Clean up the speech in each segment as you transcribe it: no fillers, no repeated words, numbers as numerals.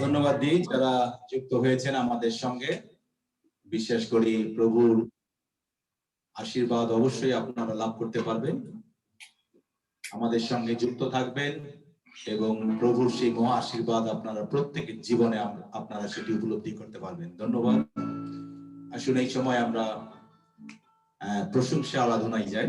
ধন্যবাদ দিই যারা যুক্ত হয়েছেন আমাদের সঙ্গে। বিশ্বাস করি প্রভুর আশীর্বাদ অবশ্যই আপনারা লাভ করতে পারবেন, আমাদের সঙ্গে যুক্ত থাকবেন এবং প্রভুর সেই মহা আশীর্বাদ আপনারা প্রত্যেকের জীবনে আপনারা সেটি উপলব্ধি করতে পারবেন। ধন্যবাদ। আসুন এই সময় আমরা প্রশংসা আরাধনায় যাই।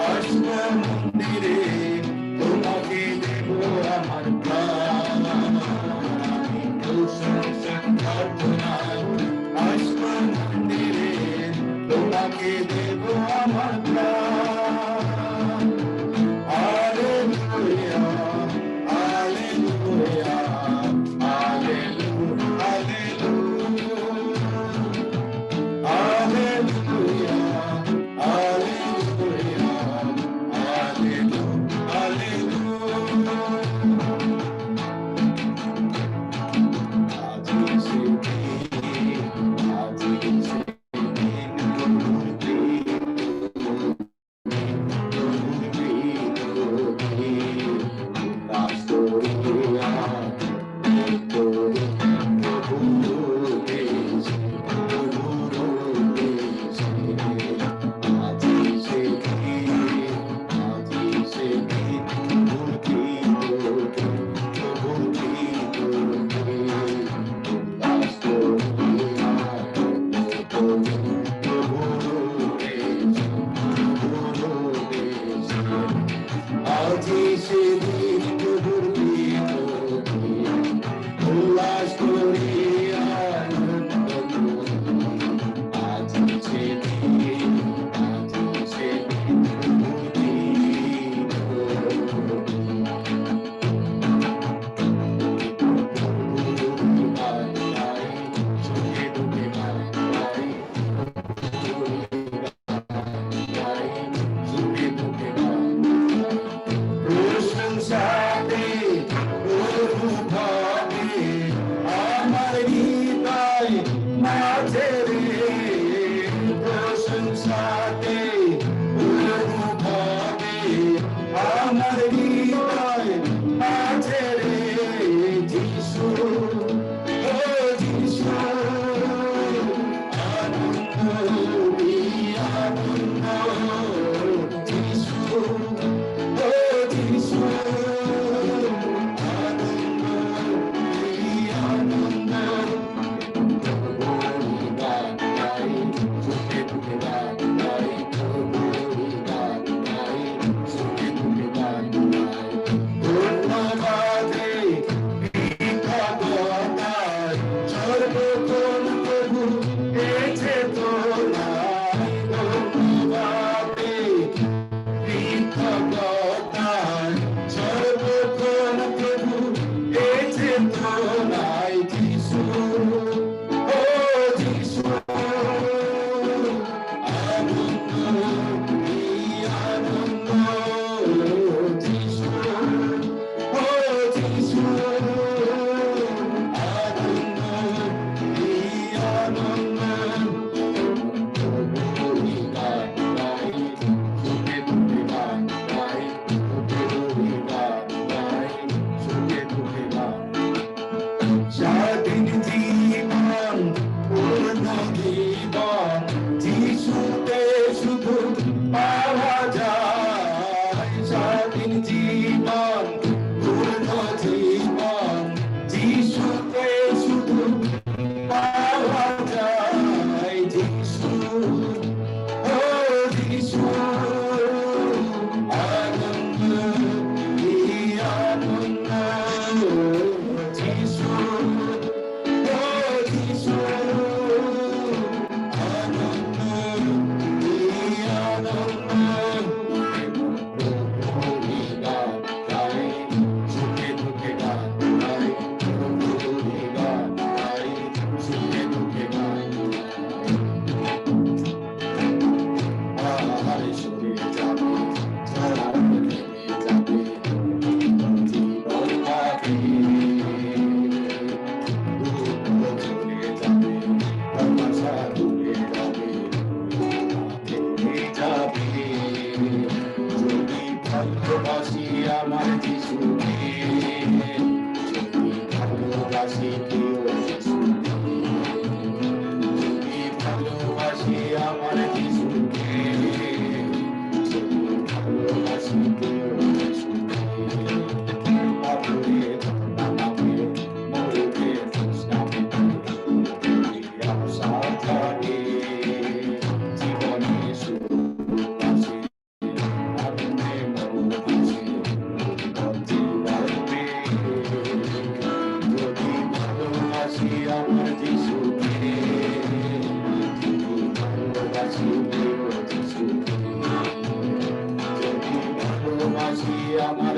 আসবো মন্দিরে তোমাকে দেব আমার প্রাণ আমি প্রশংসা প্রার্থনায় আসবো মন্দিরে তোমাকে দেব আমার প্রাণ Alleluia, Alleluia, Alleluia, Alleluia, Alleluia,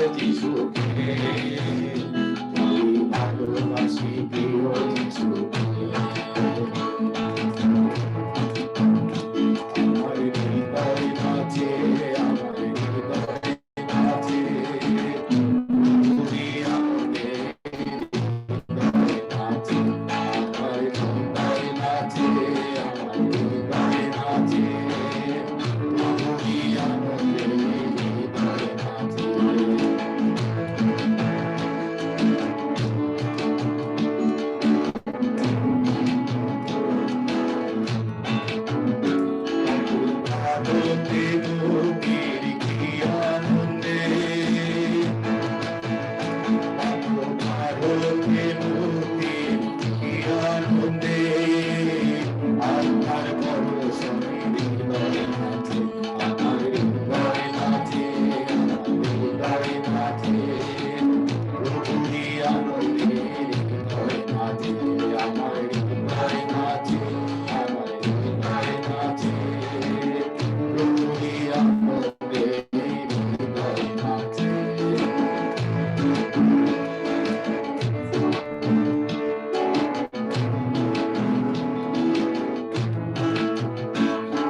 হয়েছি সুখে, আমি ভালোবাসি প্রিয় যিশুকে। আমার হৃদয় নাচে, আমার হৃদয় নাচে, তুমি আনন্দে হৃদয় নাচে, আমার হৃদয় নাচে, আমার হৃদয় নাচে, তুমি আনন্দে হৃদয় নাচে। আনন্দে মুক্তির কি আনন্দে, আনন্দে মুক্তির কি আনন্দে, আমার পরশনে হৃদয় নাচে, আমার হৃদয় নাচে, আমার হৃদয় নাচে, প্রভুরি আনন্দে হৃদয় নাচে, আমার হৃদয় নাচে, আমার হৃদয় নাচে, প্রভুরি আনন্দে হৃদয় নাচে।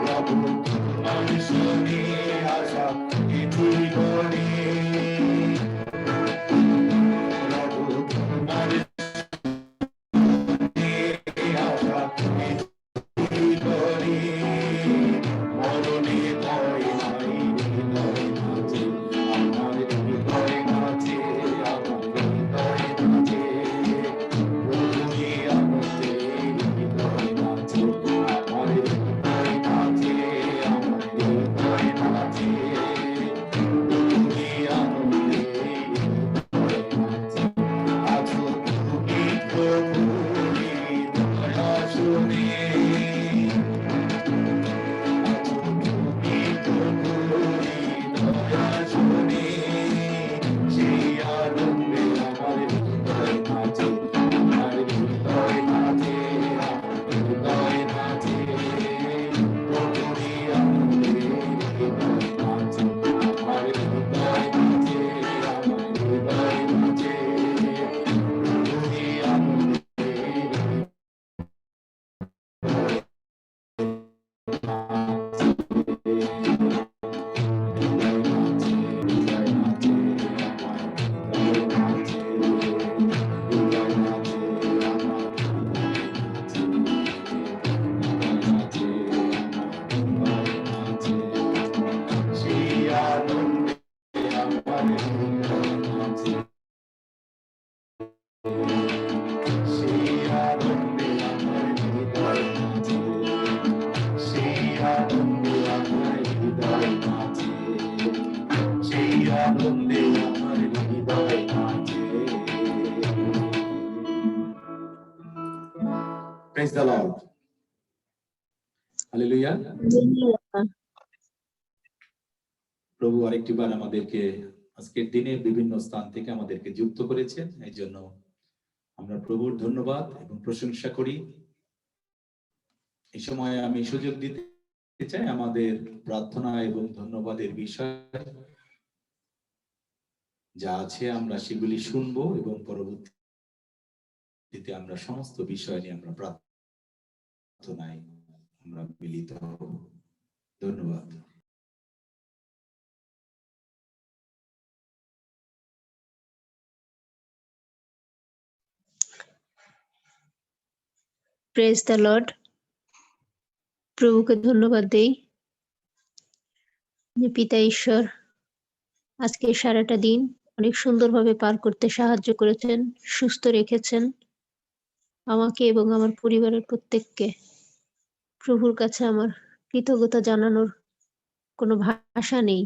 প্রভু তোমার শুনে আশা এ জীবনে, প্রভু তোমার শুনে আশা এ জীবনে, মরণে ভয় নাই হৃদয় নাচে, আমার হৃদয় নাচে, আমার হৃদয় নাচে, প্রভুরি আনন্দে হৃদয় নাচে, আমার হৃদয় নাচে, আমার হৃদয় নাচে, প্রভুরি আনন্দে হৃদয় নাচে। আছো তুমি প্রভুরি দয়া শুনে, আছো তুমি প্রভুরি দয়া শুনে, সেই আনন্দে আমার হৃদয় নাচে, আমার হৃদয় নাচে, আমার হৃদয় নাচে, প্রভুরি আনন্দে হৃদয় নাচে, আমার হৃদয় নাচে, আমার হৃদয় নাচে, প্রভুরি আনন্দে Praise the Lord. Hallelujah. প্রভু আরেকটিবার আমাদেরকে আজকের দিনে বিভিন্ন স্থান থেকে আমাদেরকে যুক্ত করেছেন, এই জন্য আমরা প্রভুর ধন্যবাদ এবং প্রশংসা করি। এই সময় আমি সুযোগ দিতে চাই আমাদের প্রার্থনা এবং ধন্যবাদের বিষয় যা আছে আমরা সেগুলি শুনবো এবং পরবর্তীতে আমরা সমস্ত বিষয় নিয়ে আমরা প্রার্থনায় আমরা মিলিত হব। ধন্যবাদ। Praise the Lord. প্রভুকে ধন্যবাদ দেই যে পিতা ঈশ্বর আজকে সারাটা দিন অনেক সুন্দরভাবে পার করতে সাহায্য করেছেন, সুস্থ রেখেছেন আমাকে এবং আমার পরিবারের প্রত্যেককে। প্রভুর কাছে আমার কৃতজ্ঞতা জানানোর কোনো ভাষা নেই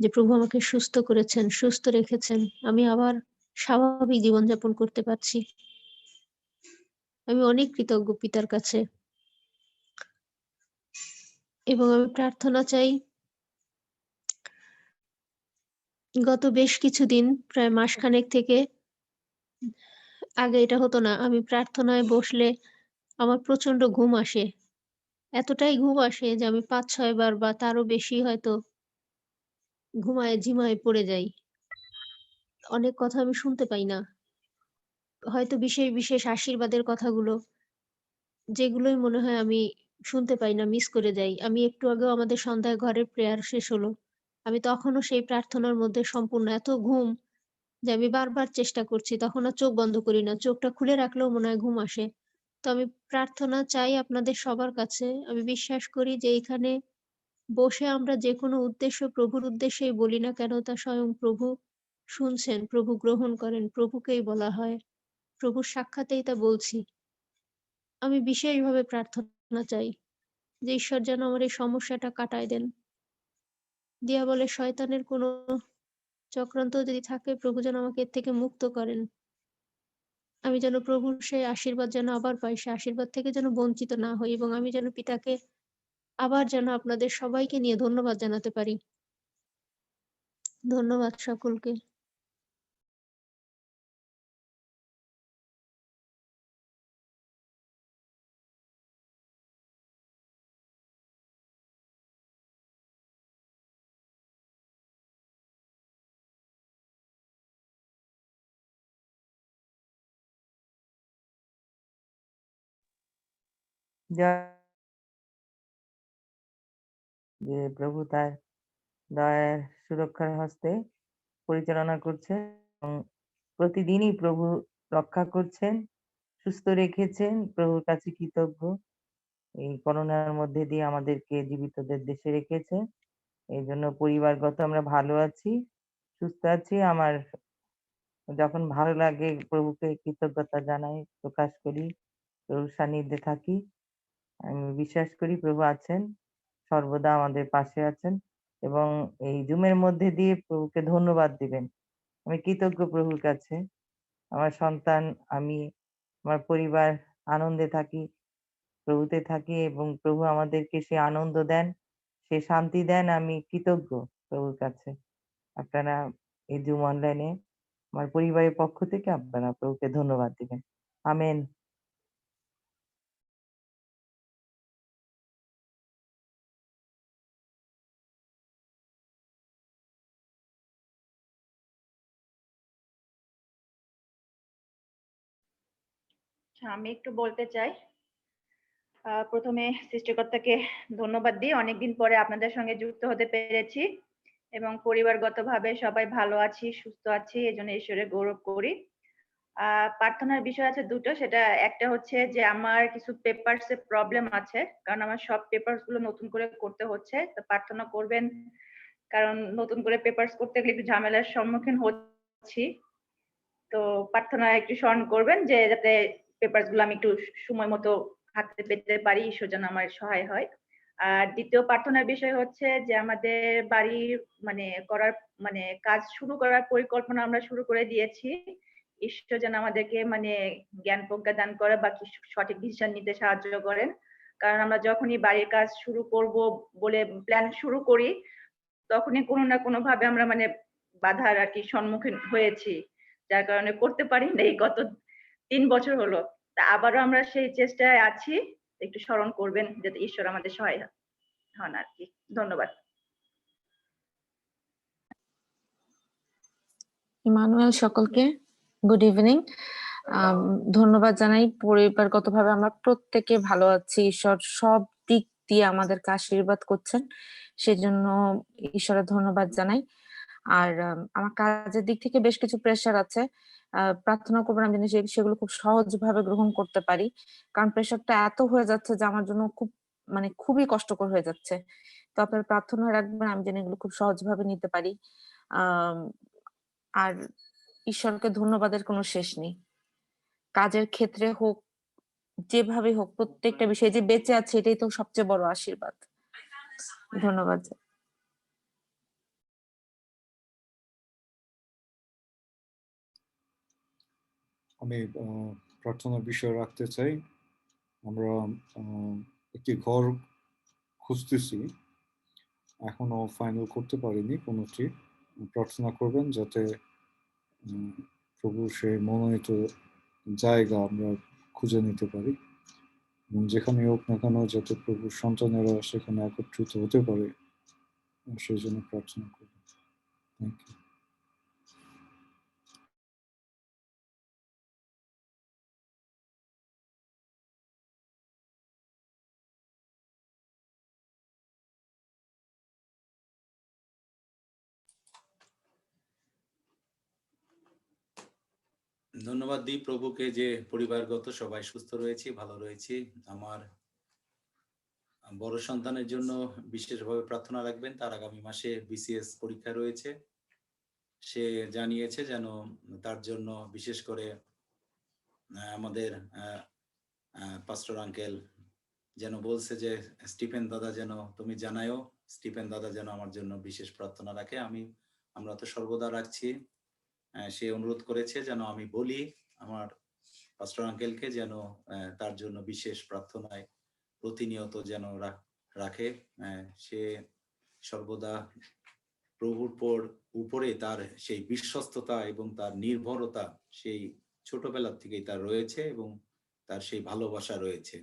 যে প্রভু আমাকে সুস্থ করেছেন, সুস্থ রেখেছেন, আমি আবার স্বাভাবিক জীবনযাপন করতে পারছি। আমি অনেক কৃতজ্ঞ পিতার কাছে এবং আমি প্রার্থনা চাই গত বেশ কিছুদিন প্রায় মাসখানেক থেকে, আগে এটা হতো না, আমি প্রার্থনায় বসলে আমার প্রচন্ড ঘুম আসে, এতটাই ঘুম আসে যে আমি 5-6 বার বা তারও বেশি হয়তো ঝিমায় পড়ে যাই। অনেক কথা আমি শুনতে পাই না। হয়তো বিশেষ, বিশেষ আশীর্বাদের কথাগুলো যেগুলোই মনে হয় আমি শুনতে পাই না, মিস করে যাই। আমি একটু আগেও আমাদের সন্ধ্যায় ঘরের প্রেয়ার শেষ হলো। আমি তখনও সেই প্রার্থনার মধ্যে সম্পূর্ণ এত ঘুম যে আমি বারবার চেষ্টা করছি। তখন আর চোখ বন্ধ করি না। চোখটা খুলে রাখলেও মনে হয় ঘুম আসে। তো আমি প্রার্থনা চাই আপনাদের সবার কাছে। আমি বিশ্বাস করি যে এখানে বসে আমরা যেকোনো উদ্দেশ্য প্রভুর উদ্দেশ্যেই বলি না কেন তা স্বয়ং প্রভু শুনছেন, প্রভু গ্রহণ করেন, প্রভুকেই বলা হয়। প্রভুর সাক্ষাতেই তা বলছি। আমি বিশেষভাবে প্রার্থনা চাই যে ঈশ্বর যেন আমার এই সমস্যাটা কাটায় দেন। দিয়া বলে শয়তানের কোনো চক্রান্ত যদি থাকে প্রভু যেন আমাকে এর থেকে মুক্ত করেন। আমি যেন প্রভুর সেই আশীর্বাদ যেন আবার পাই, সে আশীর্বাদ থেকে যেন বঞ্চিত না হই এবং আমি যেন পিতাকে আবার যেন আপনাদের সবাইকে নিয়ে ধন্যবাদ জানাতে পারি। ধন্যবাদ সকলকে। যে প্রভু তার দয়ার সুরক্ষার হস্তে পরিচালনা করছেন এবং প্রতিদিনই প্রভু রক্ষা করছেন, সুস্থ রেখেছেন। প্রভুর কাছে কৃতজ্ঞ। এই করোনার মধ্যে দিয়ে আমাদেরকে জীবিতদের দেশে রেখেছে। এই জন্য পরিবারগত আমরা ভালো আছি, সুস্থ আছি। আমার যখন ভালো লাগে প্রভুকে কৃতজ্ঞতা জানাই, প্রকাশ করি, প্রভুর সান্নিধ্যে থাকি। আমি বিশ্বাস করি প্রভু আছেন, সর্বদা আমাদের পাশে আছেন এবং এই জুমের মধ্যে দিয়ে প্রভুকে ধন্যবাদ দিবেন। আমি কৃতজ্ঞ প্রভুর কাছে। আমার সন্তান, আমি, আমার পরিবার আনন্দে থাকি, প্রভুতে থাকি এবং প্রভু আমাদেরকে সে আনন্দ দেন, সে শান্তি দেন। আমি কৃতজ্ঞ প্রভুর কাছে। আপনারা এই জুম অনলাইনে আমার পরিবারের পক্ষ থেকে আপনারা প্রভুকে ধন্যবাদ দিবেন। আমেন। আমি একটু বলতে চাই। প্রথমে সৃষ্টিকর্তাকে ধন্যবাদ দিই, অনেকদিন পরে আপনাদের সঙ্গে যুক্ত হতে পেরেছি এবং পরিবারগতভাবে সবাই ভালো আছি, সুস্থ আছি, এজন্য ঈশ্বরের গৌরব করি। প্রার্থনার বিষয় আছে দুটো। সেটা একটা হচ্ছে যে আমার কিছু পেপারস এর প্রবলেম আছে, কারণ আমার সব পেপারস গুলো নতুন করে করতে হচ্ছে। তো প্রার্থনা করবেন, কারণ নতুন করে পেপারস করতে গেলে একটু ঝামেলার সম্মুখীন হচ্ছি। তো প্রার্থনা একটু স্মরণ করবেন যে যাতে পেপারস গুলো আমি একটু সময় মতো হাতে পেতে পারি, ঈশ্বর যেন আমার সহায় হয়। আর দ্বিতীয় প্রার্থনার বিষয় হচ্ছে যে আমাদের বাড়ির কাজ শুরু করার পরিকল্পনা আমরা শুরু করে দিয়েছি। ঈশ্বর যেন আমাদেরকে জ্ঞান প্রজ্ঞা দান করে বা সঠিক ডিসিশন নিতে সাহায্য করেন। কারণ আমরা যখনই বাড়ির কাজ শুরু করব বলে প্ল্যান শুরু করি, তখনই কোনো না কোনো ভাবে আমরা বাধার আর কি সম্মুখীন হয়েছি, যার কারণে করতে পারি না এই গত 3 বছর হলো। তা আবারও আমরা সেই চেষ্টায় আছি। একটু স্মরণ করবেন যাতে ঈশ্বর আমাদের সহায় হন আর কি। ধন্যবাদ। ইমানুয়েল, সকলকে গুড ইভিনিং। ধন্যবাদ জানাই। পরিবারগতভাবে আমরা প্রত্যেকে ভালো আছি, ঈশ্বর সব দিক দিয়ে আমাদেরকে আশীর্বাদ করছেন, সেজন্য ঈশ্বরের ধন্যবাদ জানাই। আর আমার কাজের দিক থেকে বেশ কিছু প্রেশার আছে। প্রার্থনা করবেন আমি যেন সেগুলো খুব সহজভাবে গ্রহণ করতে পারি, কারণ প্রেশারটা এত হয়ে যাচ্ছে যে আমার জন্য খুবই কষ্টকর হয়ে যাচ্ছে। তো আপনার প্রার্থনা রাখবেন আমি যেন এগুলো খুব সহজভাবে নিতে পারি। আর ঈশ্বরকে ধন্যবাদের কোনো শেষ নেই। কাজের ক্ষেত্রে হোক, যেভাবে হোক, প্রত্যেকটা বিষয়ে যে বেঁচে আছে এটাই তো সবচেয়ে বড় আশীর্বাদ। ধন্যবাদ। আমি প্রার্থনার বিষয় রাখতে চাই। আমরা একটি ঘর খুঁজতেছি, এখনো ফাইনাল করতে পারিনি কোনোটি। প্রার্থনা করবেন যাতে প্রভু সেই মনোনীত জায়গা আমরা খুঁজে নিতে পারি এবং যেখানে হোক না কেন যাতে প্রভুর সন্তানেরা সেখানে একত্রিত হতে পারে, সেই জন্য প্রার্থনা করব। Thank you. ধন্যবাদ দিই প্রভুকে যে পরিবারগত সবাই সুস্থ রয়েছি, ভালো রয়েছি। আমার বড় সন্তানের জন্য বিশেষভাবে প্রার্থনা রাখবেন, তার আগামী মাসে বিসিএস পরীক্ষা রয়েছে। সে জানিয়েছে যেন তার জন্য বিশেষ করে আমাদের পাস্টর আঙ্কেল যেন বলছে যে স্টিফেন দাদা যেন তুমি জানায়ও, স্টিফেন দাদা যেন আমার জন্য বিশেষ প্রার্থনা রাখে। আমরা তো সর্বদা রাখছি। সে অনুরোধ করেছে যেন আমি বলি আমার পাস্টর আঙ্কেলকে যেন তার জন্য বিশেষ প্রার্থনায় প্রতিনিয়ত যেন রাখে। সে সর্বদা প্রভুর উপরে তার সেই বিশ্বস্ততা এবং তার নির্ভরতা সেই ছোটবেলা থেকেই তার রয়েছে এবং তার সেই ভালোবাসা রয়েছে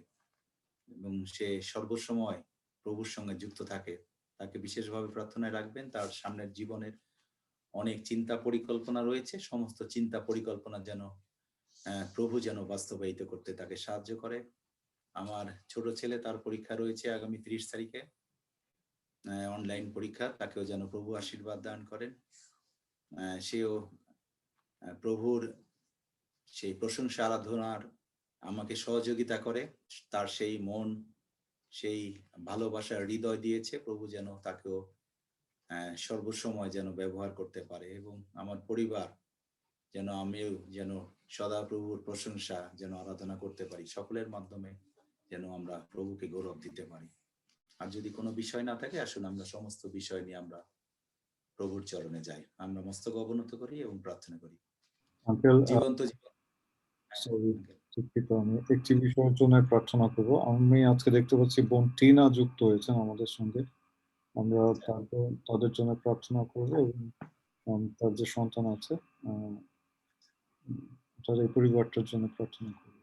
এবং সে সর্বসময় প্রভুর সঙ্গে যুক্ত থাকে। তাকে বিশেষভাবে প্রার্থনায় রাখবেন। তার সামনের জীবনের অনেক চিন্তা পরিকল্পনা রয়েছে, সমস্ত চিন্তা পরিকল্পনা যেন প্রভু যেন বাস্তবায়িত করতে তাকে সাহায্য করে। আমার ছোট ছেলে, তার পরীক্ষা রয়েছে আগামী 30 তারিখে, অনলাইন পরীক্ষা। তাকেও যেন প্রভু আশীর্বাদ দান করেন। সেও প্রভুর সেই প্রশংসা আরাধনার আমাকে সহযোগিতা করে। তার সেই মন, সেই ভালোবাসার হৃদয় দিয়েছে প্রভু, যেন তাকেও সর্বসময় যেন ব্যবহার করতে পারে এবং আমার পরিবার যেন আমিও যেন সদা প্রভুর প্রশংসা যেন আরাধনা করতে পারি। সকলের মাধ্যমে যেন আমরা প্রভুকে গৌরব দিতে পারি। আর যদি কোনো বিষয় না থাকে, আসুন আমরা সমস্ত বিষয় নিয়ে আমরা প্রভুর চরণে যাই। আমরা মস্তক অবনত করি এবং প্রার্থনা করি। আঙ্কেল, জীবন্ত দুঃখিত, আমি একটি বিষয়ের জন্য প্রার্থনা করব। আমি আজকে দেখতে পাচ্ছি বোন টিনা যুক্ত হয়েছেন আমাদের সঙ্গে। আমরা তাদের জন্য প্রার্থনা করব এবং তার যে সন্তান আছে তার এই পরিবারটার জন্য প্রার্থনা করব।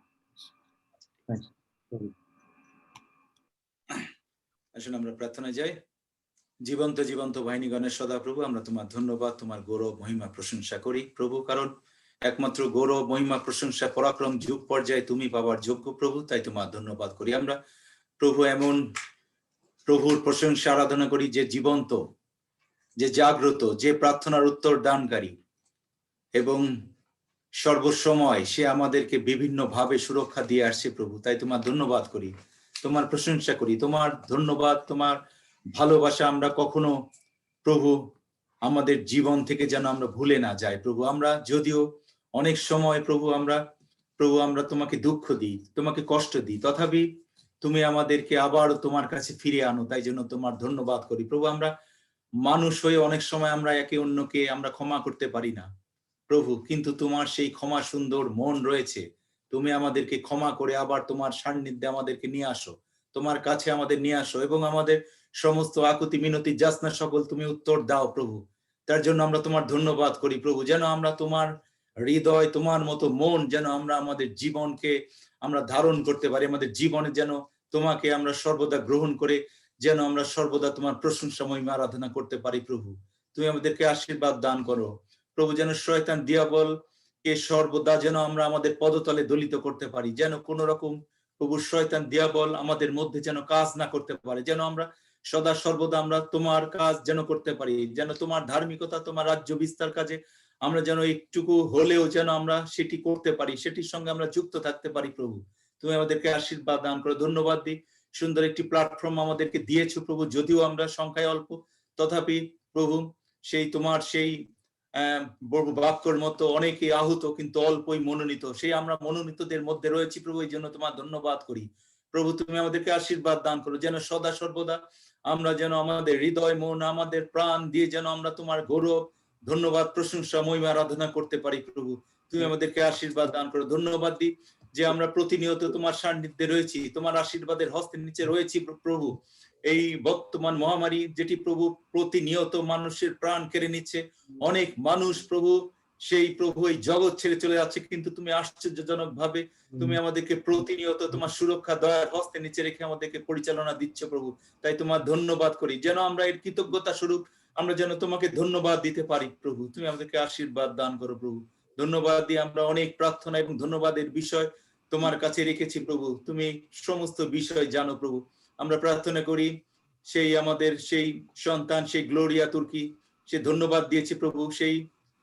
আসুন আমরা প্রার্থনায় যাই। জীবন্ত জীবন্ত বাহিনীগণের সদাপ্রভু, আমরা তোমার ধন্যবাদ, তোমার গৌরব মহিমা প্রশংসা করি প্রভু, কারণ একমাত্র গৌরব মহিমা প্রশংসা পরাক্রম যুগ পর্যায়ে তুমি পাওয়ার যোগ্য প্রভু, তাই তোমার ধন্যবাদ করি আমরা প্রভু। এমন প্রভুর প্রশংসা আরাধনা করি যে জীবন্ত, যে জাগ্রত, যে প্রার্থনার উত্তর দানকারী এবং সর্বসময় সে আমাদেরকে বিভিন্ন ভাবে সুরক্ষা দিয়ে আসছে প্রভু, তাই তোমার ধন্যবাদ করি, তোমার প্রশংসা করি, তোমার ধন্যবাদ, তোমার ভালোবাসা আমরা কখনো প্রভু আমাদের জীবন থেকে যেন আমরা ভুলে না যাই প্রভু। আমরা যদিও অনেক সময় প্রভু আমরা তোমাকে দুঃখ দিই, তোমাকে কষ্ট দিই, তথাপি তুমি আমাদেরকে আবার তোমার কাছে ফিরে আনো, তাই জন্য তোমার ধন্যবাদ করি প্রভু। আমরা মানুষ হয়ে অনেক সময় আমরা একে অন্যকে আমরা ক্ষমা করতে পারি না প্রভু, কিন্তু তোমার সেই ক্ষমা সুন্দর মন রয়েছে। তুমি আমাদেরকে ক্ষমা করে আবার তোমার সান্নিধ্যে আমাদেরকে নিয়ে আসো, তোমার কাছে আমাদের নিয়ে আসো এবং আমাদের সমস্ত আকুতি মিনতি যাচনা সকল তুমি উত্তর দাও প্রভু। তার জন্য আমরা তোমার ধন্যবাদ করি প্রভু, যেন আমরা তোমার হৃদয়, তোমার মতো মন যেন আমরা আমাদের জীবনকে আমরা ধারণ করতে পারি, আমাদের জীবনে যেন তোমাকে আমরা সর্বদা গ্রহণ করে যেন আমরা সর্বদা তোমার প্রশংসা মহিমা আরাধনা করতে পারি প্রভু। তুমি আমাদেরকে আশীর্বাদ দান করো প্রভু, যেন শয়তান দিয়াবল কে সর্বদা যেন আমরা আমাদের পদতলে দলিত করতে পারি, যেন কোন রকম প্রভু শয়তান দিয়াবল আমাদের মধ্যে যেন কাজ না করতে পারে, যেন আমরা সদা সর্বদা আমরা তোমার কাজ যেন করতে পারি, যেন তোমার ধার্মিকতা, তোমার রাজ্য বিস্তার কাজে আমরা যেন একটুকু হলেও যেন আমরা সেটি করতে পারি, সেটির সঙ্গে আমরা যুক্ত থাকতে পারি প্রভু। তুমি আমাদেরকে আশীর্বাদ দান করো। ধন্যবাদ দিই, সুন্দর একটি প্ল্যাটফর্ম আমাদেরকে দিয়েছো প্রভু, যদিও আমরা সংখ্যায় অল্প, তথাপি প্রভু সেই তোমার সেই বাক্যর মতো অনেকে আহত কিন্তু অল্পই মনোনীত, সেই আমরা মনোনীতদের মধ্যে রয়েছি প্রভু, এই জন্য তোমার ধন্যবাদ করি প্রভু। তুমি আমাদেরকে আশীর্বাদ দান করো, যেন সদা সর্বদা আমরা যেন আমাদের হৃদয়, মন, আমাদের প্রাণ দিয়ে যেন আমরা তোমার গৌরব, ধন্যবাদ, প্রশংসা, মহিমা আরাধনা করতে পারি প্রভু। তুমি আমাদেরকে আশীর্বাদ দান করো। ধন্যবাদ দিই যে আমরা প্রতিনিয়ত তোমার সান্নিধ্যে রয়েছি, তোমার আশীর্বাদের হস্তের নিচে রয়েছি প্রভু। এই বর্তমান মহামারী যেটি প্রভু প্রতিনিয়ত মানুষের প্রাণ কেড়ে নিচ্ছে, অনেক মানুষ প্রভু সেই প্রভু এই জগৎ ছেড়ে চলে যাচ্ছে, কিন্তু তুমি আশ্চর্যজনক ভাবে তুমি আমাদেরকে প্রতিনিয়ত তোমার সুরক্ষা দয়ার হস্তে নিচে রেখে আমাদেরকে পরিচালনা দিচ্ছ প্রভু, তাই তোমার ধন্যবাদ করি। যেন আমরা এর কৃতজ্ঞতা স্বরূপ আমরা যেন তোমাকে ধন্যবাদ দিতে পারি প্রভু। তুমি আমাদেরকে আশীর্বাদ দান করো প্রভু। ধন্যবাদ দিয়ে আমরা অনেক প্রার্থনা এবং ধন্যবাদের বিষয় তোমার কাছে রেখেছি প্রভু, তুমি সমস্ত বিষয় জানো প্রভু। আমরা প্রার্থনা করি সেই আমাদের সেই সন্তান, সেই গ্লোরিয়া তুর্কি, সে ধন্যবাদ দিয়েছে প্রভু, সেই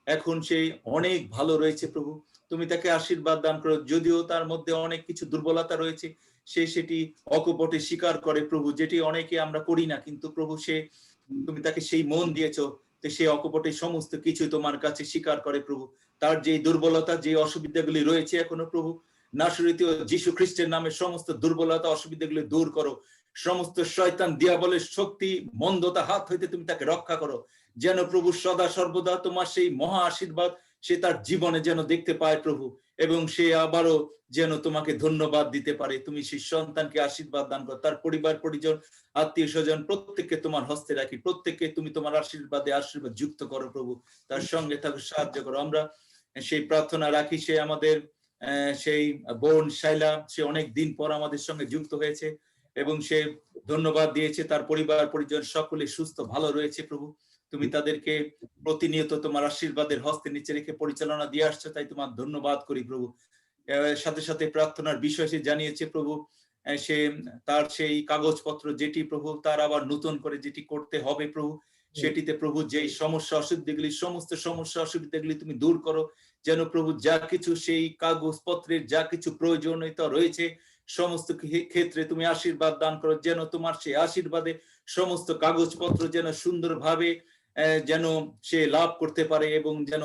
এখন সেই অনেক ভালো রয়েছে প্রভু। তুমি তাকে আশীর্বাদ দান করো। যদিও তার মধ্যে অনেক কিছু দুর্বলতা রয়েছে, সে সেটি অকপটে স্বীকার করে প্রভু, যেটি অনেকে আমরা করি না, কিন্তু প্রভু তুমি তাকে সেই মন দিয়েছো, তো সে অকপটে সমস্ত কিছু তোমার কাছে স্বীকার করে প্রভু। তার যে দুর্বলতা, যে অসুবিধাগুলি রয়েছে এখনো প্রভু, নাসরীয় যীশু খ্রিস্টের নামে সমস্ত দুর্বলতা অসুবিধাগুলি দূর করো। সমস্ত শয়তান দিয়াবলের শক্তি মন্দতা হাত হইতে তুমি তাকে রক্ষা করো, যেন প্রভু সদা সর্বদা তোমার সেই মহা আশীর্বাদ সে তার জীবনে যেন দেখতে পায় প্রভু, এবং সে আবারও যেন তোমাকে ধন্যবাদ দিতে পারে। তুমি সেই সন্তানকে আশীর্বাদ দান করো, তার পরিবার পরিজন আত্মীয় স্বজন প্রত্যেককে তোমার হস্তে রাখি, প্রত্যেককে তুমি তোমার আশীর্বাদে আশীর্বাদ যুক্ত করো প্রভু, তার সঙ্গে তাকে সাহায্য করো। আমরা সেই প্রার্থনা রাখি, সে আমাদের সেই বোন শাইলা, সে অনেক দিন পর আমাদের সঙ্গে যুক্ত হয়েছে এবং সে ধন্যবাদ দিয়েছে, তার পরিবার পরিজন সকলে সুস্থ ভালো রয়েছে প্রভু। তুমি তাদেরকে প্রতিনিয়ত তোমার আশীর্বাদের হস্তে নিচে রেখে পরিচালনা দিয়ে আসছো, তাই তোমার ধন্যবাদ করি প্রভু। সাথে সাথে প্রার্থনার বিষয় সে জানিয়েছে প্রভু, সে তার সেই কাগজপত্র যেটি প্রভু তার আবার নতুন করে যেটি করতে হবে প্রভু, সেটিতে প্রভু যেই সমস্যা অসুবিধাগুলি, সমস্ত সমস্যা অসুবিধাগুলি তুমি দূর করো, যেন প্রভু যা কিছু সেই কাগজপত্রের যা কিছু প্রয়োজনীয়তা রয়েছে সমস্ত ক্ষেত্রে তুমি আশীর্বাদ দান করো, যেন তোমার সেই আশীর্বাদে সমস্ত কাগজপত্র যেন সুন্দরভাবে যেন সে লাভ করতে পারে, এবং যেন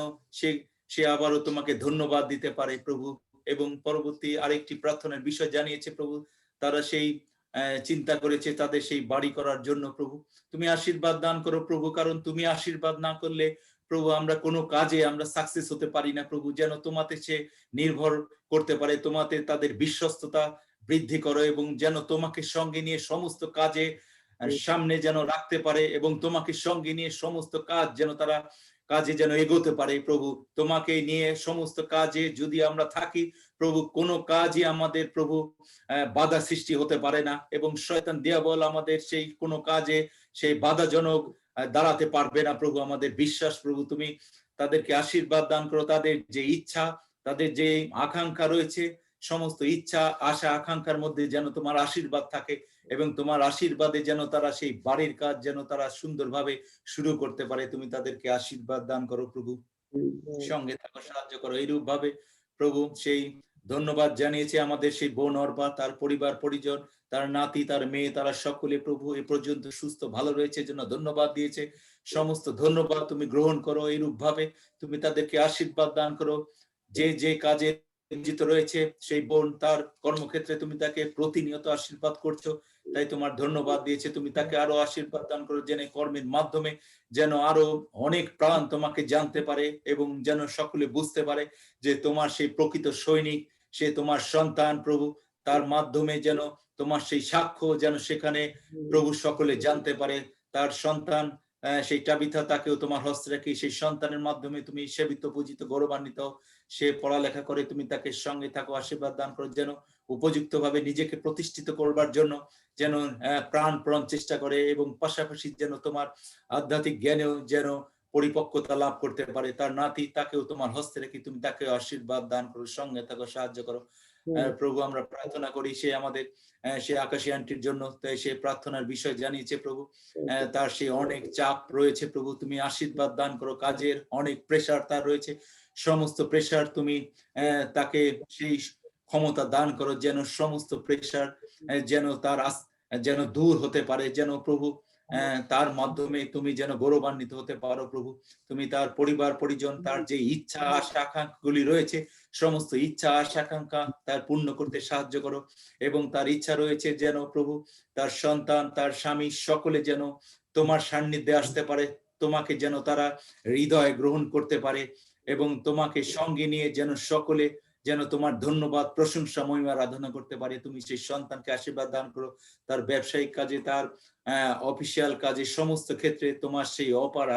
সে আবারও তোমাকে ধন্যবাদ দিতে পারে প্রভু। এবং পরবর্তী আরেকটি প্রার্থনার বিষয় জানিয়েছে প্রভু, তারা সেই চিন্তা করেছে তাদের সেই বাড়ি করার জন্য প্রভু, তুমি আশীর্বাদ দান করো প্রভু, কারণ তুমি আশীর্বাদ না করলে প্রভু আমরা কোনো কাজে আমরা সাকসেস হতে পারি না প্রভু, যেন তোমাতে সে নির্ভর করতে পারে, তোমাতে তাদের বিশ্বস্ততা বৃদ্ধি করো, এবং যেন তোমাকে সঙ্গে নিয়ে সমস্ত কাজে সামনে যেন রাখতে পারে, এবং তোমাকে সঙ্গে নিয়ে সমস্ত কাজ যেন তারা কাজে যেন এগোতে পারে প্রভু। তোমাকে নিয়ে সমস্ত কাজে যদি আমরা থাকি প্রভু, কোনো কাজই আমাদের প্রভু বাধা সৃষ্টি হতে পারে না, এবং শয়তান দিয়াবল আমাদের সেই কোনো কাজে সেই বাধাজনক দাঁড়াতে পারবে না প্রভু। আমাদের বিশ্বাস প্রভু, তুমি তাদেরকে আশীর্বাদ দান করো, তাদের যে ইচ্ছা, তাদের যে আকাঙ্ক্ষা রয়েছে, সমস্ত ইচ্ছা আশা আকাঙ্ক্ষার মধ্যে যেন তোমার আশীর্বাদ থাকে, এবং তোমার আশীর্বাদে যেন তারা সেই বাড়ির কাজ যেন তারা সুন্দরভাবে শুরু করতে পারে। তুমি তাদেরকে আশীর্বাদ দান করো প্রভু, সঙ্গে থাকো, সাহায্য করো। এইরূপ ভাবে প্রভু সেই ধন্যবাদ জানিয়েছে আমাদের সেই বোন অর্পা, তার পরিবার পরিজন, তার নাতি, তার মেয়ে, তারা সকলে প্রভু এ পর্যন্ত সুস্থ ভালো রয়েছে জন্য ধন্যবাদ দিয়েছে। সমস্ত ধন্যবাদ তুমি গ্রহণ করো, এইরূপ ভাবে তুমি তাদেরকে আশীর্বাদ দান করো। যে কাজে নিয়োজিত রয়েছে সেই বোন, তার কর্মক্ষেত্রে তুমি তাকে প্রতিনিয়ত আশীর্বাদ করছো, তাই তোমার ধন্যবাদ দিয়েছে। তুমি তাকে আরো আশীর্বাদ দান করো, যেন কর্মের মাধ্যমে যেন আরো অনেক প্রাণ তোমাকে জানতে পারে, এবং যেন সকলে বুঝতে পারে যে তোমার সেই প্রকৃত সৈনিক, সে তোমার সন্তান প্রভু, তার মাধ্যমে যেন তোমার সেই সাক্ষ্য যেন সেখানে প্রভু সকলে জানতে পারে। তার সন্তান সেই টাবিথা, তাকেও তোমার হস্তে রাখি, সেই সন্তানের মাধ্যমে তুমি সেবিত পূজিত গৌরবান্বিত, সে পড়ালেখা করে, তুমি তাকে সঙ্গে থাকো, আশীর্বাদ দান করো, যেন উপযুক্ত ভাবে নিজেকে প্রতিষ্ঠিত করবার জন্য যেন প্রাণ চেষ্টা করে, এবং পাশাপাশি যেন তোমার আধ্যাত্মিক জ্ঞানেও যেন পরিপক্কতা লাভ করতে পারে। তার নাতি, তাকেও তোমার হস্তে রেখে তুমি তাকে আশীর্বাদ দান করো, সঙ্গে থাকো, সাহায্য করো প্রভু। আমরা প্রার্থনা করি সে আমাদের সে আকাশী আন্টির জন্য, তাই সে প্রার্থনার বিষয় জানিয়েছে প্রভু, তার সেই অনেক চাপ রয়েছে প্রভু, তুমি আশীর্বাদ দান করো, কাজের অনেক প্রেসার তার রয়েছে, সমস্ত প্রেসার তুমি তাকে সেই ক্ষমতা দান করো, যেন সমস্ত প্রেসার যেন তার যেন দূর হতে পারে, যেন প্রভু তার মাধ্যমে তুমি যেন গৌরবান্বিত হতে পারো প্রভু। তুমি তার পরিবার পরিজন, তার যে ইচ্ছা আশা আকাঙ্ক্ষাগুলি রয়েছে, সমস্ত ইচ্ছা আশা আকাঙ্ক্ষা তার পূর্ণ করতে সাহায্য করো, এবং তার ইচ্ছা রয়েছে যেন প্রভু তার সন্তান, তার স্বামী সকলে যেন তোমার সান্নিধ্যে আসতে পারে, তোমাকে যেন তারা হৃদয়ে গ্রহণ করতে পারে, এবং তোমাকে সঙ্গে নিয়ে যেন সকলে যেন তোমার ধন্যবাদ প্রশংসা মহিমা আরাধনা করতে পারে। তুমি সেই সন্তানকে আশীর্বাদ দান করো, তার ব্যবসায়িক কাজে, তার অফিসিয়াল কাজে, সমস্ত ক্ষেত্রে তোমার সেই অপার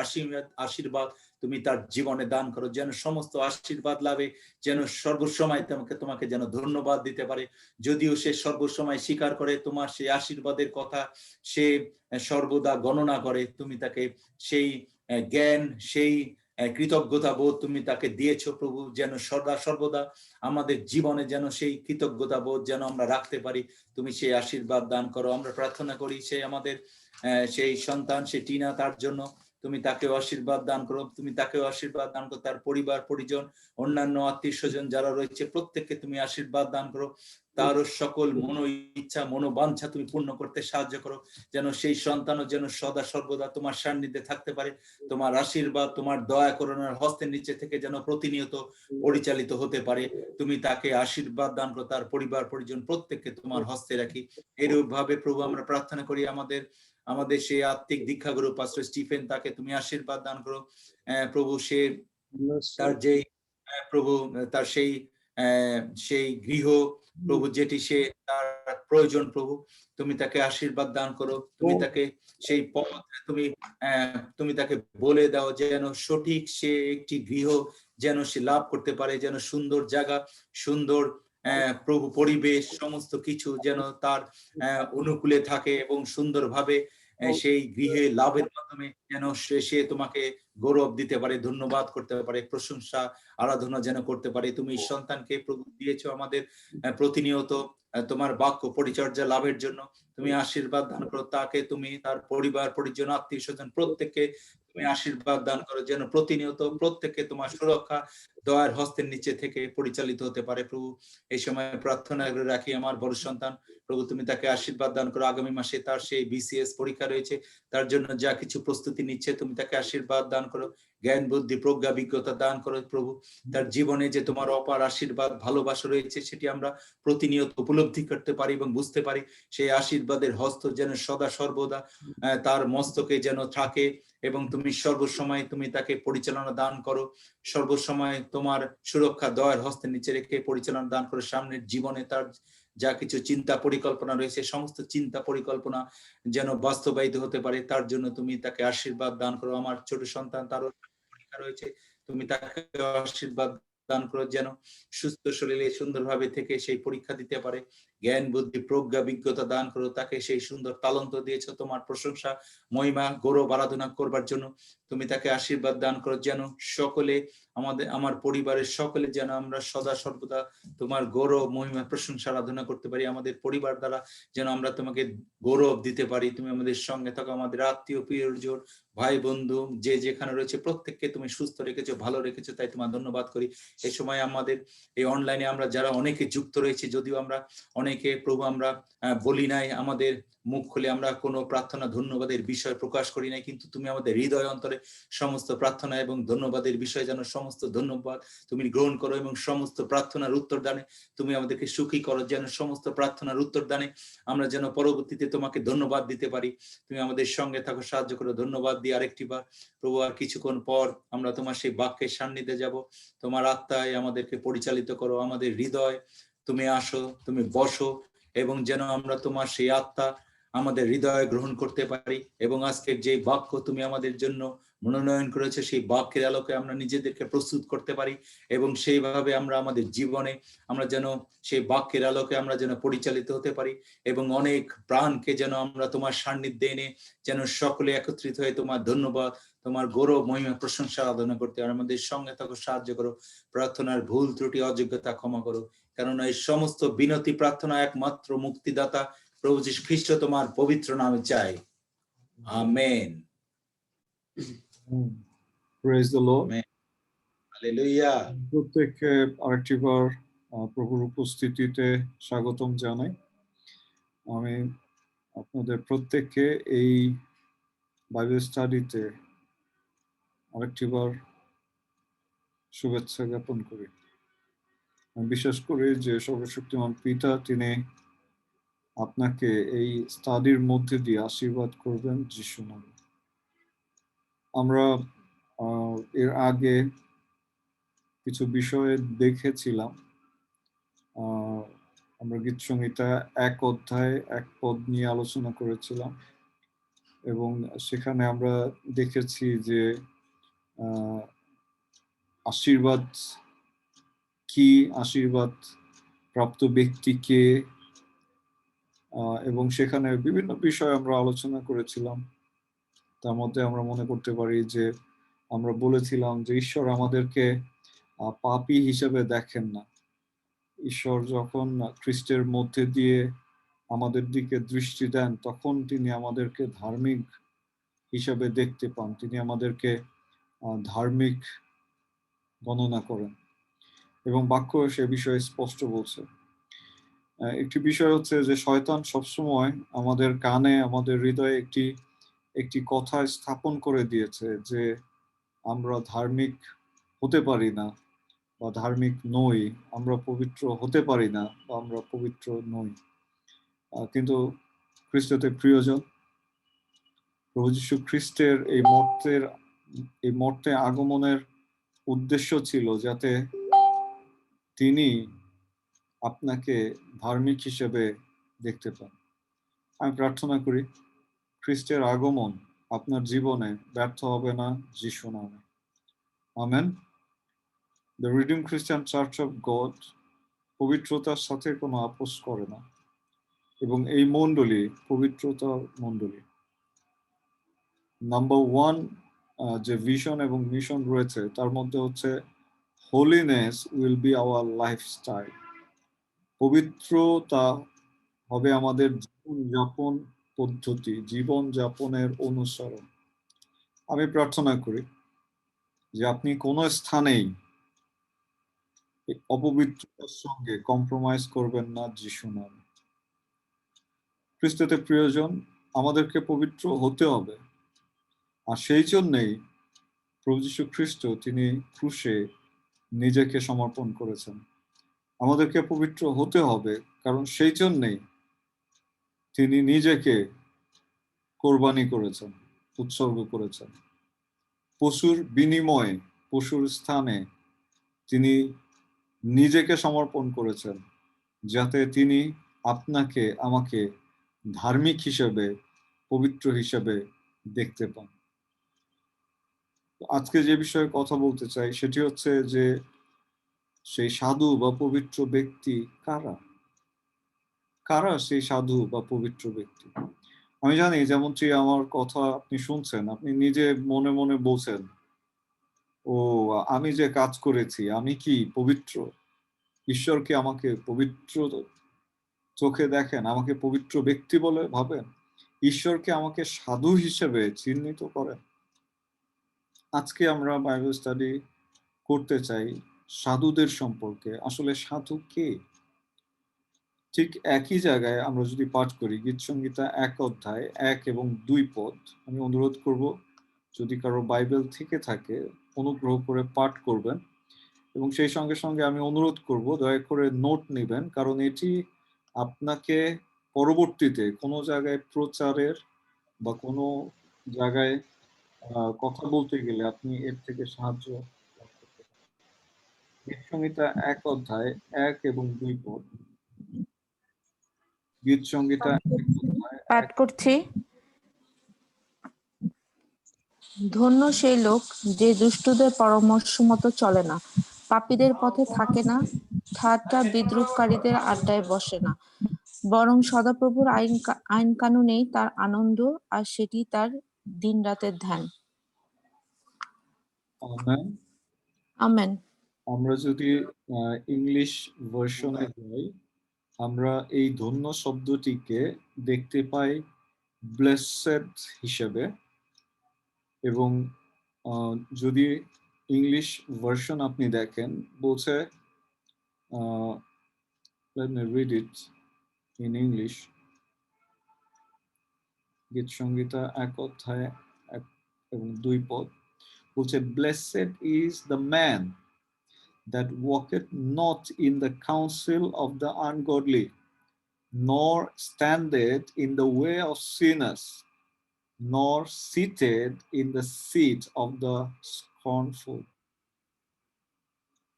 আশীর্বাদ তুমি তার জীবনে দান করো, যেন সমস্ত আশীর্বাদ লাভে যেন সর্বসময় তোমাকে যেন ধন্যবাদ দিতে পারে। যদিও সে সর্বসময় স্বীকার করে তোমার সেই আশীর্বাদের কথা, সে সর্বদা গণনা করে, তুমি তাকে সেই জ্ঞান, সেই কৃতজ্ঞতা বোধ তুমি তাকে দিয়েছো প্রভু, যেন সর্বদা আমাদের জীবনে যেন সেই কৃতজ্ঞতা বোধ যেন আমরা রাখতে পারি। তুমি সেই আশীর্বাদ দান করো। আমরা প্রার্থনা করি সে আমাদের সেই সন্তান, সে টিনা, তার জন্য তুমি তাকেও আশীর্বাদ দান করো, তুমি তাকেও আশীর্বাদ দান করো, তার পরিবার পরিজন অন্যান্য আত্মীয় স্বজন যারা রয়েছে প্রত্যেককে তুমি আশীর্বাদ দান করো, তারও সকল মনো ইচ্ছা মনোবাঞ্ছা তুমি পূর্ণ করতে সাহায্য করো, যেন সেই সন্তানও যেন সদা সর্বদা তোমার সান্নিধ্যে থাকতে পারে, তোমার আশীর্বাদ তোমার দয়া করুণার হস্তের নিচে থেকে যেন প্রতিনিয়ত পরিচালিত হতে পারে। তুমি তাকে আশীর্বাদ দান করো, তার পরিবার পরিজন প্রত্যেককে তোমার হস্তে রাখি। এরূপ ভাবে প্রভু আমরা প্রার্থনা করি আমাদের সেই আত্মিক দীক্ষাগুরু পাস্টর স্টিফেন, তাকে তুমি আশীর্বাদ দান করো প্রভু। সে তার যেই প্রভু তার সেই গৃহ প্রভু যেটি সে তার প্রয়োজন প্রভু, তুমি তাকে আশীর্বাদ দান করো, তুমি তাকে সেই পথ তুমি তাকে বলে দাও যেন সঠিক সে একটি গৃহ যেন সে লাভ করতে পারে, যেন সুন্দর জায়গা সুন্দর প্রভু পরিবেশ সমস্ত কিছু যেন তার অনুকূলে থাকে এবং সুন্দরভাবে সেই গৃহে লাভের মাধ্যমে যেন সে তোমাকে গৌরব দিতে পারে, ধন্যবাদ করতে পারে, প্রশংসা আরাধনা যেন করতে পারে। তুমি সন্তানকে প্রভু দিয়েছো আমাদের প্রতিনিয়ত তোমার বাক্য পরিচর্যা লাভের জন্য, তুমি আশীর্বাদ দান করো তাকে, তুমি তার পরিবার পরিজন আত্মীয় স্বজন প্রত্যেককে তুমি আশীর্বাদ দান করো, যেন প্রতিনিয়ত প্রত্যেককে তোমার সুরক্ষা দয়ার হস্তের নিচে থেকে পরিচালিত হতে পারে প্রভু। এই সময় প্রার্থনা রাখি আমার বড় সন্তান প্রভু, তুমি তাকে আশীর্বাদ দান করো, আগামী মাসে তার সেই বিসিএস পরীক্ষা রয়েছে, তার জন্য যা কিছু প্রস্তুতি নিচ্ছে তুমি তাকে আশীর্বাদ দান করো, জ্ঞান বুদ্ধি প্রজ্ঞা বিজ্ঞতা দান করো প্রভু। তার জীবনে যে তোমার অপার আশীর্বাদ ভালোবাসা রয়েছে সেটি আমরা প্রতিনিয়ত উপলব্ধি করতে পারি এবং বুঝতে পারি। সেই আশীর্বাদের হস্ত যেন সদা সর্বদা তার মস্তকে যেন থাকে এবং তুমি সর্বসময় তুমি তাকে পরিচালনা দান করো, সর্বসময় তোমার সুরক্ষা দয়ার হস্তের নিচে রেখে পরিচালনা দান করো। সামনের জীবনে তার যা কিছু চিন্তা পরিকল্পনা রয়েছে সমস্ত চিন্তা পরিকল্পনা যেন বাস্তবায়িত হতে পারে, তার জন্য তুমি তাকে আশীর্বাদ দান করো। আমার ছোট সন্তান তারও পরীক্ষা রয়েছে, তুমি তাকে আশীর্বাদ দান করো যেন সুস্থ শরীরে সুন্দরভাবে থেকে সেই পরীক্ষা দিতে পারে, জ্ঞান বুদ্ধি প্রজ্ঞা বিজ্ঞতা দান করো তাকে, সেই সুন্দর তালন্ত দিয়েছো তোমার প্রশংসা মহিমা গৌরব আরাধনা করবার জন্য, তুমি তাকে আশীর্বাদ দান করো যেন সকলে আমার পরিবারের সকলে যেন আমরা সদা সর্বদা তোমার গৌরব মহিমা প্রশংসা আরাধনা করতে পারি, আমাদের পরিবার দ্বারা যেন আমরা তোমাকে গৌরব দিতে পারি। তুমি আমাদের সঙ্গে থাকো, আমাদের আত্মীয় প্রিয়জন ভাই বন্ধু যে যেখানে রয়েছে প্রত্যেককে তুমি সুস্থ রেখেছো ভালো রেখেছো, তাই তোমার ধন্যবাদ করি। এই সময় আমাদের এই অনলাইনে আমরা যারা অনেকে যুক্ত রয়েছে, যদিও আমরা অনেকে প্রভু আমরা বলি নাই, আমাদের মুখ খুলে আমরা কোনো প্রার্থনা ধন্যবাদের বিষয় প্রকাশ করি নাই, কিন্তু তুমি আমাদের হৃদয় অন্তরে সমস্ত প্রার্থনা এবং ধন্যবাদের বিষয় যেন সমস্ত ধন্যবাদ তুমি গ্রহণ করো এবং সমস্ত প্রার্থনার উত্তর দানে তুমি আমাদেরকে সুখী করো, যেন সমস্ত প্রার্থনার উত্তর দানে আমরা যেন পরবর্তীতে তোমাকে ধন্যবাদ দিতে পারি। তুমি আমাদের সঙ্গে থাকো, সাহায্য করো। ধন্যবাদ দিয়ে আরেকটি বার প্রভু আর কিছুক্ষণ পর আমরা তোমার সেই বাক্যের সান্নিধ্যে যাব, তোমার আত্মায় আমাদেরকে পরিচালিত করো, আমাদের হৃদয় তুমি আসো, তুমি বসো এবং যেন আমরা তোমার সেই আত্মা আমাদের হৃদয়ে গ্রহণ করতে পারি এবং আজকের যে বাক্য তুমি আমাদের জন্য মনোনয়ন করেছে সেই বাক্যের আলোকে আমরা নিজেদেরকে প্রস্তুত করতে পারি এবং সেইভাবে আমরা আমাদের জীবনে আমরা যেন সেই বাক্যের আলোকে আমরা যেন পরিচালিত হতে পারি এবং অনেক প্রাণকে যেন আমরা তোমার সান্নিধ্যে এনে যেন সকলে একত্রিত হয়ে তোমার ধন্যবাদ তোমার গৌরব মহিমা প্রশংসা আরাধনা করতে আর আমাদের সঙ্গে থাকো, সাহায্য করো। প্রার্থনার ভুল ত্রুটি অযোগ্যতা ক্ষমা করো, কেননা এই সমস্ত বিনতি প্রার্থনা একমাত্র মুক্তিদাতা প্রভু যীশু খ্রিস্ট তোমার পবিত্র নামে চাই, amen. Praise the Lord. Hallelujah. প্রত্যেককে আরেকটিবার প্রভুর উপস্থিতিতে স্বাগতম জানাই। আমি আপনাদের প্রত্যেককে এই বাইবেল স্টাডিতে আরেকটিবার শুভেচ্ছা জ্ঞাপন করি। আমি বিশ্বাস করি যে সর্বশক্তিমান পিতা তিনি আপনাকে এই স্টাডির মধ্যে দিয়ে আশীর্বাদ করবেন যিশু নামে। আমরা এর আগে কিছু বিষয়ে দেখেছিলাম, আমরা গীত সংহিতা 1 অধ্যায় 1 পদ নিয়ে আলোচনা করেছিলাম এবং সেখানে আমরা দেখেছি যে আশীর্বাদ কি, আশীর্বাদ প্রাপ্ত ব্যক্তিকে, এবং সেখানে বিভিন্ন বিষয় আমরা আলোচনা করেছিলাম। তার মধ্যে আমরা মনে করতে পারি যে আমরা বলেছিলাম যে ঈশ্বর আমাদেরকে পাপী হিসেবে দেখেন না। ঈশ্বর যখন খ্রিস্টের মধ্যে দিয়ে আমাদের দিকে দৃষ্টি দেন তখন তিনি আমাদেরকে ধার্মিক হিসাবে দেখতে পান, তিনি আমাদেরকে ধার্মিক গণনা করেন এবং বাক্য সে বিষয়ে স্পষ্ট বলছে। একটি বিষয় হচ্ছে যে শয়তান সবসময় আমাদের কানে, আমাদের হৃদয়ে একটি কথা স্থাপন করে দিয়েছে যে আমরা ধার্মিক হতে পারি না বা ধার্মিক নই, আমরা পবিত্র হতে পারি না বা আমরা পবিত্র নই। কিন্তু খ্রিস্টতে প্রিয়জন, প্রভু যীশু খ্রিস্টের এই মর্তে আগমনের উদ্দেশ্য ছিল যাতে তিনি আপনাকে ধার্মিক হিসেবে দেখতে পান। আমি প্রার্থনা করি খ্রিস্টের আগমন আপনার জীবনে ব্যর্থ হবে না যিশু নামে। আমেন। দ্য রিডিম খ্রিস্টান চার্চ অফ গড পবিত্রতার সাথে কোনো আপোষ করে না এবং এই মণ্ডলী পবিত্রতার মণ্ডলী। নাম্বার 1 যে ভিশন এবং মিশন রয়েছে তার মধ্যে হচ্ছে holiness will be hour lifestyle. পবিত্রতা হবে আমাদের জীবনযাপন পদ্ধতি, জীবনযাপনের অনুসরণ। আমি প্রার্থনা করি যে আপনি কোনো স্থানেই অপবিত্রতার সঙ্গে কম্প্রোমাইজ করবেন না যিশু নামে। খ্রিস্টতে প্রিয়জন, আমাদেরকে পবিত্র হতে হবে, আর সেই জন্যেই প্রভু যীশু খ্রিস্ট তিনি ক্রুশে নিজেকে সমর্পণ করেছেন। আমাদেরকে পবিত্র হতে হবে কারণ সেই জন্যেই তিনি নিজেকে কোরবানি করেছেন, উৎসর্গ করেছেন। পশুর বিনিময়ে, পশুর স্থানে তিনি নিজেকে সমর্পণ করেছেন যাতে তিনি আপনাকে আমাকে ধার্মিক হিসেবে, পবিত্র হিসেবে দেখতে পান। আজকে যে বিষয়ে কথা বলতে চাই সেটি হচ্ছে যে সেই সাধু বা পবিত্র ব্যক্তি কারা? কারা সেই সাধু বা পবিত্র ব্যক্তি? আমি জানি যেমনটি আমার কথা আপনি শুনছেন, আপনি নিজে মনে মনে বলছেন, ও আমি যে কাজ করেছি আমি কি পবিত্র? ঈশ্বর কি আমাকে পবিত্র চোখে দেখেন, আমাকে পবিত্র ব্যক্তি বলে ভাবেন? ঈশ্বরকে আমাকে সাধু হিসেবে চিহ্নিত করেন? আজকে আমরা বাইবেল স্টাডি করতে চাই সাধুদের সম্পর্কে। আসলে সাধু কে? ঠিক একই জায়গায় আমরা যদি পাঠ করি গীতসংহিতা 1 অধ্যায় 1 এবং 2 পদ, আমি অনুরোধ করব যদি কারো বাইবেল থেকে থাকে অনুগ্রহ করে পাঠ করবেন এবং সেই সঙ্গে সঙ্গে আমি অনুরোধ করব দয়া করে নোট নেবেন, কারণ এটি আপনাকে পরবর্তীতে কোনো জায়গায় প্রচারের বা কোনো জায়গায় কথা বলতে গেলে আপনি এর থেকে সাহায্য করতে পারেন। গীতসংহিতা 1 অধ্যায় 1 এবং 2 পদ। গীতসংহিতা 1 অধ্যায় পাঠ করছি। ধন্য সেই লোক যে দুষ্টদের পরামর্শ মতো চলে না, পাপীদের পথে থাকে না, ঠাট্টা বিদ্রূপকারীদের আড্ডায় বসে না, বরং সদাপ্রভুর আইন কানুনেই তার আনন্দ, আর সেটি তার দিন রাতের ধ্যান। আমেন। আমেন। আমরা যদি ইংলিশ ভার্সনে যাই, আমরা এই ধন্য শব্দটিকে দেখতে পাই ব্লেসেড হিসেবে, এবং যদি ইংলিশ ভার্সন আপনি দেখেন বলছে, let me read it in English. গীতসংহিতা 1 অধ্যায় 1 এবং 2 পদ বলছে, blessed is the man that walketh not in the counsel of the ungodly, nor standeth in the way of sinners, nor seated in the seat of the scornful.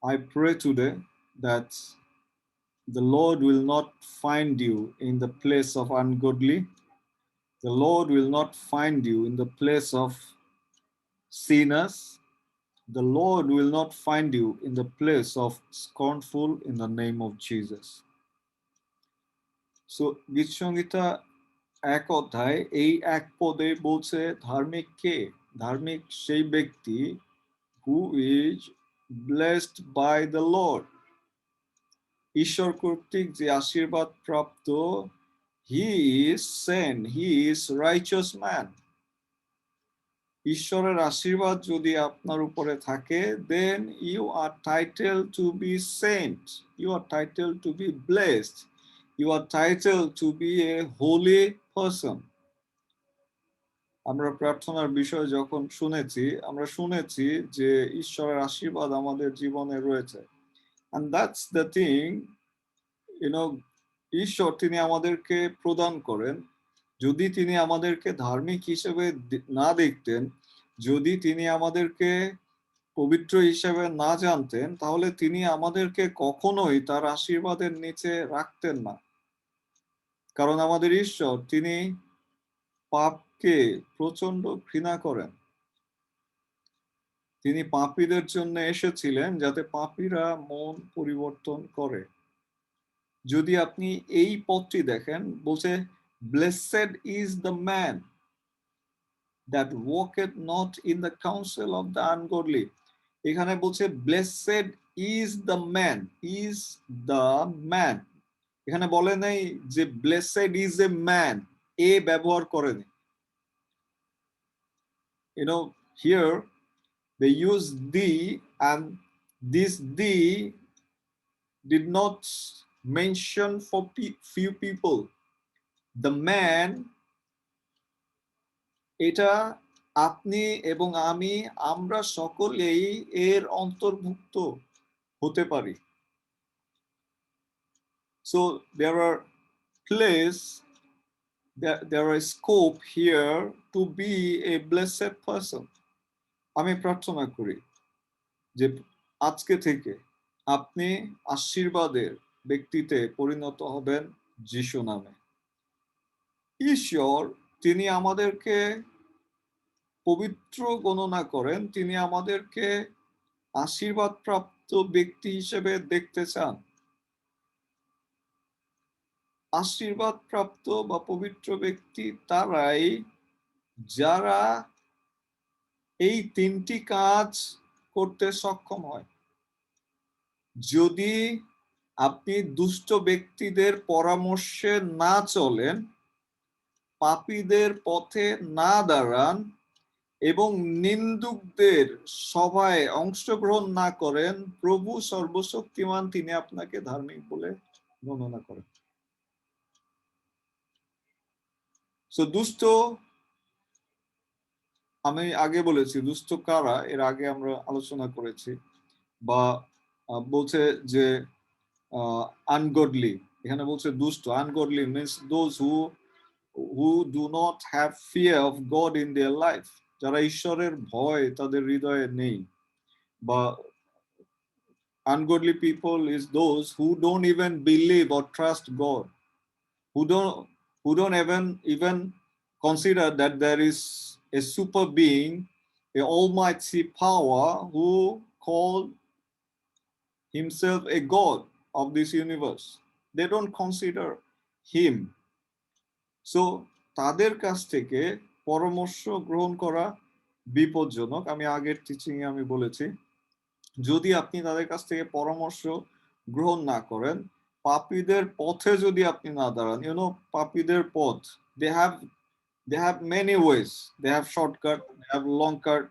I pray today that the Lord will not find you in the place of ungodly. The Lord will not find you in the place of sinners. The Lord will not find you in the place of scornful, in the name of Jesus. So গীতসংহিতা 1 অধ্যায় এই 1 পদে বলছে ধার্মিক কে? ধার্মিক সেই ব্যক্তি who is blessed by the Lord. ঈশ্বর কর্তৃক যে আশীর্বাদ প্রাপ্ত, he is saint, he is righteous man. ঈশ্বরের আশীর্বাদ যদি আপনার উপরে থাকে, then you are titled to be saint, you are titled to be blessed, you are titled to be a holy person. আমরা প্রার্থনার বিষয় যখন শুনেছি, আমরা শুনেছি যে ঈশ্বরের আশীর্বাদ আমাদের জীবনে রয়েছে, and that's the thing, ঈশ্বর তিনি আমাদেরকে প্রদান করেন। যদি তিনি আমাদেরকে ধার্মিক হিসেবে না দেখতেন, যদি তিনি আমাদেরকে পবিত্র হিসেবে না জানতেন, তাহলে তিনি আমাদেরকে কখনোই তার আশীর্বাদের নিচে রাখতেন না। কারণ আমাদের ঈশ্বর তিনি পাপকে প্রচন্ড ঘৃণা করেন। তিনি পাপীদের জন্য এসেছিলেন যাতে পাপীরা মন পরিবর্তন করে। যদি আপনি এই পদটি দেখেন, বলছে blessed is the man that walketh not in the counsel of the ungodly. এখানে বলছে blessed is the man, এখানে বলে নাই যে blessed is a man, এ ব্যবহার করেনি। Here they use thee, and this thee did not mention for few people. The man, এটা আপনি এবং আমি, আমরা সকলেই এর অন্তর্ভুক্ত হতে পারি। So there are scope here to be a blessed person. আমি প্রার্থনা করি যে আজকে থেকে আপনি আশীর্বাদের ব্যক্তিতে পরিণত হবেন যিশু নামে। ঈশ্বর তিনি আমাদেরকে পবিত্র গণনা করেন, তিনি আমাদেরকে আশীর্বাদ প্রাপ্ত ব্যক্তি হিসেবে দেখতে চান। আশীর্বাদ প্রাপ্ত বা পবিত্র ব্যক্তি তারাই যারা এই তিনটি কাজ করতে সক্ষম হয়। যদি আপনি দুষ্ট ব্যক্তিদের পরামর্শে না চলেন, পাপীদের পথে না দাঁড়ান এবং নিন্দুকদের সভায় অংশগ্রহণ না করেন, প্রভু সর্বশক্তিমান তিনি আপনাকে ধার্মিক বলে গণনা করেন। সো দুষ্ট, আমি আগে বলেছি দুষ্ট কারা, এর আগে আমরা আলোচনা করেছি। বা বলছে যে আনগডলি, এখানে বলছে দুষ্ট। Ungodly means those who do not have fear of God in their life, যারা ঈশ্বরের ভয় তাদের হৃদয়ে নেই। বা ungodly people is those who don't even believe or trust God, who don't even consider that there is a super being, a almighty power who called himself a God of this universe. They don't consider him. So তাদের কাছ থেকে পরামর্শ গ্রহণ করা বিপজ্জনক। আমি আগের teaching এ আমি বলেছি, যদি আপনি তাদের কাছ থেকে পরামর্শ গ্রহণ না করেন, পাপীদের পথে যদি আপনি না দাঁড়ান, পাপীদের পথ, they have many ways, they have shortcut, they have long cut,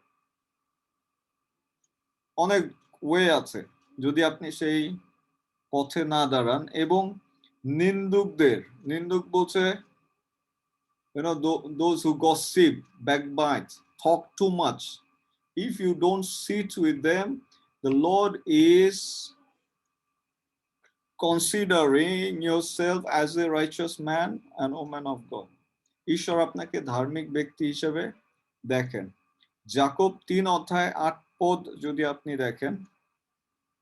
অনেক ওয়ে আছে। যদি আপনি সেই পথে না দাঁড়ান, এবং নিন্দুক বলছে those who gossip, backbite, talk too much, if you don't sit with them, the Lord is considering yourself as a righteous man and woman of God. ঈশ্বর আপনাকে ধার্মিক ব্যক্তি হিসেবে দেখেন। যাকব 3:8 যদি আপনি দেখেন,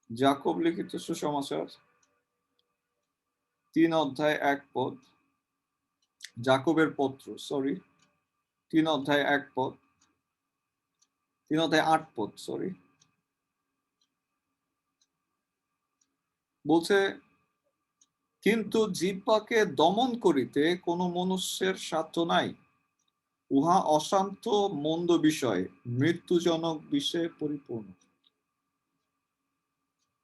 যাকব লিখিত সুসমাচার 3:1, যাকবের পত্র, 3:8, বলছে, কিন্তু জিহ্বাকে দমন করিতে কোনো মনুষ্যের সাধ্য নাই, উহা অশান্ত মন্দ বিষয়, মৃত্যুজনক বিষয়ে পরিপূর্ণ।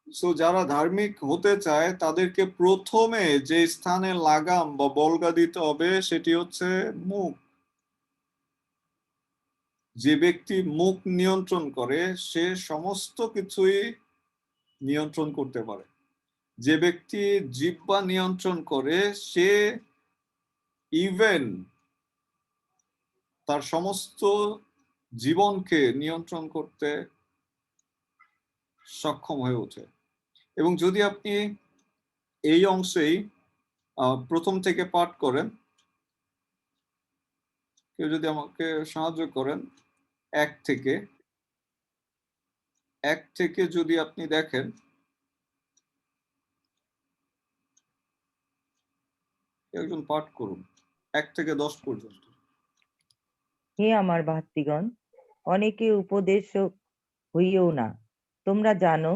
সো যারা ধার্মিক হতে চায় তাদেরকে প্রথমে যে স্থানে লাগাম বা বলগা দিতে হবে সেটি হচ্ছে মুখ। যে ব্যক্তি মুখ নিয়ন্ত্রণ করে সে সমস্ত কিছুই নিয়ন্ত্রণ করতে পারে। যে ব্যক্তি জিহ্বা নিয়ন্ত্রণ করে সে ইভেন তার সমস্ত জীবনকে নিয়ন্ত্রণ করতে সক্ষম হয়ে ওঠে। এবং যদি আপনি এই অংশেই প্রথম থেকে পাঠ করেন, কেউ যদি আমাকে সাহায্য করেন, এক থেকে যদি আপনি দেখেন, একজন পাঠ করুন 1 থেকে 10 পর্যন্ত। হে আমার ভাতৃগণ, অনেকে উপদেশক হইও না। তোমরা জানো,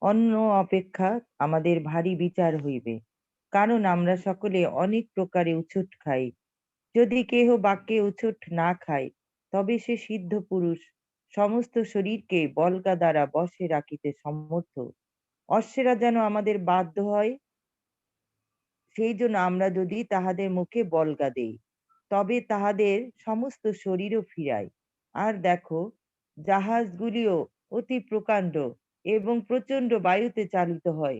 অন্য অপেক্ষা আমাদের ভারী বিচার হইবে, কারণ আমরা সকলে অনেক প্রকারে উছুট খাই। যদি কেহ বাক্যে উছুট না খায়, তবে সে সিদ্ধ পুরুষ, সমস্ত শরীরকে বল্গা দ্বারা বশে রাখিতে সমর্থ। অশ্বেরা যেন আমাদের বাধ্য হয়, সেই জন্য আমরা যদি তাহাদের মুখে বল্গা দেই, তবে তাহাদের সমস্ত শরীরও ফিরায়। আর দেখো, জাহাজগুলিও অতি প্রকাণ্ড এবং প্রচণ্ড বায়ুতে চালিত হয়,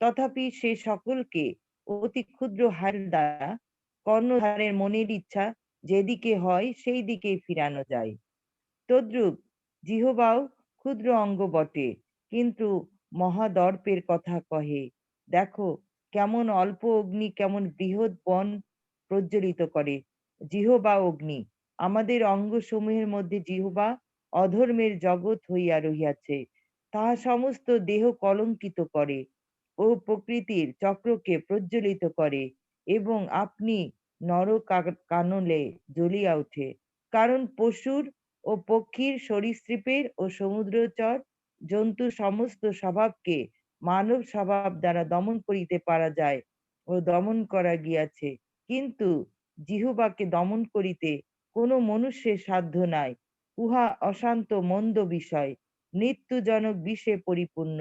তথাপি সে সকলকে অতি ক্ষুদ্র হাল দ্বারা কর্ণধারের মনের ইচ্ছা যেদিকে হয় সেই দিকে ফিরানো যায়। তদ্রূপ জিহ্বাও ক্ষুদ্র অঙ্গ বটে, কিন্তু মহাদর্পের কথা কহে। দেখো, কেমন অল্প অগ্নি কেমন বৃহৎ বন প্রজ্বলিত করে। জিহ্বা অগ্নি। আমাদের অঙ্গসমূহের মধ্যে জিহ্বা অধর্মের জগৎ হইয়া রহিয়াছে, তাহা সমস্ত দেহ কলঙ্কিত করে ও প্রকৃতির চক্রকে প্রজ্বলিত করে, এবং আপনি কানলে জ্বলিয়া ওঠে। কারণ পশুর ও পক্ষীর, সরীসৃপের ও সমুদ্রচর জন্তু সমস্ত স্বভাবকে মানব স্বভাব দ্বারা দমন করিতে পারা যায় ও দমন করা গিয়াছে, কিন্তু জিহ্বাকে দমন করিতে কোনো মনুষ্যের সাধ্য নাই। উহা অশান্ত মন্দ বিষয়, মৃত্যুজনক বিষে পরিপূর্ণ।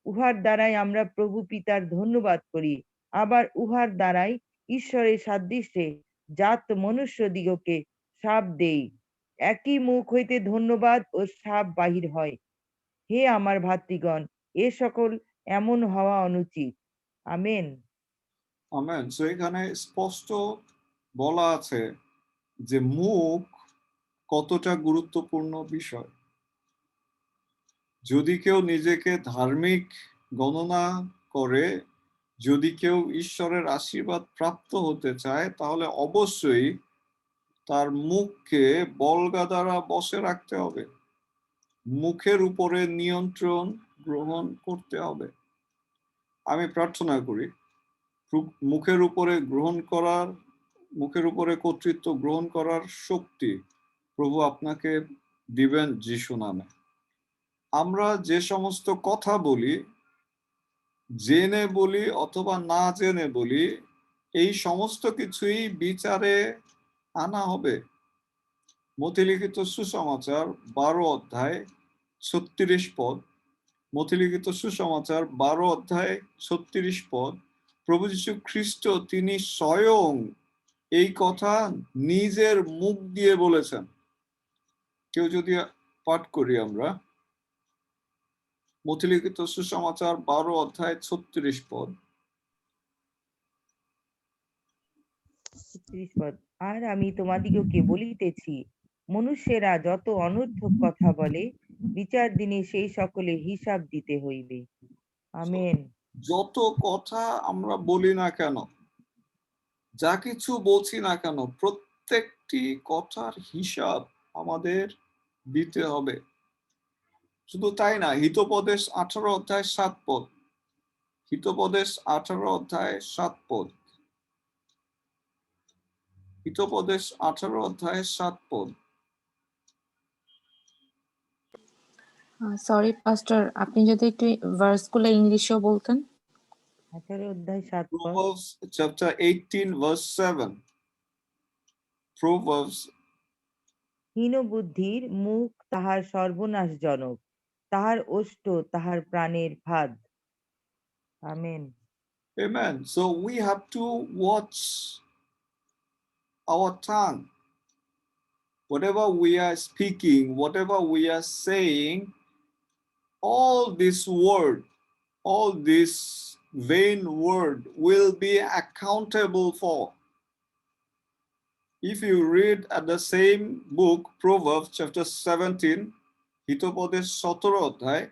উহার দ্বারাই আমরা প্রভু পিতার ধন্যবাদ করি, আবার উহার দ্বারাই ঈশ্বরের সাদৃশ্যে জাত মনুষ্য দিগকে শাপ দেই। একই মুখ হইতে ধন্যবাদ ও শাপ বাহির হয়। হে আমার ভাতৃগণ, এ সকল এমন হওয়া অনুচিত। আমেন। আমেন। সো এখানে স্পষ্ট বলা আছে যে মুখ কতটা গুরুত্বপূর্ণ বিষয়। যদি কেউ নিজেকে ধার্মিক গণনা করে, যদি কেউ ঈশ্বরের আশীর্বাদ প্রাপ্ত হতে চায়, তাহলে অবশ্যই তার মুখকে বল্গা দ্বারা বশে রাখতে হবে, মুখের উপরে নিয়ন্ত্রণ গ্রহণ করতে হবে। আমি প্রার্থনা করি মুখের উপরে কর্তৃত্ব গ্রহণ করার শক্তি প্রভু আপনাকে দিবেন যিশু নামে। আমরা যে সমস্ত কথা বলি, জেনে বলি অথবা না জেনে বলি, এই সমস্ত কিছুই বিচারে আনা হবে। মথিলিখিত সুসমাচার 12 অধ্যায় 36 পদ, মথিলিখিত সুসমাচার 12 অধ্যায় 36 পদ, প্রভু যীশু খ্রিস্ট তিনি স্বয়ং এই কথা নিজের মুখ দিয়ে বলেছেন। কেউ যদি পাঠ করি আমরা মথিলিখিত সুসমাচার 12 অধ্যায় 36 পদ। 36 পদ। আর আমি তোমাদিগকে বলিতেছি, মনুষ্যেরা যত অনর্থক কথা বলে, বিচার দিনে সেই সকলে হিসাব দিতে হইবে। আমেন। যত কথা আমরা বলি না কেন, যা কিছু বলছি না কেন, প্রত্যেকটি কথার হিসাব আমাদের দিতে হবে। শুধু তাই না, হিতোপদেশ 18 অধ্যায় 7 পদ, হিতোপদেশ 18 অধ্যায় 7 পদ, হিতোপদেশ 18 অধ্যায় 7 পদ। সরি পাস্টার, আপনি যদি একটু ভার্সগুলো ইংলিশেও বলতেন। 18 অধ্যায় 7 পদ। Proverbs chapter 18 verse 7. Proverbs. হীন বুদ্ধির মুখ তাহার সর্বনাশজনক, তাহার ওষ্ঠ তাহার প্রাণের ফাঁদ। Amen. Amen. So we have to watch our tongue. whatever we are speaking, whatever we are saying, all this word, all this vain word will be accountable for. If you read at the same book, Proverbs chapter 17, Hitopadesha 17 অধ্যায়,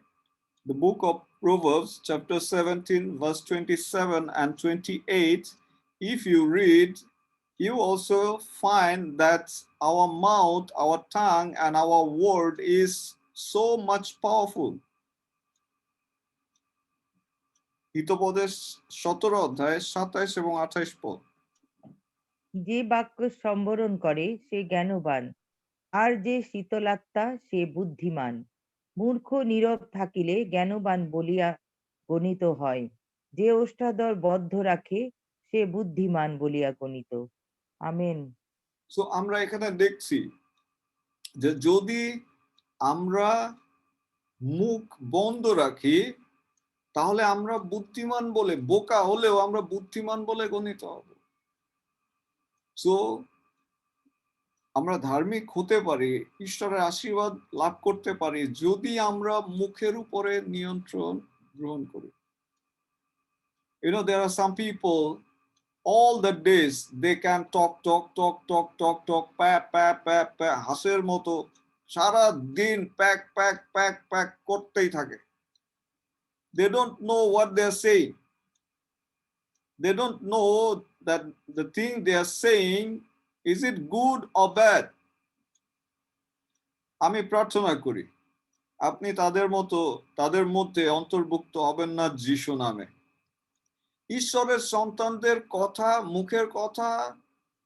the book of Proverbs chapter 17 verse 27 and 28, if you read, you also find that our mouth, our tongue, and our word is so much powerful. Hitopadesha 17 অধ্যায় 27 এবং 28 পদ। যে বাক্য সম্বরণ করে সে জ্ঞানবান, আর যে শীতলাত্মা সে বুদ্ধিমান। মূর্খ নীরব থাকিলে জ্ঞানবান বলিয়া গণিত হয়, যে ওষ্ঠাধর বদ্ধ রাখে সে বুদ্ধিমান বলিয়া গণিত। আমেন। সো আমরা এখানে দেখছি যে যদি আমরা মুখ বন্ধ রাখি তাহলে আমরা বুদ্ধিমান বলে, বোকা হলেও আমরা বুদ্ধিমান বলে গণিত হব। সো আমরা ধার্মিক হতে পারি, ঈশ্বরের আশীর্বাদ লাভ করতে পারি যদি আমরা মুখের উপরে নিয়ন্ত্রণ গ্রহণ করি। You know, there are some people, all the days they can talk, হাঁসের মতো সারা দিন প্যাক করতেই থাকে। They don't know what they are saying. They don't know that the thing they are saying, is it good or bad? আমি প্রার্থনা করি আপনি তাদের মধ্যে অন্তর্ভুক্ত হবেন না যিশু নামে। ঈশ্বরের সন্তানদের কথা, মুখের কথা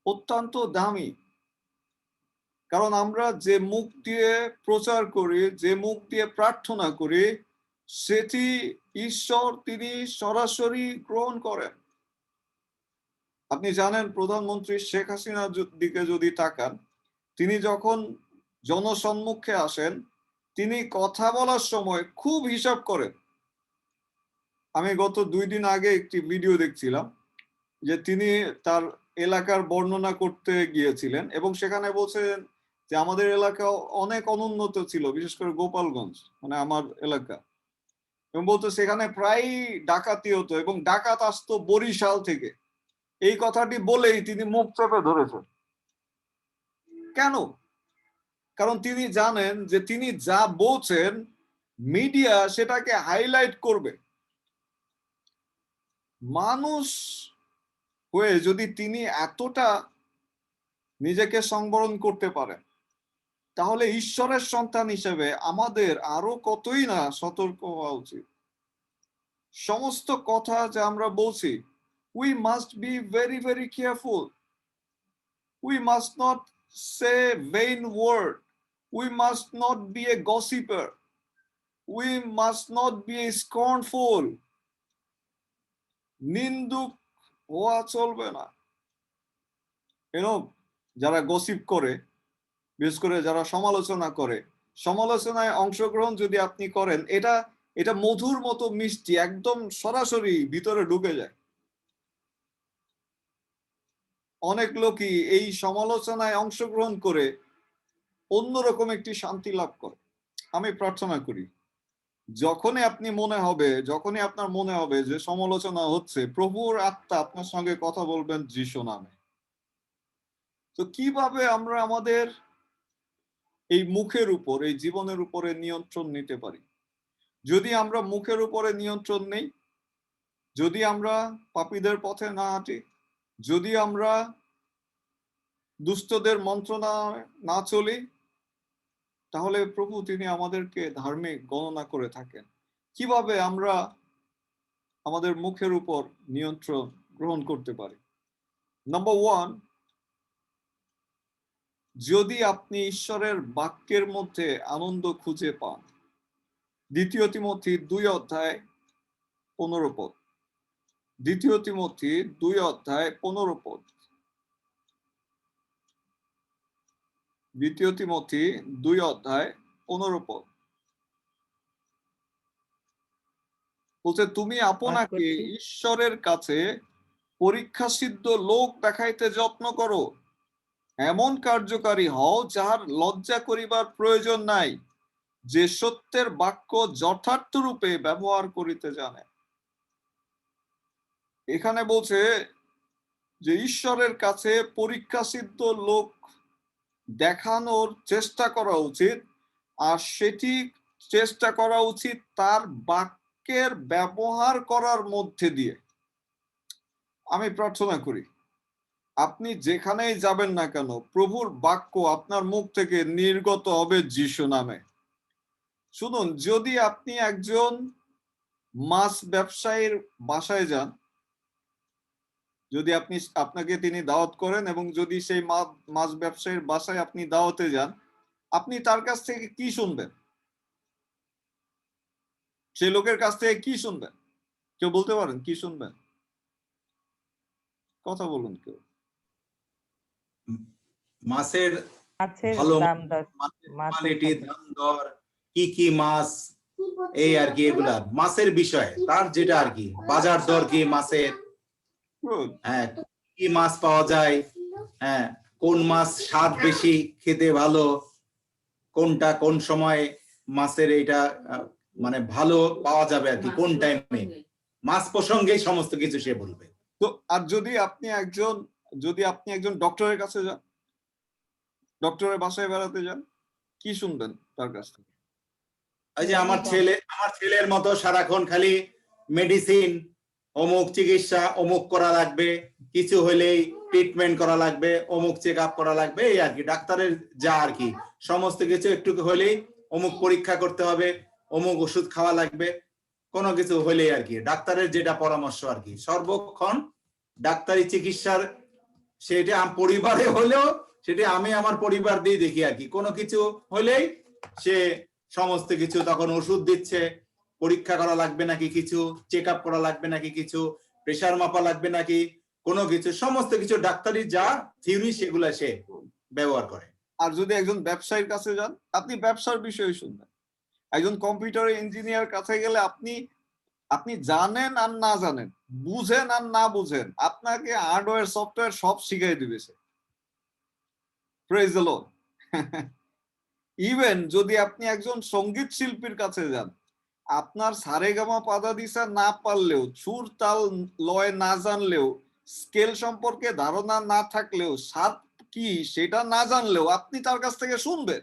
অত্যন্ত দামি, কারণ আমরা যে মুখ দিয়ে প্রচার করি, যে মুখ দিয়ে প্রার্থনা করি, সেটি ঈশ্বর তিনি সরাসরি গ্রহণ করেন। আপনি জানেন প্রধানমন্ত্রী শেখ হাসিনার দিকে যদি তাকান, তিনি যখন জনসম্মুখে আসেন তিনি কথা বলার সময় খুব হিসাব করেন। আমি গত 2 দিন আগে একটি ভিডিও দেখছিলাম যে তিনি তার এলাকার বর্ণনা করতে গিয়েছিলেন এবং সেখানে বলছেন যে আমাদের এলাকা অনেক অনুন্নত ছিল, বিশেষ করে গোপালগঞ্জ, মানে আমার এলাকা, এবং বলতো সেখানে প্রায় ডাকাতি হতো এবং ডাকাত আসতো বরিশাল থেকে। এই কথাটি বলেই তিনি মুখ চেপে ধরেছেন। কেন? কারণ তিনি জানেন যে তিনি যা বলছেন মিডিয়া সেটাকে হাইলাইট করবে। মানুষ হয়ে যদি তিনি এতটা নিজেকে সংবরণ করতে পারেন, তাহলে ঈশ্বরের সন্তান হিসেবে আমাদের আরো কতই না সতর্ক হওয়া উচিত। সমস্ত কথা যা আমরা বলছি, we must be very, very careful. We must not say vain word. We must not be a gossiper. We must not be a scornful. নিন্দুক হওয়া চলবে না। যারা গসিপ করে, বিশেষ করে যারা সমালোচনা করে, সমালোচনায় অংশগ্রহণ যদি আপনি করেন, এটা মধুর মতো মিষ্টি, একদম সরাসরি ভিতরে ঢুকে যায়। অনেক লোকই এই সমালোচনায় অংশগ্রহণ করে অন্যরকম একটি শান্তি লাভ করে। আমি প্রার্থনা করি যখনই আপনার মনে হবে যে সমালোচনা হচ্ছে, প্রভুর আত্মা আপনার সঙ্গে কথা বলবেন যিশু নামে। তো কিভাবে আমরা আমাদের এই মুখের উপর, এই জীবনের উপরে নিয়ন্ত্রণ নিতে পারি? যদি আমরা মুখের উপরে নিয়ন্ত্রণ নেই, যদি আমরা পাপীদের পথে না হাঁটি, যদি আমরা দুষ্টদের মন্ত্রণায় না চলি, তাহলে প্রভু তিনি আমাদেরকে ধার্মিক গণনা করে থাকেন। কিভাবে আমরা আমাদের মুখের উপর নিয়ন্ত্রণ গ্রহণ করতে পারি? নাম্বার 1, যদি আপনি ঈশ্বরের বাক্যের মধ্যে আনন্দ খুঁজে পান। 2 তিমথি 2 অধ্যায় 15 পদ। 2 তিমথি 2 অধ্যায় 15 পদ। 2 তিমথি 2 অধ্যায় 15 পদ বলছে, তুমি আপনাকে ঈশ্বরের কাছে পরীক্ষা সিদ্ধ লোক দেখাইতে যত্ন করো এমন কার্যকারী হও যাহার লজ্জা করিবার প্রয়োজন নাই, যে সত্যের বাক্য যথার্থ রূপে ব্যবহার করিতে জানে। এখানে বলছে যে ঈশ্বরের কাছে পরীক্ষা সিদ্ধ লোক দেখানোর চেষ্টা করা উচিত, আর সেটি চেষ্টা করা উচিত তার বাক্যের ব্যবহার করার মধ্যে দিয়ে। আমি প্রার্থনা করি আপনি যেখানেই যাবেন না কেন, প্রভুর বাক্য আপনার মুখ থেকে নির্গত হবে যিশু নামে। শুনুন, যদি আপনি একজন মাছ ব্যবসায়ীর বাসায় যান, যদি আপনাকে তিনি দাওয়াত করেন এবং যদি সেই মাছ ব্যবসায়ীর বাসায় আপনি দাওয়াতে যান, আপনি তার কাছ থেকে কি শুনবেন? সেই লোকের কাছ থেকে কি শুনবেন? কেউ বলতে পারেন কি শুনবেন? কথা বলুন কেউ। মাছের মাছের ভালো দাম দর, মাছের মাছের কোয়ালিটি, কথা। দাম দর, কি মাছ, এই আর কি, এগুলা মাছের বিষয়, তার যেটা আর কি বাজার দর কি মাছের, Good. হ্যাঁ, কি মাছ পাওয়া যায়, হ্যাঁ, কোন মাছ স্বাদ বেশি, খেতে ভালো, কোনটা কোন সময় মাছের এইটা মানে ভালো পাওয়া যাবে আর কি, কোন টাইমে, মাছ প্রসঙ্গে সমস্ত কিছু সে বলবে। তো আর যদি আপনি একজন ডক্টরের কাছে যান, ডক্টরের বাসায় বেড়াতে যান, কি শুনবেন তার কাছ থেকে? এই যে আমার ছেলের মতো সারাক্ষণ খালি মেডিসিন, অমুক চিকিৎসা, অমুক করা লাগবে, কিছু হলেই ট্রিটমেন্ট করা লাগবে, অমুক চেক আপ করা লাগবে, এই আর কি ডাক্তারের যা আর কি, সমস্ত কিছু একটু হলেই অমুক পরীক্ষা করতে হবে, অমুক ওষুধ খাওয়া লাগবে, কোনো কিছু হলেই আর কি ডাক্তারের যেটা পরামর্শ আর কি, সর্বক্ষণ ডাক্তারি চিকিৎসার, সেটা পরিবারে হলেও সেটা আমি আমার পরিবার দিয়ে দেখি আর কি, কোনো কিছু হলেই সে সমস্ত কিছু তখন ওষুধ দিচ্ছে, পরীক্ষা করা লাগবে নাকি কিছু, চেক আপ করা লাগবে নাকি কিছু, প্রেসার মাপা লাগবে নাকি কোনো কিছু, সমস্ত কিছু ডাক্তারি যা থিওরি সেগুলা সে ব্যবহার করে। আর যদি একজন ব্যবসায়ীর কাছে যান, আপনি ব্যবসার বিষয়ে শুনবেন। একজন কম্পিউটার ইঞ্জিনিয়ার কাছে গেলে আপনি জানেন আর না জানেন, বুঝেন আর না বুঝেন, আপনাকে হার্ডওয়্যার সফটওয়্যার সব শিখাই দিবে সে। Praise the lord. ইভেন যদি আপনি একজন সঙ্গীত শিল্পীর কাছে যান, আপনার সারেগামা পাদানিসা না পারলেও, সুর তাল লয় না জানলেও, স্কেল সম্পর্কে ধারণা না থাকলেও, স্বাদ কি সেটা না জানলেও আপনি তার কাছ থেকে শুনবেন,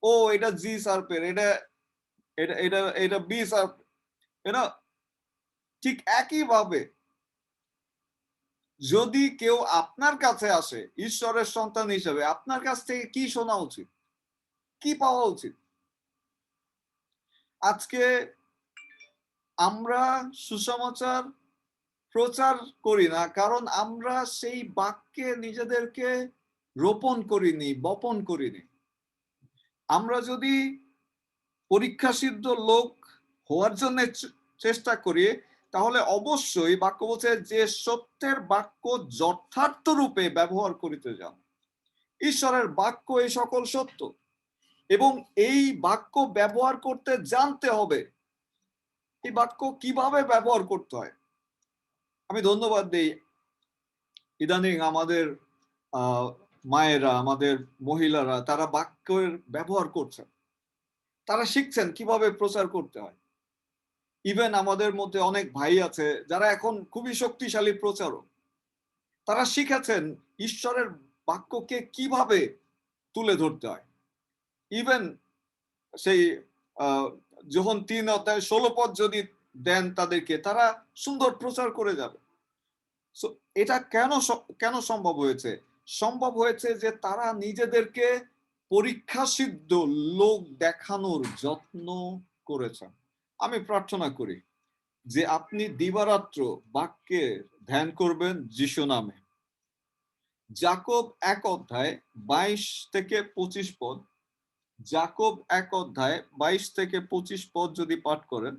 ও এটা জি শার্পের, এটা এটা এটা এটা বি শার্প, ঠিক একইভাবে যদি কেউ আপনার কাছে আসে ঈশ্বরের সন্তান হিসেবে, আপনার কাছ থেকে কি শোনা উচিত, কি পাওয়া উচিত? আজকে আমরা সুসমাচার প্রচার করি না, কারণ আমরা সেই বাক্যে নিজেদেরকে রোপণ করিনি, বপন করিনি। আমরা যদি পরীক্ষা সিদ্ধ লোক হওয়ার জন্য চেষ্টা করি, তাহলে অবশ্যই বাক্য বলছে যে সত্যের বাক্য যথার্থ রূপে ব্যবহার করিতে যান। ঈশ্বরের বাক্য এই সকল সত্য, এবং এই বাক্য ব্যবহার করতে জানতে হবে। এই বাক্য কিভাবে ব্যবহার করতে হয়? আমি ধন্যবাদ দিই, ইদানিং আমাদের মায়েরা, আমাদের মহিলারা, তারা বাক্যের ব্যবহার করছেন, তারা শিখছেন কিভাবে প্রচার করতে হয়। ইভেন আমাদের মধ্যে অনেক ভাই আছে যারা এখন খুবই শক্তিশালী প্রচারক, তারা শিখেছেন ঈশ্বরের বাক্যকে কিভাবে তুলে ধরতে হয়। ইভেন সেই যখন 3:16 পদ যদি দেন তাদেরকে, তারা সুন্দর প্রচার করে যাবে। এটা কেন সম্ভব হয়েছে? সম্ভব হয়েছে যে তারা নিজেদেরকে পরীক্ষা সিদ্ধ লোক দেখানোর যত্ন করেছেন। আমি প্রার্থনা করি যে আপনি দিবারাত্র বাক্যে ধ্যান করবেন যিশু নামে। যাকব 1:22-25 পদ, যাকব 1:22-25 পদ যদি পাঠ করেন,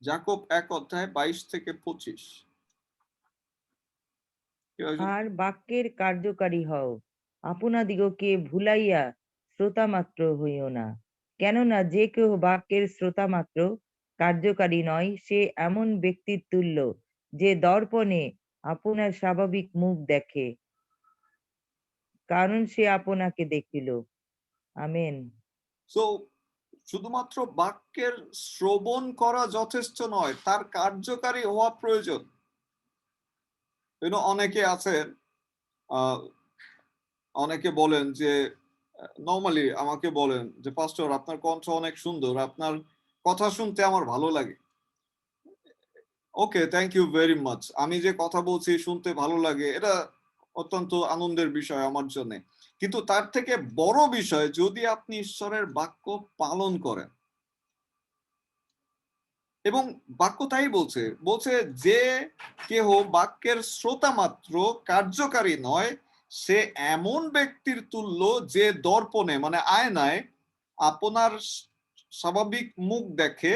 যাকব 1:22-25। আর বাক্যের কার্যকারী হও, আপনাদিগকে ভুলাইয়া শ্রোতা মাত্র হইও না, কেননা যে কেউ বাক্যের শ্রোতা মাত্র কার্যকারী নয়, সে এমন ব্যক্তির তুল্য যে দর্পণে আপনার স্বাভাবিক মুখ দেখে, কারণ সে আপনাকে দেখিল। আমেন। সো শুধুমাত্র বাক্যের শ্রবণ করা যথেষ্ট নয়, তার কার্যকারী হওয়া প্রয়োজন। অনেকে আছেন, অনেকে বলেন যে নর্মালি আমাকে বলেন যে পাস্টর আপনার কণ্ঠ অনেক সুন্দর, আপনার কথা শুনতে আমার ভালো লাগে। ওকে, থ্যাংক ইউ ভেরি মাচ। আমি যে কথা বলছি শুনতে ভালো লাগে, এটা অত্যন্ত আনন্দের বিষয় আমার জন্য। কিন্তু তার থেকে বড় বিষয়, যদি আপনি ঈশ্বরের বাক্য পালন করেন, এবং বাক্য তাই বলছে যে কেহ বাক্যের শ্রোতা মাত্র কার্যকারী নয়, সে এমন ব্যক্তির তুল্য যে দর্পণে মানে আয়নায় আপনার স্বাভাবিক মুখ দেখে,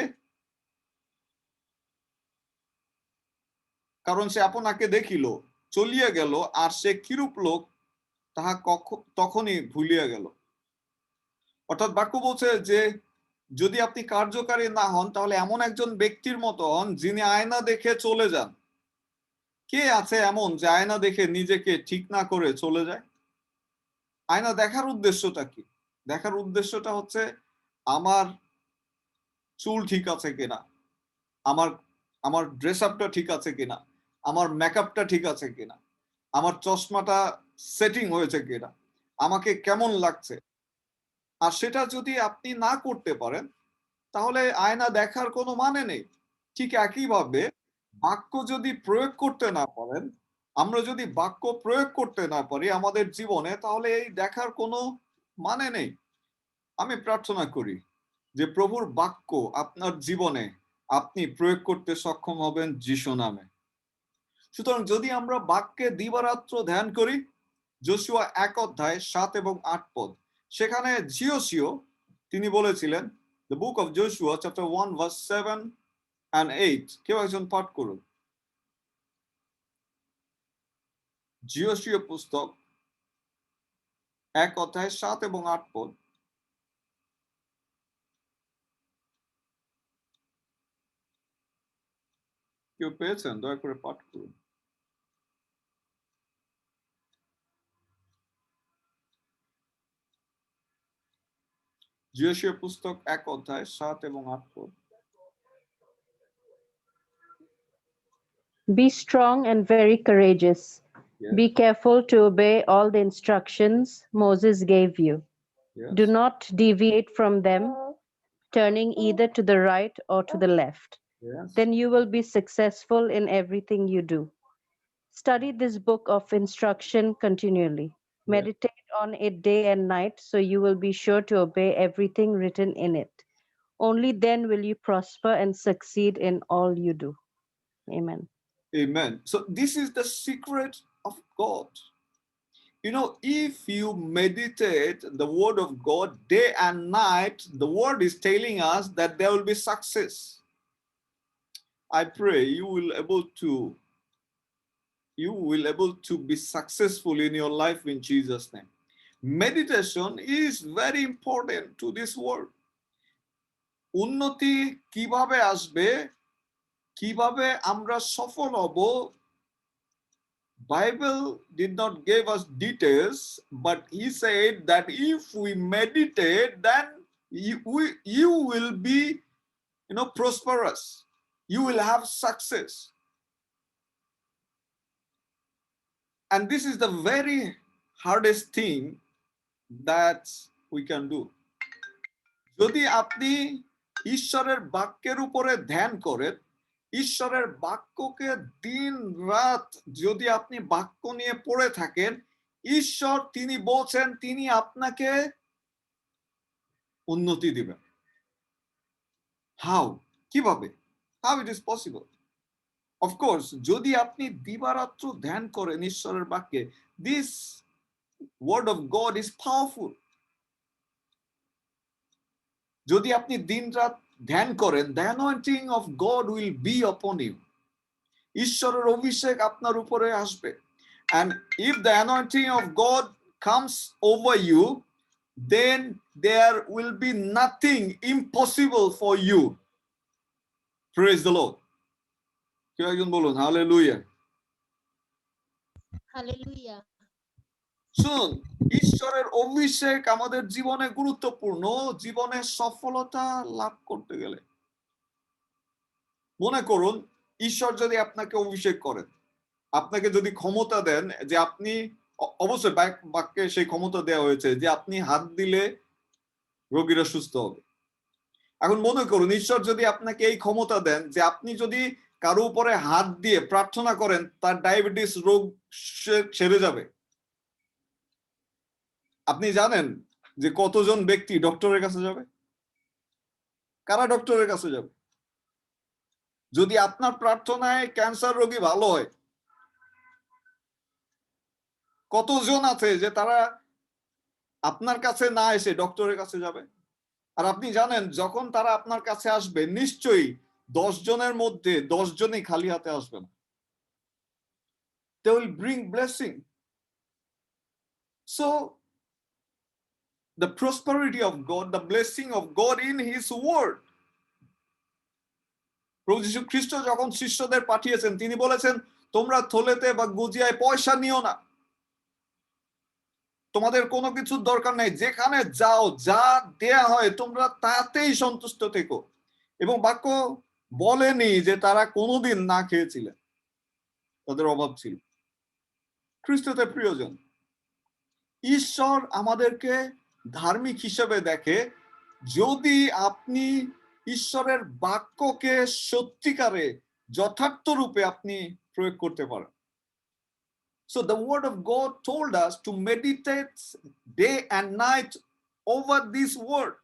কারণ সে আপনাকে দেখিল, চলিয়া গেল, আর সে কিরূপ লোক তাহা তখনই ভুলিয়া গেল। অর্থাৎ বাক্য বলছে যে যদি আপনি কার্যকারী না হন, তাহলে এমন একজন ব্যক্তির মতো হন যিনি আয়না দেখে চলে যান। কে আছে এমন যে আয়না দেখে নিজেকে ঠিক না করে চলে যায়? আয়না দেখার উদ্দেশ্যটা কি? দেখার উদ্দেশ্যটা হচ্ছে আমার চুল ঠিক আছে কিনা, আমার ড্রেস আপটা ঠিক আছে কিনা, আমার মেকআপটা ঠিক আছে কিনা, আমার চশমাটা সেটিং হয়েছে কিনা, আমাকে কেমন লাগছে। আর সেটা যদি আপনি না করতে পারেন, তাহলে আয়না দেখার কোনো মানে নেই। ঠিক একইভাবে বাক্য যদি প্রয়োগ করতে না পারেন, আমরা যদি বাক্য প্রয়োগ করতে না পারি আমাদের জীবনে, তাহলে এই দেখার কোনো মানে নেই। আমি প্রার্থনা করি যে প্রভুর বাক্য আপনার জীবনে আপনি প্রয়োগ করতে সক্ষম হবেন যিশু নামে। সুতরাং যদি আমরা বাক্যে দিবারাত্র ধ্যান করি, যোশুয়া 1:7 এবং 8 পদ, সেখানে জিওসিও তিনি বলেছিলেন, the book of Joshua chapter 1 verse 7 and 8, কেউ একজন পাঠ করুন। জিওসিও পুস্তক 1:7 এবং 8 পদ। কেউ পেয়েছেন? দয়া করে পাঠ করুন। জিওসিও পুস্তক 1:7 এবং 8 পদ। Be strong and very courageous. Yes, Be careful to obey all the instructions Moses gave you. yes, Do not deviate from them, turning either to the right or to the left. yes. Then you will be successful in everything you do. Study this book of instruction continually. Yes. Meditate on it day and night, so you will be sure to obey everything written in it. Only then will you prosper and succeed in all you do. Amen. Amen. So this is the secret of God. If you meditate the word of God day and night, the word is telling us that there will be success. I pray you will able to be successful in your life in Jesus' name. Meditation is very important to this world. উন্নতি কিভাবে আসবে, কিভাবে আমরা সফল হব, Bible did not give us details, but he said that if we meditate, then you will be prosperous, you will have success. And this is the very hardest thing that we can do. যদি আপনি ঈশ্বরের বাক্যের উপরে ধ্যান করেন, ঈশ্বরের বাক্যকে দিন রাত যদি আপনি বাক্য নিয়ে পড়ে থাকেন, ঈশ্বর তিনি বলছেন তিনি আপনাকে উন্নতি দিবেন। হাউ? কিভাবে? How it is possible? Of course যদি আপনি দিবারাত্র ধ্যান করেন ঈশ্বরের বাক্যে, this word of God is powerful. যদি আপনি দিন রাত ধ্যান করেন, the anointing of God will be upon you. ঈশ্বরের অভিষেক আপনার উপরে আসবে। And if the anointing of God comes over you, then there will be nothing impossible for you. Praise the Lord. কেউ একজন বলুন হালেলুয়া। হালেলুয়া। শুনুন, ঈশ্বরের অভিষেক আমাদের জীবনে গুরুত্বপূর্ণ। জীবনে সফলতা লাভ করতে গেলে মনে করুন, ঈশ্বর যদি আপনাকে অভিষেক করেন, আপনাকে যদি ক্ষমতা দেন যে আপনি, অবশ্যই বাক্যে সেই ক্ষমতা দেওয়া হয়েছে যে আপনি হাত দিলে রোগীরা সুস্থ হবে। এখন মনে করুন, ঈশ্বর যদি আপনাকে এই ক্ষমতা দেন যে আপনি যদি কারো উপরে হাত দিয়ে প্রার্থনা করেন, তার ডায়াবেটিস রোগ সেরে যাবে। আপনি জানেন যে কতজন ব্যক্তি ডক্টরের কাছে যাবে? কারা ডক্টরের কাছে যাবে? যদি আপনার প্রার্থনায় ক্যান্সার রোগী ভালো হয়, কতজন আছে যে তারা আপনার কাছে না এসে ডক্টরের কাছে যাবে? আর আপনি জানেন যখন তারা আপনার কাছে আসবে, নিশ্চয়ই 10 জনের মধ্যে 10 জনই খালি হাতে আসবে না। They will bring blessing. So the prosperity of God, the blessing of God in His word. প্রভু যীশু খ্রিস্ট যখন শিষ্যদের পাঠিয়েছেন, তিনি বলেছেন তোমরা থলেতে বা গুজিয়ায় পয়সা নিও না, তোমাদের কোনো কিছুর দরকার নেই, যেখানে যাও যা দেয়া হয় তোমরা তাতেই সন্তুষ্ট থেকো। এবং বাক্য বলেনি যে তারা কোনোদিন না খেয়েছিলেন, তাদের অভাব ছিল। খ্রিস্টতে প্রিয়জন, ঈশ্বর আমাদেরকে ধার্মিক হিসেবে দেখে যদি আপনি ঈশ্বরের বাক্যকে সত্যিকারে যথার্থ রূপে আপনি প্রয়োগ করতে পারেন। So the word of God told us to meditate day and night over this word.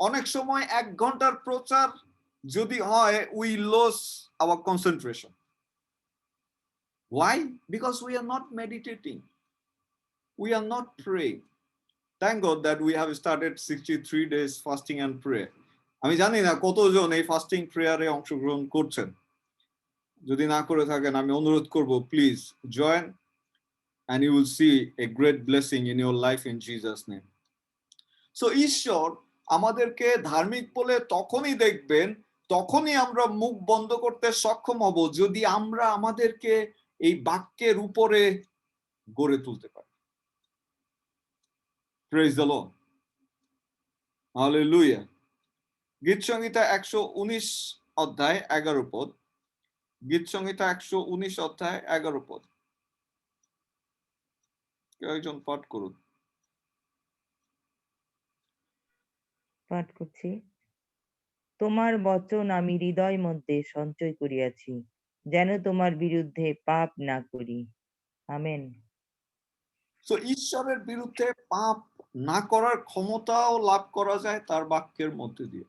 অনেক সময় 1 ঘন্টার প্রচার যদি হয়, we lose our concentration. Why? Because we are not meditating. We are not praying. Thank God that we have started 63 days fasting and prayer. আমি জানি না কতজন এই ফাস্টিং প্রেয়ারে অংশগ্রহণ করছেন। যদি না করে থাকেন, আমি অনুরোধ করব, please join and you will see a great blessing in your life in Jesus name. So ঈশ্বর আমাদেরকে ধার্মিক বলে তখনই দেখবেন, তখনই আমরা মুখ বন্ধ করতে সক্ষম হব যদি আমরা আমাদেরকে এই বাক্যের উপরে গড়ে তুলতে পারি। Praise the Lord. Hallelujah. গীত সংহিতা 119 অধ্যায় 11 পদ। গীত সংহিতা 119 অধ্যায় 11 পদ। কেউ একজন পাঠ করুন। পাঠ করছি। তোমার বচন আমি হৃদয় মধ্যে সঞ্চয় করিয়াছি, যেন তোমার বিরুদ্ধে পাপ না করি। আমেন। So ঈশ্বরের বিরুদ্ধে পাপ না করার ক্ষমতাও লাভ করা যায় তার বাক্যের মধ্যে দিয়ে।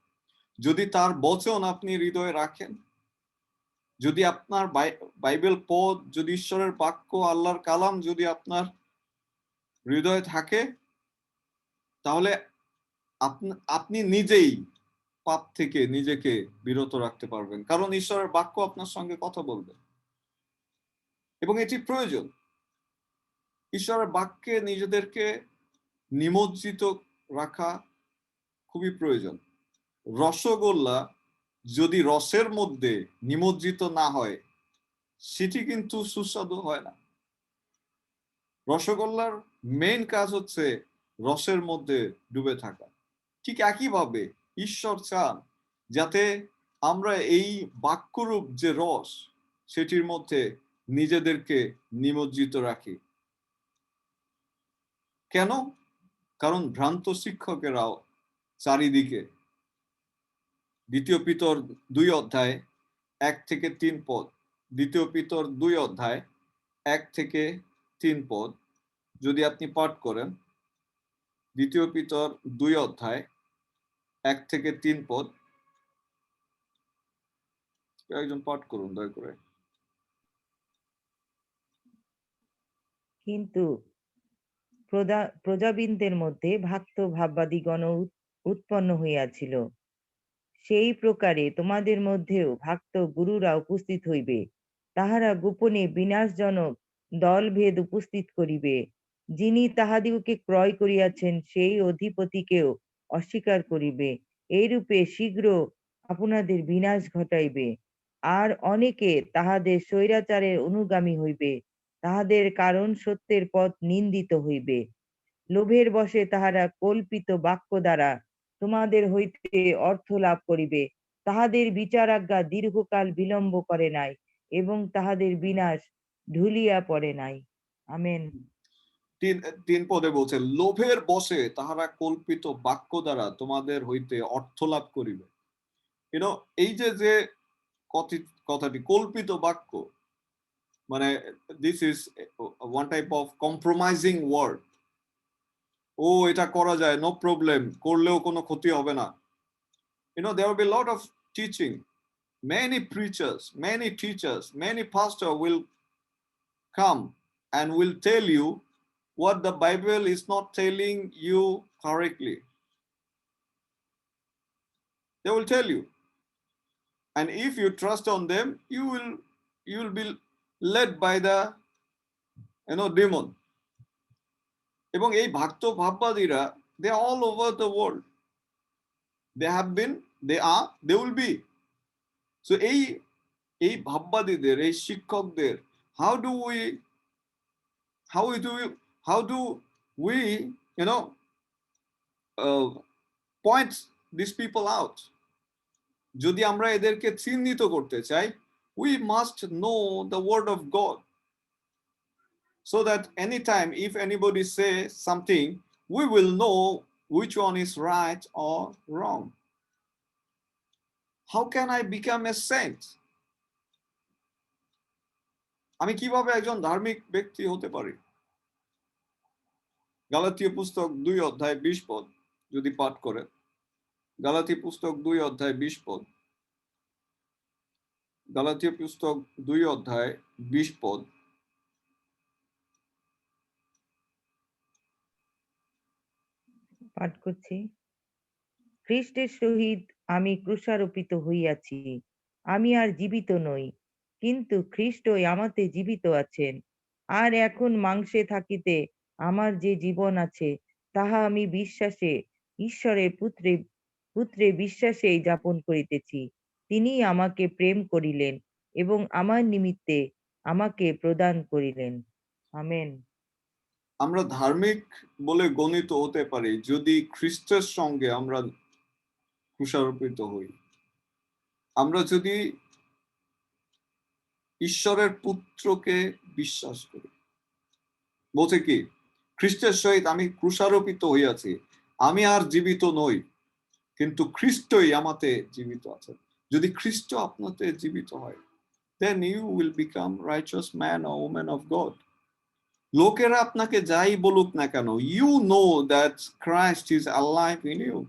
যদি তার বচন আপনি হৃদয়ে রাখেন, যদি আপনার বাইবেল পদ, যদি ঈশ্বরের বাক্য, আল্লাহর কালাম যদি আপনার হৃদয়ে থাকে, তাহলে আপনি নিজেই পাপ থেকে নিজেকে বিরত রাখতে পারবেন, কারণ ঈশ্বরের বাক্য আপনার সঙ্গে কথা বলবে এবং এটি প্রয়োজন। ঈশ্বরের বাক্যে নিজেদেরকে নিমজ্জিত রাখা খুবই প্রয়োজন। রসগোল্লা যদি রসের মধ্যে নিমজ্জিত না হয়, সেটি কিন্তু সুস্বাদু হয় না। রসগোল্লার মেইন কাজ হচ্ছে রসের মধ্যে ডুবে থাকা। ঠিক একইভাবে ঈশ্বর চান যাতে আমরা এই বাক্যরূপ যে রস, সেটির মধ্যে নিজেদেরকে নিমজ্জিত রাখি। কেন? কারণ ভ্রান্ত শিক্ষকেরাও চারিদিকে। 2 পিতর 2 অধ্যায় 1 থেকে 3 পদ। 2 পিতর 2 অধ্যায় 1 থেকে 3 পদ যদি আপনি পাঠ করেন, 2 পিতর 2 অধ্যায় 1 থেকে 3 পদ, একজন পাঠ করুন দয়া করে। কিন্তু প্রজাবৃন্দের মধ্যে ভ্রান্ত ভাববাদীগণ উৎপন্ন হইয়াছিল, সেই প্রকারে তোমাদের মধ্যেও ভ্রান্ত গুরুরা উপস্থিত হইবে। তাহারা গোপনে বিনাশজনক দলভেদ উপস্থিত করিবে। যিনি তাহাদিগকে ক্রয় করিয়াছেন সেই অধিপতিকেও অস্বীকার করিবে। এইরূপে শীঘ্র আপনাদের বিনাশ ঘটাইবে, আর অনেকে তাহাদের স্বৈরাচারের অনুগামী হইবে। তাহাদের কারণ সত্যের পথ নিন্দিত হইবে। লোভের বশে তাহারা কল্পিত বাক্য দ্বারা তোমাদের হইতে অর্থ লাভ করিবে। তাহাদের বিচারাজ্ঞা দীর্ঘকাল বিলম্ব করে নাই, এবং তাহাদের বিনাশ ঢুলিয়া পড়ে নাই। আমেন। 3 পদে বলছে, লোভের বশে তাহারা কল্পিত বাক্য দ্বারা তোমাদের হইতে অর্থ লাভ করিবে। এই যে কথাটি কল্পিত বাক্য, মানে this is one type of compromising word. ও এটা করা যায়, নো প্রবলেম, করলেও কোনো ক্ষতি হবে না। there will be a lot of teaching. Many preachers, many teachers, many pastors will come and will tell you what the Bible is not telling you correctly. They will tell you. And if you trust on them, you will be led by the demon. এবং এই ভক্ত ভাববাদীরা, they are all over the world. They have been, they are, they will be. So এই ভাববাদীদের, এই শিক্ষকদের, how do we point these people out? যদি আমরা এদেরকে চিহ্নিত করতে চাই, we must know the word of God, so that anytime if anybody says something, we will know which one is right or wrong. How can I become a saint? আমি কিভাবে একজন ধার্মিক ব্যক্তি হতে পারি? গালাতীয় পুস্তক 2 অধ্যায় 20 পদ যদি পাঠ করে, গালাতীয় পুস্তক 2 অধ্যায় 20 পদ, গালাতীয় পুস্তক 2 অধ্যায় 20 পদ। পাঠ করছি। খ্রিস্টের সহিত আমি ক্রুশারোপিত হইয়াছি, আমি আর জীবিত নই, কিন্তু খ্রিস্টই আমাতে জীবিত আছেন। আর এখন মাংসে থাকিতে আমার যে জীবন আছে, তাহা আমি বিশ্বাসে ঈশ্বরের পুত্রে বিশ্বাসেই যাপন করিতেছি। তিনি আমাকে প্রেম করিলেন এবং আমার নিমিত্তে আমাকে প্রদান করিলেন। আমেন। আমরা ধার্মিক বলে গণিত হতে পারি যদি খ্রিস্টের সঙ্গে আমরা ক্রুশারোপিত হই। আমরা যদি ঈশ্বরের পুত্রকে বিশ্বাস করি। বলছে কি, খ্রিস্টের সহিত আমি ক্রুশারোপিত হইয়াছি, আমি আর জীবিত নই, কিন্তু খ্রিস্টই আমাতে জীবিত আছেন। যদি খ্রিস্ট আপনাতে জীবিত হয়, then you will become righteous man or woman of God. লোকেরা আপনাকে যাই বলুক না কেন, you know that Christ is alive in you,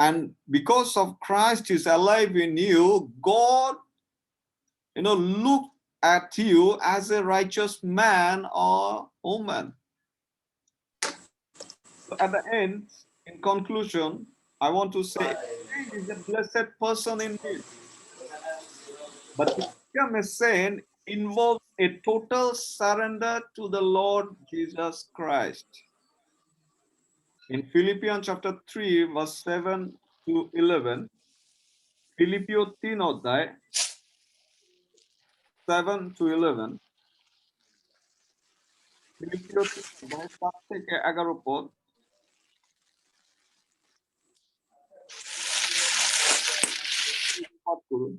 and because of Christ is alive in you, God look at you as a righteous man or woman. So at the end, in conclusion, I want to say, he is a blessed person indeed, but to become a saint involves a total surrender to the Lord Jesus Christ. In Philippians chapter 3 verse 7 to 11, ফিলিপিও 3 অধ্যায় 7 to 11, ফিলিপিও 3 অধ্যায় 7 থেকে 11 পদ। পাঠ করুন।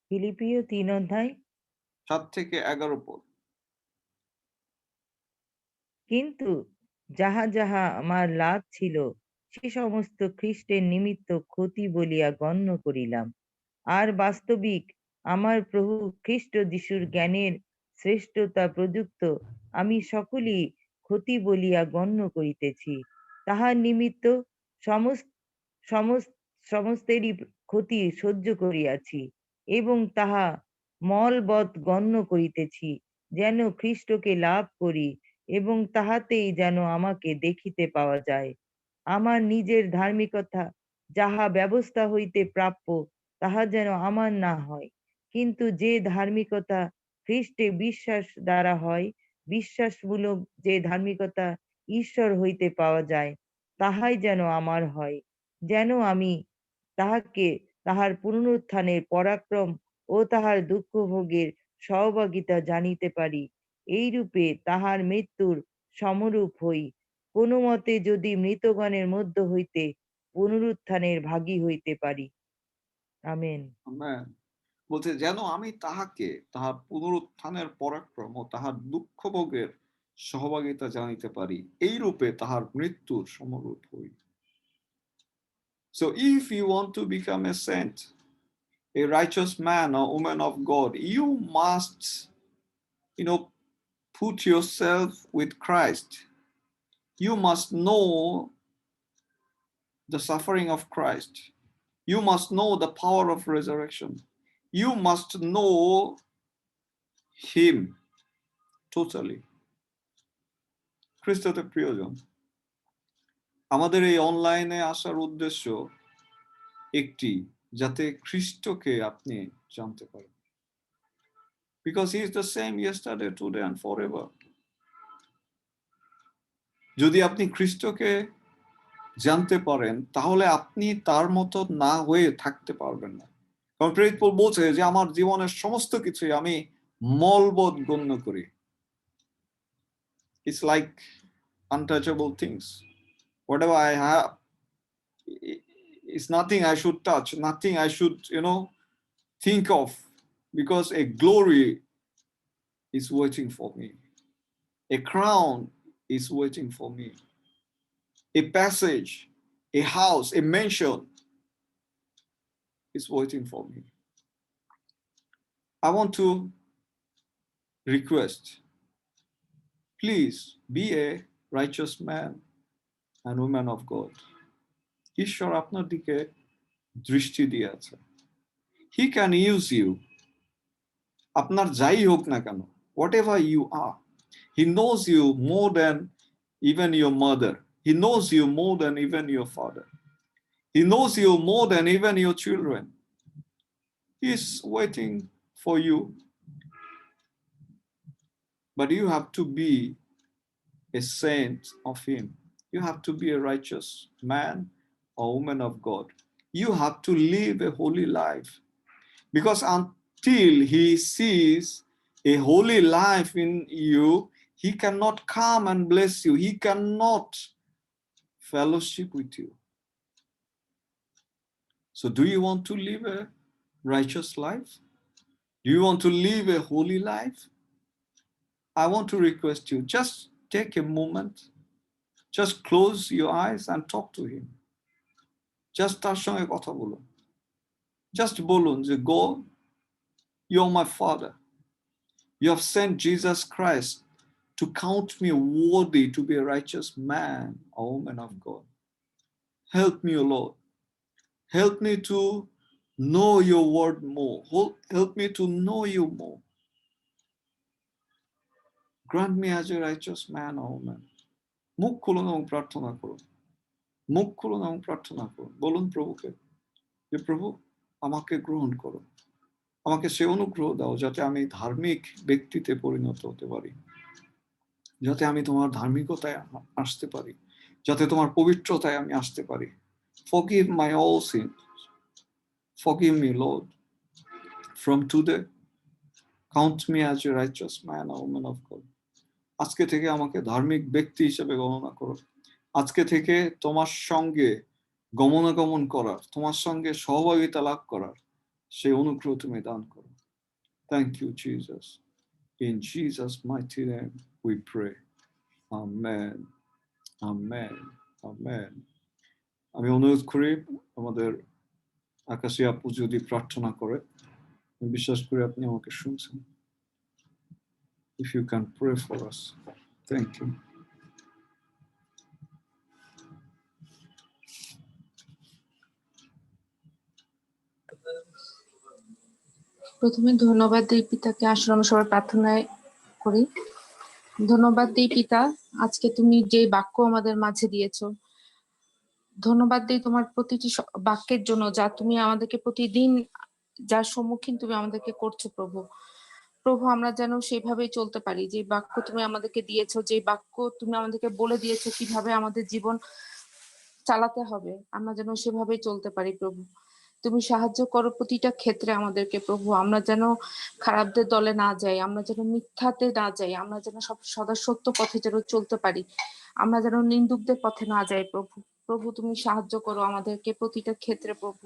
ফিলিপিও 3 অধ্যায় 7 থেকে 11 পদ। কিন্তু যাহা যাহা আমার লাভ ছিল, সে সমস্ত খ্রিস্টের নিমিত্ত ক্ষতি বলিয়া গণ্য করিলাম। আর বাস্তবিক আমার প্রভু খ্রিস্ট যিশুর জ্ঞানের শ্রেষ্ঠতা প্রযুক্ত আমি সকলই ক্ষতি বলিয়া গণ্য করিতেছি। তাহার নিমিত্ত সমস্তেরই ক্ষতি সহ্য করিয়াছি, এবং তাহা মলবৎ গণ্য করিতেছি, যেন খ্রিস্টকে লাভ করি এবং তাহাতেই যেন আমাকে দেখিতে পাওয়া যায়। আমার নিজের ধার্মিকতা যাহা ব্যবস্থা হইতে প্রাপ্য, তাহা যেন আমার না হয়, কিন্তু যে ধার্মিকতা খ্রিস্টে বিশ্বাস দ্বারা হয়, বিশ্বাসমূলক যে ধার্মিকতা ঈশ্বর হইতে পাওয়া যায়, তাহাই যেন আমার হয়। যেন আমি তাহাকে তাহার পুনরুত্থানের পরাক্রম ও তাহার দুঃখ ভোগের সহভাগিতা জানিতে পারি, এইরূপে তাহার মৃত্যুর সমরূপ হই, কোনো মতে যদি মৃতগণের মধ্য হইতে পুনরুত্থানের ভাগী হইতে পারি। আমেন। আমেন। বলছে যেন আমি তাহাকে তাহার পুনরুত্থানের পরাক্রম ও তাহার দুঃখ ভোগের সহভাগিতা জানিতে পারি, এই রূপে তাহার মৃত্যুর সমরূপ হই। So if you want to become a saint, a righteous man or woman of God, you must, put yourself with Christ. You must know the suffering of Christ. You must know the power of resurrection. You must know him totally. খ্রিস্টতে প্রিয়জন, আমাদের এই অনলাইনে আসার উদ্দেশ্য একটি, যাতে খ্রিস্টকে আপনি জানতে পারেন। Because he is the same yesterday, today and forever. যদি আপনি খ্রিস্টকে জানতে পারেন, তাহলে আপনি তার মতো না হয়ে থাকতে পারবেন না। কারণ প্রেরিত পৌল বলছে যে আমার জীবনের সমস্ত কিছুই আমি মলবোধ গণ্য করি। It's like untouchable things. Whatever I have, it's nothing I should touch, nothing I should, think of, because a glory is waiting for me. A crown is waiting for me. A passage, a house, a mansion is waiting for me. I want to request, please be a righteous man and woman of God. ঈশ্বর আপনার দিকে দৃষ্টি দিয়ে আছে। He can use you. আপনার যাই হোক না কেন, whatever you are, he knows you more than even your mother. He knows you more than even your father. He knows you more than even your children. He is waiting for you. But you have to be a saint of him. You have to be a righteous man or woman of God. You have to live a holy life. Because until he sees a holy life in you, he cannot come and bless you. He cannot fellowship with you. So do you want to live a righteous life? Do you want to live a holy life? I want to request you, just take a moment, just close your eyes and talk to him. Just তার সঙ্গে কথা বলুন। Just বলুন যে God, you're my Father. You have sent Jesus Christ to count me worthy to be a righteous man or woman of God. Help me, O Lord. Help me to know your word more. Help me to know you more. Grant me as a righteous man or woman. মুখ খুলুন এবং প্রার্থনা করুন। মুখ খুলুন এবং প্রার্থনা করুন। বলুন প্রভুকে যে প্রভু আমাকে গ্রহণ করো, আমাকে সে অনুগ্রহ দাও যাতে আমি ধার্মিক ব্যক্তিতে পরিণত হতে পারি, যাতে আমি তোমার ধার্মিকতায় আসতে পারি, যাতে তোমার পবিত্রতায় আমি আসতে পারি। Forgive my all sins. Forgive me, Lord. From today, count me as a righteous man or woman of God. আজকে থেকে আমাকে ধার্মিক ব্যক্তি হিসেবে গণনা করো। আজকে থেকে তোমার সঙ্গে গমনাগমন করার, তোমার সঙ্গে সহভাগিতা লাভ করার সেই অনুগ্রহ তুমি দান করো। Thank you, Jesus. In Jesus' mighty name we pray. Amen. Amen. Amen. আমি অনুরোধ করি আমাদের আকাশী আপু যদি প্রার্থনা করে, আমি বিশ্বাস করি আপনি আমাকে শুনছেন। If you can pray for us. Thank you. প্রথমে ধন্যবাদ দিই পিতাকে, আসলে আমরা সবাই প্রার্থনায় করি। ধন্যবাদ দিই পিতা, আজকে তুমি যে বাক্য আমাদের মাঝে দিয়েছো। ধন্যবাদ দিই তোমার প্রতিটি বাক্যের জন্য, যা তুমি আমাদেরকে প্রতিদিন, যার সম্মুখীন তুমি আমাদেরকে করছো প্রভু। প্রভু আমরা যেন সেইভাবেই চলতে পারি, যে বাক্য তুমি আমাদেরকে দিয়েছো, যে বাক্য তুমি আমাদেরকে বলে দিয়েছো কিভাবে আমাদের জীবন চালাতে হবে, আমরা যেন সেভাবেই চলতে পারি প্রভু। তুমি সাহায্য করো প্রতিটা ক্ষেত্রে আমাদেরকে প্রভু, আমরা যেন খারাপদের দলে না যাই, আমরা যেন মিথ্যাতে না যাই, আমরা যেন সদা সত্য পথে যেন চলতে পারি, আমরা যেন নিন্দুকদের পথে না যাই প্রভু। প্রভু তুমি সাহায্য করো আমাদেরকে প্রতিটা ক্ষেত্রে প্রভু।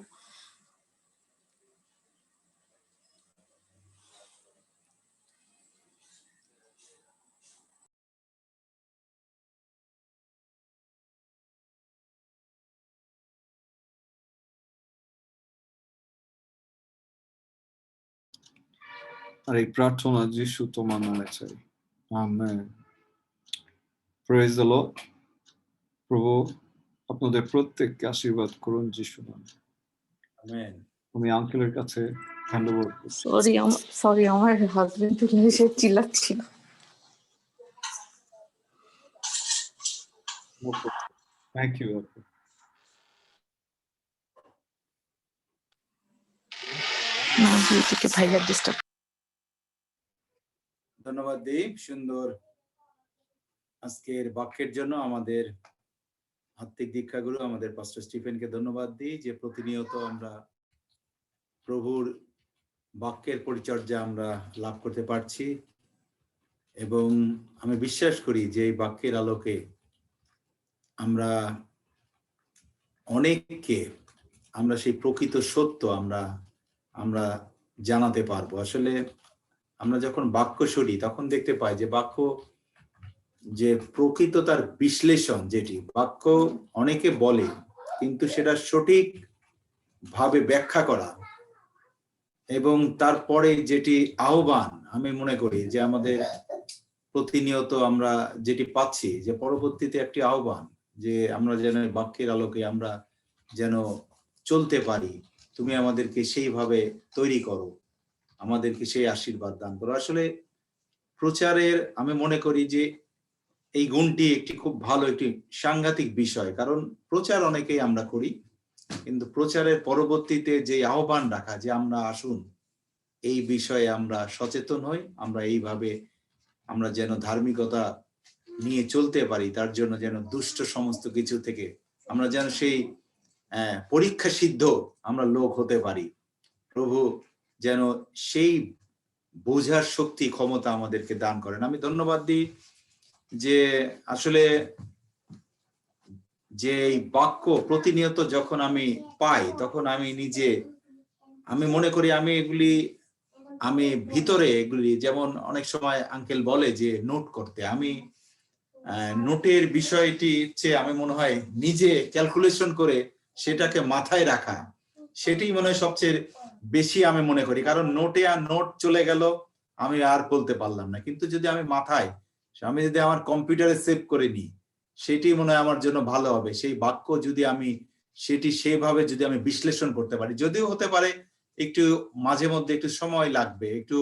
আর এই প্রার্থনা যিশু তোমার নামে চাই, আমেন। Praise the Lord. প্রভু আপনাদের প্রত্যেককে আশীর্বাদ করুন যিশু নামে। আমেন। আমি আঙ্কেলের কাছে হ্যান্ড ওভার করছি। সরি আমার হাজবেন্ড চলে এসে চিল্লাচ্ছিল। Thank you. না বিউটিকে ভাইয়া ডিস্টার্ব। ধন্যবাদ দীপ, সুন্দর আজকের বাক্যের জন্য। আমাদের আত্মিক দীক্ষাগুরু আমাদের পাস্টর স্টিফেনকে ধন্যবাদ দিই যে প্রতিনিয়ত আমরা প্রভুর বাক্যের পরিচর্যা আমরা লাভ করতে পারছি, এবং আমি বিশ্বাস করি যে এই বাক্যের আলোকে আমরা অনেককে আমরা সেই প্রকৃত সত্য আমরা জানাতে পারবো। আসলে আমরা যখন বাক্য শুনি তখন দেখতে পাই যে বাক্য যে প্রকৃত তার বিশ্লেষণ, যেটি বাক্য অনেকে বলে কিন্তু সেটা সঠিক ভাবে ব্যাখ্যা করা, এবং তারপরে যেটি আহ্বান, আমি মনে করি যে আমাদের প্রতিনিয়ত আমরা যেটি পাচ্ছি যে পরবর্তীতে একটি আহ্বান যে আমরা যেন বাক্যের আলোকে আমরা যেন চলতে পারি, তুমি আমাদেরকে সেইভাবে তৈরি করো, আমাদেরকে সেই আশীর্বাদ দান করো। আসলে প্রচারের আমি মনে করি যে এই গুণটি একটি খুব ভালো একটি সাংঘাতিক বিষয়, কারণ প্রচার অনেকেই আমরা করি, কিন্তু প্রচারের পরবর্তীতে যে আহ্বান রাখা যে আমরা আসুন এই বিষয়ে আমরা সচেতন হই, আমরা এইভাবে আমরা যেন ধার্মিকতা নিয়ে চলতে পারি, তার জন্য যেন দুষ্ট সমস্ত কিছু থেকে আমরা যেন সেই পরীক্ষা সিদ্ধ আমরা লোক হতে পারি। প্রভু যেন সেই বোঝার শক্তি ক্ষমতা আমাদেরকে দান করেন। আমি ধন্যবাদ দিই যে আসলে যে এই বাক্য প্রতিনিয়ত যখন আমি পাই তখন আমি নিজে আমি মনে করি আমি ভিতরে এগুলি, যেমন অনেক সময় আঙ্কেল বলে যে নোট করতে, আমি নোটের বিষয়টি হচ্ছে আমি মনে হয় নিজে ক্যালকুলেশন করে সেটাকে মাথায় রাখা, সেটি মনে হয় সবচেয়ে বেশি আমি মনে করি, কারণ নোটে আর নোট চলে গেল আমি আর বলতে পারলাম না, কিন্তু যদি আমি মাথায় আমি যদি আমার কম্পিউটারে সেভ করে নিই সেটি মনে হয় আমার জন্য ভালো হবে। সেই বাক্য যদি আমি সেটি সেইভাবে যদি আমি বিশ্লেষণ করতে পারি, যদিও হতে পারে একটু মাঝে মধ্যে একটু সময় লাগবে, একটু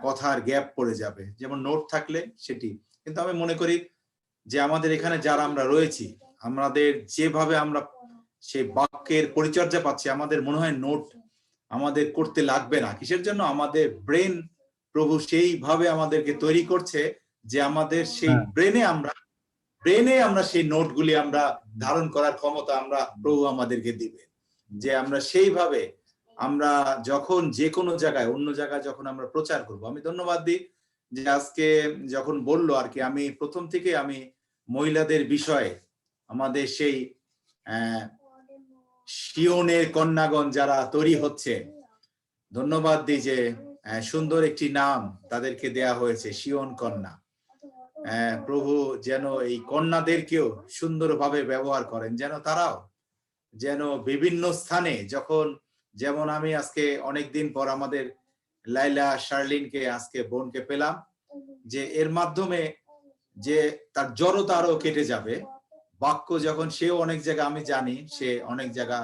কথার গ্যাপ পড়ে যাবে, যেমন নোট থাকলে সেটি, কিন্তু আমি মনে করি যে আমাদের এখানে যারা আমরা রয়েছি আমাদের যেভাবে আমরা সেই বাক্যের পরিচর্যা পাচ্ছি, আমাদের মনে হয় নোট আমাদের করতে লাগবে না। কিসের জন্য? আমাদের ব্রেন প্রভু সেইভাবে আমাদেরকে তৈরি করছে যে আমাদের সেই ব্রেনে আমরা সেই নোটগুলি আমরা ধারণ করার ক্ষমতা আমরা প্রভু আমাদেরকে দিবে, যে আমরা সেইভাবে আমরা যখন যে কোনো জায়গায় অন্য জায়গায় যখন আমরা প্রচার করব। আমি ধন্যবাদ দিই যে আজকে যখন বললো আর কি, আমি প্রথম থেকে আমি মহিলাদের বিষয়ে আমাদের সেই সিওনের কন্যাগণ যারা তৈরি হচ্ছে, ধন্যবাদ দিই যে সুন্দর একটি নাম তাদেরকে দেয়া হয়েছে, সিওন কন্যা। প্রভু যেন এই কন্যাদেরকেও সুন্দরভাবে ব্যবহার করেন, যেন তারাও যেন বিভিন্ন স্থানে যেমন আমি আজকে অনেকদিন পর আমাদের লাইলা শার্লিনকে আজকে বোনকে পেলাম, যে এর মাধ্যমে যে তার জড়তা আরো কেটে যাবে। বাক্য যখন সেও অনেক জায়গা আমি জানি সে অনেক জায়গা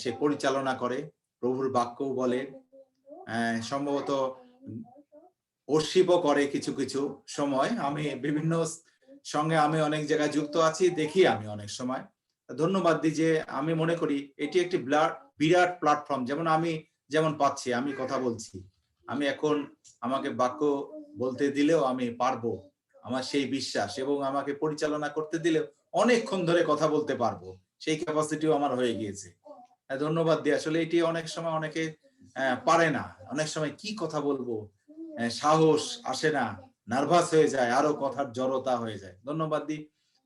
সে পরিচালনা করে, প্রভুর বাক্যও বলে, সম্ভবত অর্শিপও করে কিছু কিছু সময়। আমি বিভিন্ন সঙ্গে আমি অনেক জায়গায় যুক্ত আছি, দেখি আমি অনেক সময়। ধন্যবাদ দিই যে আমি মনে করি এটি একটি বিরাট প্ল্যাটফর্ম, যেমন পাচ্ছি আমি কথা বলছি, আমি এখন আমাকে বাক্য বলতে দিলেও আমি পারবো, আমার সেই বিশ্বাস, এবং আমাকে পরিচালনা করতে দিলেও অনেকক্ষণ ধরে কথা বলতে পারবো, সেই ক্যাপাসিটিও আমার হয়ে গিয়েছে। ধন্যবাদ দিই। আসলে এটি অনেক সময় অনেকে পারে না, অনেক সময় কি কথা বলবো, সাহস আসে না, নার্ভাস হয়ে যায়, আরো কথার জড়তা হয়ে যায়। ধন্যবাদ দিই,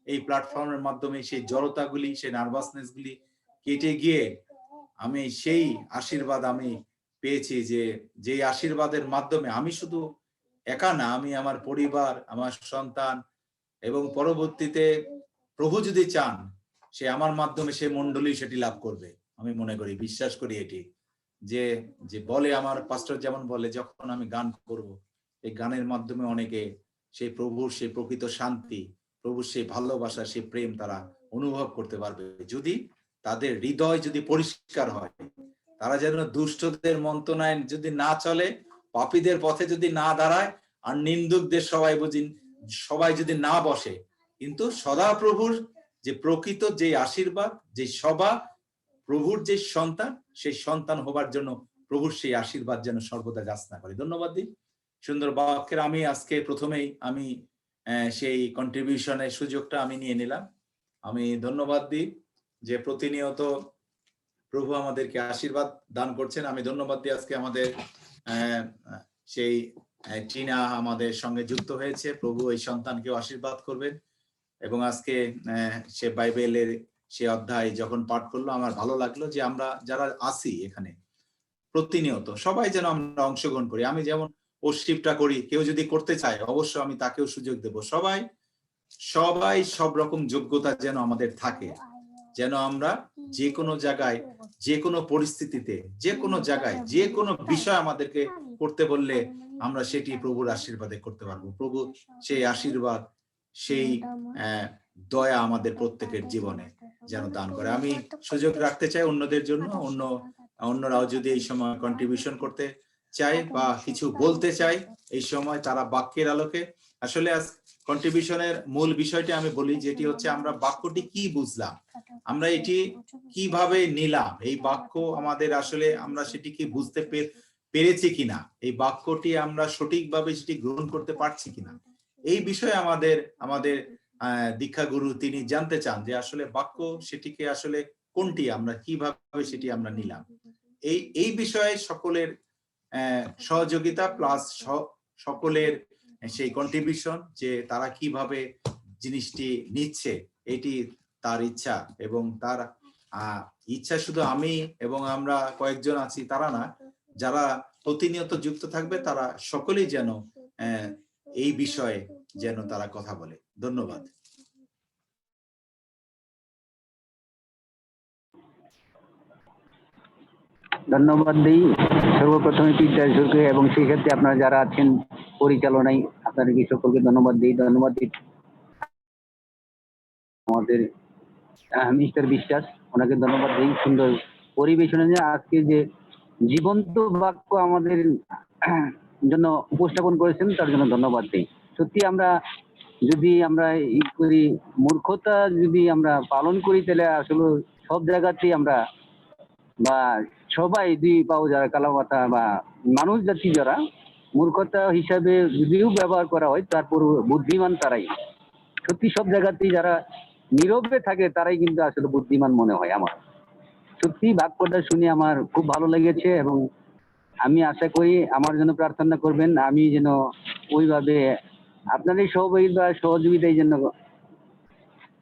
এই প্ল্যাটফর্মের মাধ্যমে সেই জড়তাগুলি, সেই নার্ভাসনেস গুলি কেটে গিয়ে আমি সেই আশীর্বাদ আমি পেয়েছি, যে আশীর্বাদের মাধ্যমে আমি শুধু একা না, আমি আমার পরিবার, আমার সন্তান, এবং পরবর্তীতে প্রভু যদি চান সে আমার মাধ্যমে সে মণ্ডলী সেটি লাভ করবে। আমি মনে করি, বিশ্বাস করি এটি, যে বলে আমার পাস্টর যেমন বলে, যখন আমি গান করব, এই গানের মাধ্যমে অনেকে সেই প্রভুর সেই প্রকৃত শান্তি, প্রভুর সেই ভালোবাসা, সেই প্রেম তারা অনুভব করতে পারবে, যদি তাদের হৃদয় যদি পরিষ্কার হয়। তারা যেন দুষ্টদের মন্ত্রণায় যদি না চলে, পাপীদের পথে যদি না দাঁড়ায়, আর নিন্দুকদের সবাই যদি না বসে, কিন্তু সদা প্রভুর যে প্রকৃত যে আশীর্বাদ, যে সভা, প্রভুর যে সন্তান, সেই সন্তান হবার জন্য প্রভুর সেই আশীর্বাদ যেন সর্বদা যাচনা করে। ধন্যবাদ দিই সুন্দর বাক্যের। আমি আজকে প্রথমেই আমি সেই কন্ট্রিবিউশনের সুযোগটা আমি নিয়ে নিলাম। আমি ধন্যবাদ দিই যে প্রতিনিয়ত প্রভু আমাদেরকে আশীর্বাদ দান করছেন। আমি ধন্যবাদ দিই আজকে আমাদের সেই টিনা আমাদের সঙ্গে যুক্ত হয়েছে। প্রভু এই সন্তানকেও আশীর্বাদ করবেন। এবং আজকে সে বাইবেলের সে অধ্যায় যখন পাঠ করলো, আমার ভালো লাগলো যে আমরা যারা আছি এখানে প্রতিনিয়ত সবাই যেন আমরা অংশগ্রহণ করি। আমি যেমন ওয়ার্শিপটা করি, কেউ যদি করতে চায় অবশ্য আমি তাকেও সুযোগ দেব। সবাই সব রকম যোগ্যতা যেন আমাদের থাকে, যেন আমরা যে কোনো জায়গায়, যে কোনো পরিস্থিতিতে, যে কোনো জায়গায়, যে কোনো বিষয় আমাদেরকে করতে বললে আমরা সেটি প্রভুর আশীর্বাদে করতে পারবো। প্রভু সেই আশীর্বাদ, সেই দয়া আমাদের প্রত্যেকের জীবনে যেন দান করে। আমি সুযোগ রাখতে চাই অন্যদের জন্য, অন্যরাও যদি এই সময় কন্ট্রিবিউশন করতে চাই বা কিছু বলতে চাই এই সময়, তারা বাক্যের আলোকে। আসলে কন্ট্রিবিউশনের মূল বিষয়টি আমি বলি, যেটি হচ্ছে আমরা বাক্যটি কি বুঝলাম, আমরা এটি কিভাবে নিলাম, এই বাক্য আমাদের আসলে আমরা সেটি কি বুঝতে পেরেছি কিনা, এই বাক্যটি আমরা সঠিকভাবে সেটি গ্রহণ করতে পারছি কিনা, এই বিষয়ে আমাদের দীক্ষাগুরু তিনি জানতে চান যে আসলে বাক্য সেটিকে আসলে কোনটি, আমরা কিভাবে সেটি আমরা নিলাম। এই বিষয়ে সকলের সহযোগিতা প্লাস সকলের সেই কন্ট্রিবিউশন, যে তারা কিভাবে জিনিসটি নিচ্ছে, এটি তার ইচ্ছা। এবং তার ইচ্ছা শুধু আমি এবং আমরা কয়েকজন আছি তারা না, যারা প্রতিনিয়ত যুক্ত থাকবে তারা সকলেই যেন এই বিষয়ে যেন তারা কথা বলে। ধন্যবাদ। ধন্যবাদ দিই সর্বপ্রথমে পিতাকে, এবং সেই ক্ষেত্রে আপনারা যারা আছেন পরিচালনায় আপনাদেরকে সকলকে ধন্যবাদ দিই। ধন্যবাদ দিই আমাদের মিস্টার বিশ্বাস, ওনাকে ধন্যবাদ দিই সুন্দর পরিবেশনা নিয়ে আজকে যে জীবন্ত বাক্য আমাদের জন্য উপস্থাপন করেছেন তার জন্য ধন্যবাদ দিই। সত্যি আমরা যদি আমরা ই করি, মূর্খতা যদি আমরা পালন করি, তাহলে আসলে সব জায়গাতেই আমরা বা সবাই দুই পাও যারা কালামাথা বা মানুষ জাতি যারা মূর্খতা হিসাবে যদিও ব্যবহার করা হয়, তারপর বুদ্ধিমান তারাই। সত্যি সব জায়গাতেই যারা নীরবে থাকে তারাই কিন্তু আসলে বুদ্ধিমান মনে হয় আমার। সত্যি বাক্যটা শুনে আমার খুব ভালো লেগেছে, এবং আমি আশা করি আমার জন্য প্রার্থনা করবেন, আমি যেন ওইভাবে আপনাদের সহযোগিতার জন্য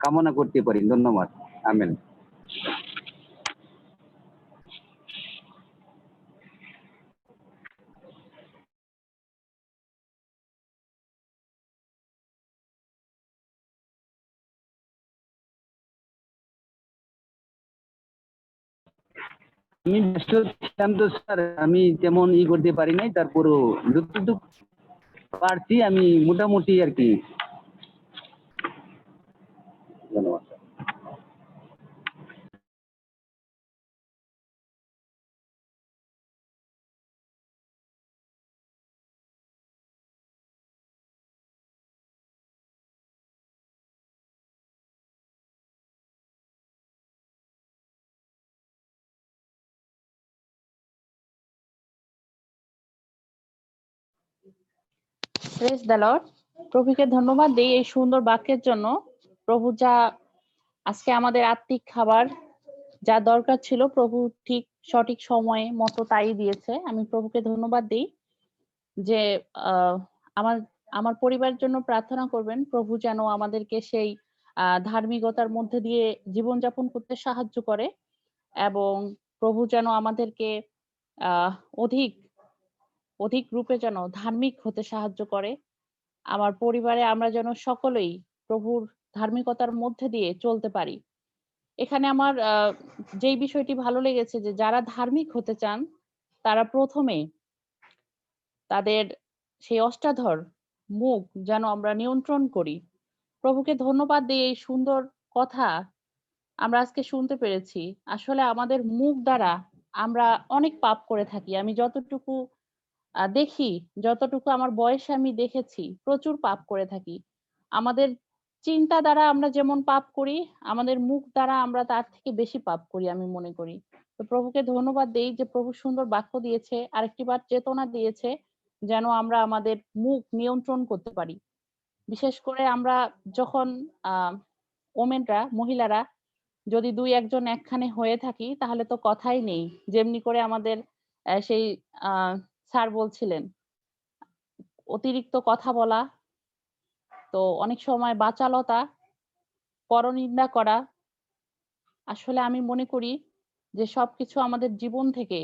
কামনা করতে পারি। ধন্যবাদ। আমেন। আমি ব্যস্ত ছিলাম তো স্যার, আমি তেমন করতে পারি নাই, তারপরও যতটুকু পারছি আমি মোটামুটি আর কি। ধন্যবাদ। Praise the Lord. প্রভুকে ধন্যবাদ দিই এই সুন্দর বাক্যের জন্য। প্রভু যা আজকে আমাদের আত্মিক খাবার যা দরকার ছিল প্রভু ঠিক সঠিক সময়ে মতো তাই দিয়েছে। আমি প্রভুকে ধন্যবাদ দিই যে আমার আমার পরিবারের জন্য প্রার্থনা করবেন প্রভু যেন আমাদেরকে সেই ধার্মিকতার মধ্যে দিয়ে জীবনযাপন করতে সাহায্য করে এবং প্রভু যেন আমাদেরকে আহ অধিক অধিক রূপে যেন ধার্মিক হতে সাহায্য করে। আমার পরিবারে আমরা যেন সকলেই প্রভুর ধার্মিকতার মধ্যে দিয়ে চলতে পারি। এখানে আমার যেই বিষয়টি ভালো লেগেছে যে যারা ধার্মিক হতে চান তারা প্রথমে তাদের সেই অষ্টাধর মুখ যেন আমরা নিয়ন্ত্রণ করি। প্রভুকে ধন্যবাদ দিয়ে এই সুন্দর কথা আমরা আজকে শুনতে পেরেছি। আসলে আমাদের মুখ দ্বারা আমরা অনেক পাপ করে থাকি। আমি যতটুকু দেখি, যতটুকু আমার বয়সে আমি দেখেছি প্রচুর পাপ করে থাকি। আমাদের চিন্তা দ্বারা আমরা যেমন পাপ করি, আমাদের মুখ দ্বারা আমরা তার থেকে বেশি পাপ করি আমি মনে করি। তো প্রভুকে ধন্যবাদ দেই যে প্রভু সুন্দর বাক্য দিয়েছে, আরেকটিবার চেতনা দিয়েছে যেন আমরা আমাদের মুখ নিয়ন্ত্রণ করতে পারি। বিশেষ করে আমরা যখন ওমেনরা, মহিলারা যদি ২-১ জন একখানে হয়ে থাকি তাহলে তো কথাই নেই। যেমনি করে আমাদের সেই স্যার বলছিলেন অতিরিক্ত কথা বলা, তো অনেক সময় বাচালতা, পরনিন্দা করা। আসলে আমি মনে করি যে সবকিছু আমাদের জীবন থেকে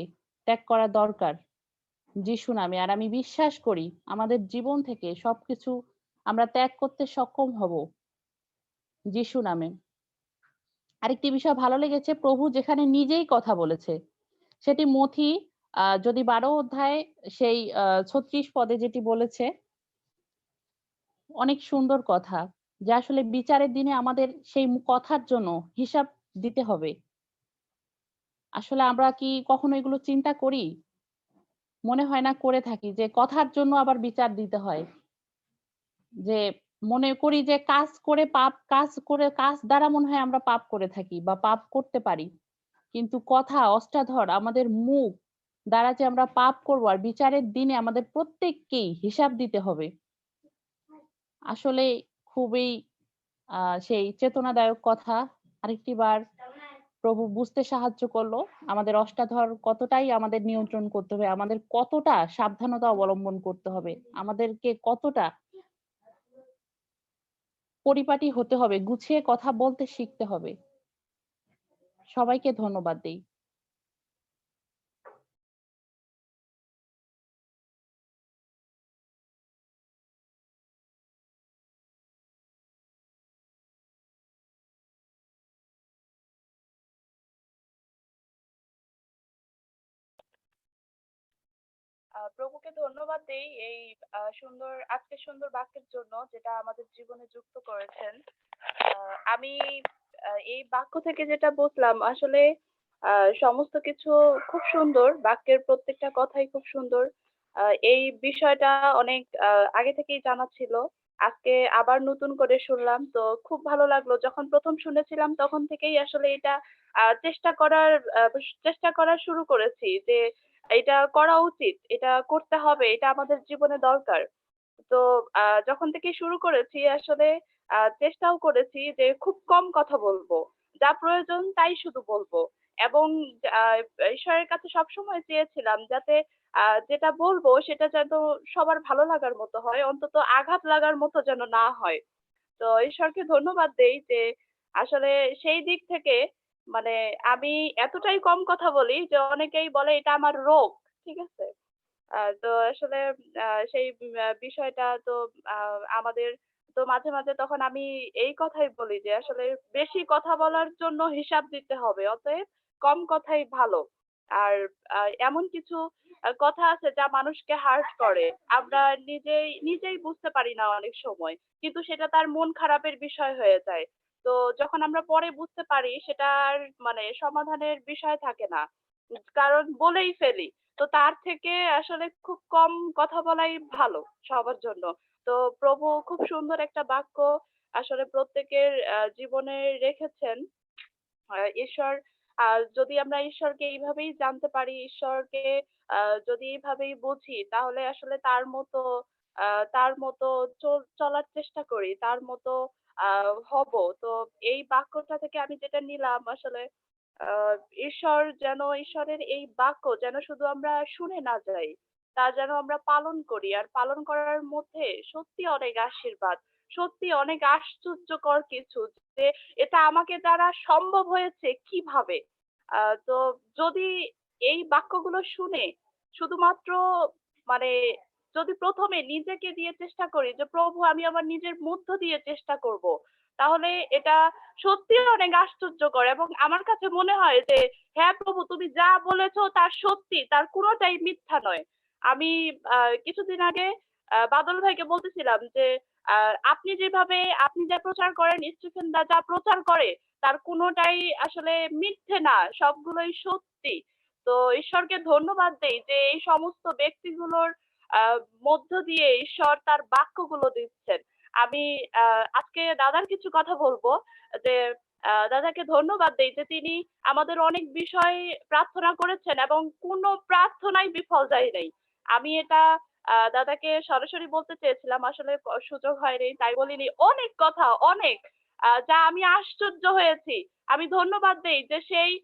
ত্যাগ করা দরকার যিশু নামে। আর আমি বিশ্বাস করি আমাদের জীবন থেকে সবকিছু আমরা ত্যাগ করতে সক্ষম হব যিশু নামে। আরেকটি বিষয় ভালো লেগেছে প্রভু যেখানে নিজেই কথা বলেছে সেটি মথি যদি ১২ অধ্যায় সেই ৩৬ পদে যেটি বলেছে অনেক সুন্দর কথা যে আসলে বিচারের দিনে আমাদের সেই কথার জন্য হিসাব দিতে হবে। আসলে আমরা কি কখনো এগুলো চিন্তা করি? মনে হয় না করে থাকি যে কথার জন্য আবার বিচার দিতে হয়। যে মনে করি যে কাজ করে কাজ দ্বারা মনে হয় আমরা পাপ করে থাকি বা পাপ করতে পারি। কিন্তু কথা অষ্টাধর আমাদের মুখ দ্বারা যে আমরা পাপ করবো আর বিচারের দিনে আমাদের প্রত্যেককেই হিসাব দিতে হবে। আসলে খুবই সেই চেতনাদায়ক কথা। আরেকটি বার প্রভু বুঝতে সাহায্য করলো আমাদের অষ্টাধর কতটাই আমাদের নিয়ন্ত্রণ করতে হবে, আমাদের কতটা সাবধানতা অবলম্বন করতে হবে, আমাদেরকে কতটা পরিপাটি হতে হবে, গুছিয়ে কথা বলতে শিখতে হবে। সবাইকে ধন্যবাদ দেই। প্রভুকে ধন্যবাদ দেই এই আজকের সুন্দর বাক্যের জন্য যেটা আমাদের জীবনে যুক্ত করেছেন। আমি এই বাক্য থেকে যেটা বুঝলাম আসলে সমস্ত কিছু খুব সুন্দর, বাক্যের প্রত্যেকটা কথাই খুব সুন্দর। এই বিষয়টা অনেক আগে থেকেই জানা ছিল, আজকে আবার নতুন করে শুনলাম তো খুব ভালো লাগলো। যখন প্রথম শুনেছিলাম তখন থেকেই আসলে এটা চেষ্টা করা শুরু করেছি যে এটা করা উচিত, এটা করতে হবে, এটা আমাদের জীবনে দরকার। তো যখন থেকে শুরু করেছি আসলে চেষ্টাও করেছি যে খুব কম কথা বলবো, যা প্রয়োজন তাই শুধু বলবো এবং আহ, ঈশ্বরের কাছে সবসময় চেয়েছিলাম যাতে যেটা বলবো সেটা যেন সবার ভালো লাগার মতো হয়, অন্তত আঘাত লাগার মতো যেন না হয়। তো ঈশ্বরকে ধন্যবাদ দেই যে আসলে সেই দিক থেকে মানে আমি এতটাই কম কথা বলি যে অনেকেই বলে এটা আমার রোগ। ঠিক আছে? তো আসলে সেই বিষয়টা তো আমাদের তো মাঝে, মাঝে তখন আমি এই কথাই বলি যে আসলে বেশি কথা বলার জন্য হিসাব দিতে হবে। অতএব কম কথাই ভালো। আর এমন কিছু কথা আছে যা মানুষকে হার্ট করে। আমরা নিজেই বুঝতে পারি না অনেক সময়। কিন্তু সেটা তার মন খারাপের বিষয় হয়ে যায়। তো যখন আমরা পরে বুঝতে পারি সেটা আর মানে সমাধানের বিষয় থাকে না। কারণ বলেই ফেলি। তো তার থেকে আসলে খুব কম কথা বলাই ভালো সবার জন্য। তো প্রভু খুব সুন্দর একটা বাক্য আসলে প্রত্যেকের জীবনে রেখেছেন। ঈশ্বর যদি আমরা ঈশ্বরকে এইভাবেই জানতে পারি, ঈশ্বরকে যদি এইভাবেই বুঝি তাহলে আসলে তার মতো তার মতো চলার চেষ্টা করি, তার মতো হব। তো এই বাক্যটা থেকে আমি যেটা নিলাম আসলে আহ ঈশ্বরের এই বাক্য যেন শুধু আমরা শুনে না যাই, তা যেন আমরা পালন করি। আর পালন করার মধ্যে সত্যি অনেক আশীর্বাদ, সত্যি অনেক আশ্চর্যকর কিছু, যে এটা আমাকে দ্বারা সম্ভব হয়েছে কিভাবে। তো যদি এই বাক্যগুলো শুনে শুধুমাত্র মানে যদি প্রথমে নিজেকে দিয়ে চেষ্টা করি যে প্রভু আমি আমার নিজের মধ্য দিয়ে চেষ্টা করব, তাহলে এটা সত্যি অনেক আশ্চর্যকর। এবং আমার কাছে মনে হয় যে হ্যাঁ প্রভু তুমি যা বলেছো তার সত্যি, তার কোনোটাই মিথ্যা নয়। আমি কিছুদিন আগে বাদল ভাইকে বলতেছিলাম যে আপনি যা প্রচার করেন, স্টিফেন দা যা প্রচার করে তার কোনোটাই আসলে মিথ্যে না, সবগুলোই সত্যি। তো ঈশ্বরকে ধন্যবাদ দেই যে এই সমস্ত ব্যক্তিগুলোর আহ মধ্য দিয়ে ঈশ্বর তার বাক্যগুলো দিচ্ছেন। আমি আজকে দাদার কিছু কথা বলবো, যে দাদাকে ধন্যবাদ দেই যে তিনি আমাদের অনেক বিষয় প্রার্থনা করেছেন এবং কোনো প্রার্থনাই বিফল যায় নাই। আমি এটা দাদাকে সরাসরি বলতে চেয়েছিলাম, আসলে সুযোগ হয়নি তাই বলিনি। অনেক কথা, অনেক যা আমি আশ্চর্য হয়েছি। আমি ধন্যবাদ দেই যে সেই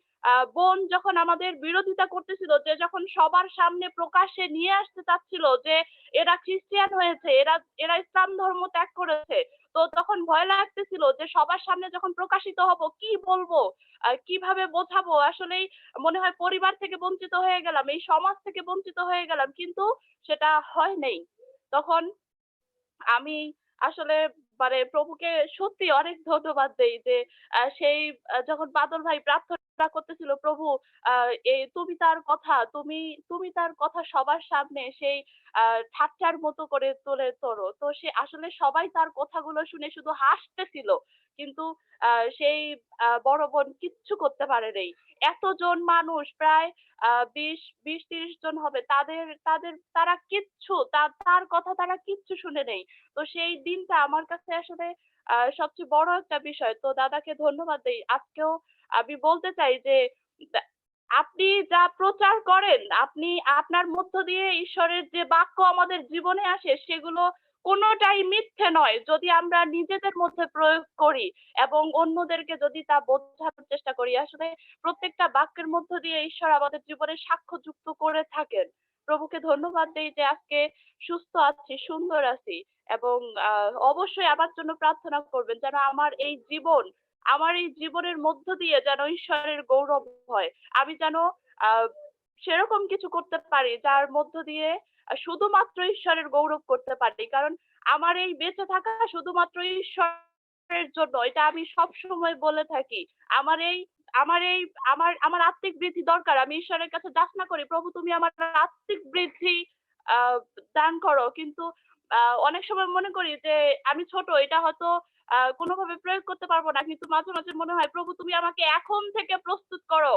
বোন যখন আমাদের বিরোধিতা করতেছিল, যে যখন সবার সামনে প্রকাশ্যে নিয়ে আসতে চাচ্ছিল যে এরা খ্রিস্টিয়ান হয়েছে, এরা ইসলাম ধর্ম ত্যাগ করেছে, তো তখন ভয় লাগতেছিল যে সবার সামনে যখন প্রকাশিত হব কি বলবো, কিভাবে বোঝাবো। আসলেই মনে হয় পরিবার থেকে বঞ্চিত হয়ে গেলাম, এই সমাজ থেকে বঞ্চিত হয়ে গেলাম, কিন্তু সেটা হয় নাই। তখন আমি আসলে প্রভুকে সত্যি অনেক ধন্যবাদ দেই যে সেই যখন বাদল ভাই প্রার্থনা করতেছিল, প্রভু তুমি তার কথা সবার সামনে সেই ঠাট্টার মতো করে তুলে ধরো। তো সে আসলে সবাই তার কথাগুলো শুনে শুধু হাসতেছিল, কিন্তু সেই বড় বোন কিচ্ছু করতে পারে নাই। এতজন মানুষ, প্রায় 20-30 জন হবে, তার কথা তারা কিচ্ছু শুনে নেই। তো সেই দিনটা আমার কাছে আসলে সবচেয়ে বড় একটা বিষয়। তো দাদাকে ধন্যবাদ দেই। আজকেও আমি বলতে চাই যে দা- আপনি যা প্রচার করেন, আপনি আপনার মধ্য দিয়ে ঈশ্বরের যে বাক্য আমাদের জীবনে আসে সেগুলো কোনোটাই মিথ্যে নয়, যদি আমরা নিজেদের মধ্যে প্রয়োগ করি এবং অন্যদেরকে যদি তা বোঝানোর চেষ্টা করি। আসলে প্রত্যেকটা বাক্যের মধ্য দিয়ে ঈশ্বর আমাদের জীবনে সাক্ষ্য যুক্ত করে থাকেন। প্রভুকে ধন্যবাদ দেই যে আজকে সুস্থ আছি, সুন্দর আছি। এবং অবশ্যই আমার জন্য প্রার্থনা করবেন যেন আমার এই জীবনের মধ্য দিয়ে যেন ঈশ্বরের গৌরব হয়। আমি যেন আহ সেরকম কিছু করতে পারি যার মধ্য দিয়ে শুধুমাত্র ঈশ্বরের গৌরব করতে পারি। কারণ আমার এই বেঁচে থাকা শুধুমাত্র ঈশ্বরের জন্য, এটা আমি সব সময় বলে থাকি। আমার এই আমার এই আমার আমার আত্মিক বৃদ্ধি দরকার। আমি ঈশ্বরের কাছে যাচনা করি, প্রভু তুমি আমার আত্মিক বৃদ্ধি আহ দান করো। কিন্তু অনেক সময় মনে করি যে আমি ছোট, এটা হয়তো কোনোভাবে প্রয়োগ করতে পারবো না, কিন্তু মাঝে মাঝে মনে হয় প্রভু তুমি আমাকে এখন থেকে প্রস্তুত করো।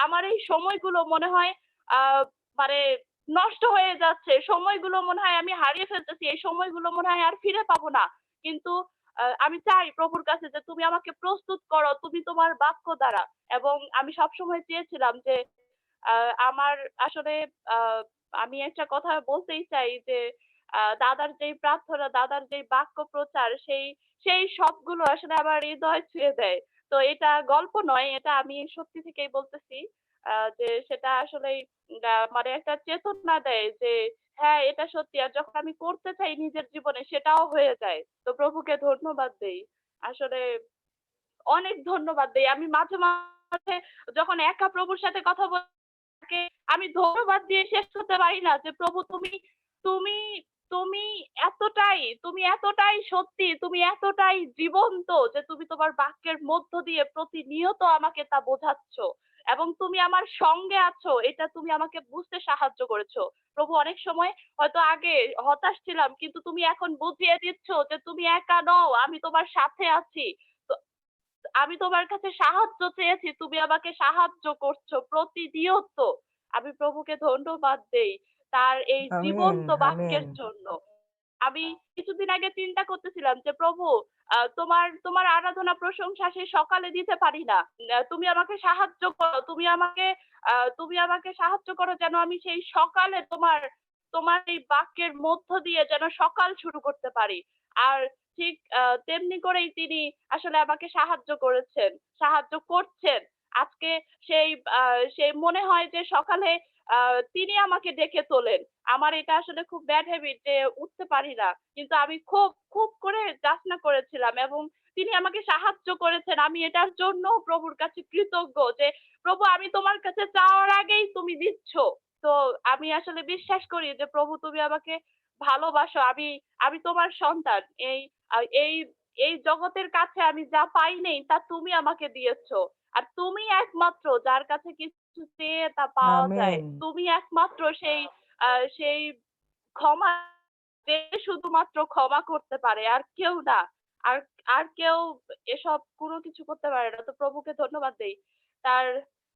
আমার এই সময়গুলো মনে হয় আহ মানে নষ্ট হয়ে যাচ্ছে, সময়গুলো মনে হয় আমি হারিয়ে ফেলতেছি, এই সময়গুলো মনে হয় আর ফিরে পাবো না। কিন্তু আমি চাই প্রভুর কাছে যে তুমি আমাকে প্রস্তুত করো, তুমি তোমার বাক্য দ্বারা। এবং আমি সবসময় চেয়েছিলাম যে আমার আসলে আহ আমি একটা কথা বলতেই চাই যে দাদার যেই প্রার্থনা, দাদার যেই বাক্য প্রচার, সেই সবগুলো আসলে আমার হৃদয় ছুঁয়ে দেয়। তো এটা গল্প নয়, এটা আমি সত্যি থেকেই বলতেছি। যে সেটা আসলেই একটা চেতনা দেয় যে হ্যাঁ এটা সত্যি। আর যখন আমি করতে চাই নিজের জীবনে সেটাও হয়ে যায়। তো প্রভুকে ধন্যবাদ দেই। আসলে অনেক ধন্যবাদ দেই। আমি মাঝে মাঝে যখন একা প্রভুর সাথে কথা তাকে আমি ধন্যবাদ দিয়ে শেষ করতে পারি না যে প্রভু তুমি তুমি তুমি এতটাই সত্যি, তুমি এতটাই জীবন্ত যে তুমি তোমার বাক্যের মধ্য দিয়ে প্রতিনিয়ত আমাকে তা বোঝাচ্ছ এবং তুমি আমার সঙ্গে আছো, এটা তুমি আমাকে বুঝতে সাহায্য করেছো। প্রভু অনেক সময় হয়তো আগে হতাশ ছিলাম, কিন্তু তুমি এখন বুঝিয়ে দিচ্ছ যে তুমি একা নও, আমি তোমার সাথে আছি। তো আমি তোমার কাছে সাহায্য চেয়েছি, তুমি আমাকে সাহায্য করছো প্রতিনিয়ত। আমি প্রভুকে ধন্যবাদ দেই তার এই আমিন, জীবন্ত আমিন। বাক্যের জন্য। আমি কিছুদিন আগে চিন্তা করতেছিলাম যে প্রভু তোমার আরাধনা প্রশংসা সেই সকালে দিতে পারি না। তুমি আমাকে সাহায্য করো, তুমি আমাকে সাহায্য করো যেন আমি সেই সকালে তোমার এই বাক্যের মধ্য দিয়ে যেন সকাল শুরু করতে পারি। আর ঠিক তেমনি করেই তিনি আসলে আমাকে সাহায্য করেছেন, সাহায্য করছেন। আজকে সেই সেই মনে হয় যে সকালে তিনি আমাকে ডেকে তোলেন। আমার এটা আসলে খুব ব্যাড হ্যাবিট যে উঠতে পারি না। কিন্তু আমি খুব করে যাচনা করেছিলাম এবং তিনি আমাকে সাহায্য করেছেন। আমি এটার জন্য প্রভুর কাছে কৃতজ্ঞ যে প্রভু আমি তোমার কাছে চাওয়ার আগেই তুমি দিচ্ছ। তো আমি আসলে বিশ্বাস করি যে প্রভু তুমি আমাকে ভালোবাসো। আমি তোমার সন্তান। এই এই জগতের কাছে আমি যা পাই নাই তা তুমি আমাকে দিয়েছো। আর তুমি একমাত্র যার কাছে কিছু চেয়ে তা পাওয়া যায়। আমেন। তুমি একমাত্র সেই ক্ষমা যে শুধুমাত্র ক্ষমা করতে পারে আর কেউ না। আর আর কেউ এসব কোনো কিছু করতে পারে না। তো প্রভুকে ধন্যবাদ দেই। তার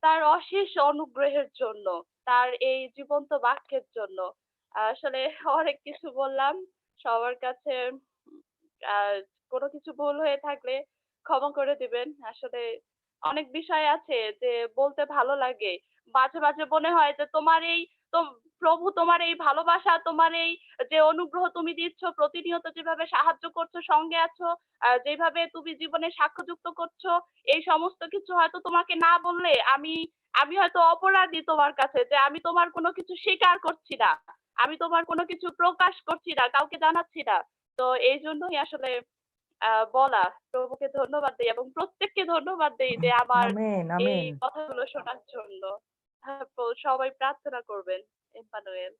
তার অশেষ অনুগ্রহের জন্য, তার এই জীবন্ত বাক্যের জন্য। আসলে অনেক কিছু বললাম। সবার কাছে আ কোনো কিছু ভুল হয়ে থাকলে ক্ষমা করে দিবেন। আসলে অনেক বিষয় আছে যে বলতে ভালো লাগে। মাঝে মনে হয় যে তোমার এই তো প্রভু তোমার এই ভালোবাসা, তোমার এই যে অনুগ্রহ তুমি দিচ্ছ, প্রতিনিয়ত যেভাবে সাহায্য করছো, সঙ্গে আছো, যেভাবে তুমি জীবনে সাক্ষ্যযুক্ত করছো, এই সমস্ত কিছু হয়তো তোমাকে না বললে আমি হয়তো অপরাধী তোমার কাছে যে আমি তোমার কোনো কিছু স্বীকার করছি না। আমি তোমার কোনো কিছু প্রকাশ করছি না, কাউকে জানাচ্ছি না। তো এইজন্যই আসলে বলা। প্রভুকে ধন্যবাদ দেই এবং প্রত্যেককে ধন্যবাদ দেই যে আমার আমেন, এই আমেন। কথাগুলো শোনার জন্য। তারপর সবাই প্রার্থনা করবেন। এম্মানুয়েল।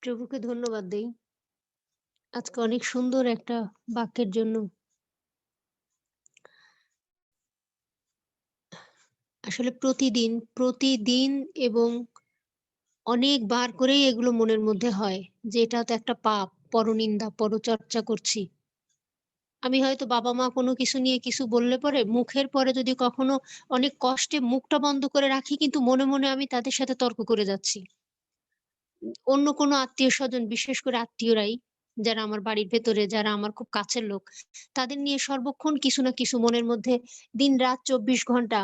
প্রভুকে ধন্যবাদ দেই আজকে অনেক সুন্দর একটা বাক্যের জন্য। আসলে প্রতিদিন এবং অনেকবার করেই এগুলো মনের মধ্যে হয় যে এটা তো একটা পাপ, পরনিন্দা, পরচর্চা করছি। আমি হয়তো বাবা-মা কোনো কিছু নিয়ে কিছু বললে পরে মুখের পরে যদি কখনো অনেক কষ্টে মুখটা বন্ধ করে রাখি কিন্তু মনে আমি তাদের সাথে তর্ক করে যাচ্ছি। অন্য কোনো আত্মীয়স্বজন বিশেষ করে আত্মীয়রাই যারা আমার বাড়ির ভেতরে, যারা আমার খুব কাছের লোক, তাদের নিয়ে সর্বক্ষণ কিছু না কিছু মনের মধ্যে দিন-রাত ২৪ ঘন্টা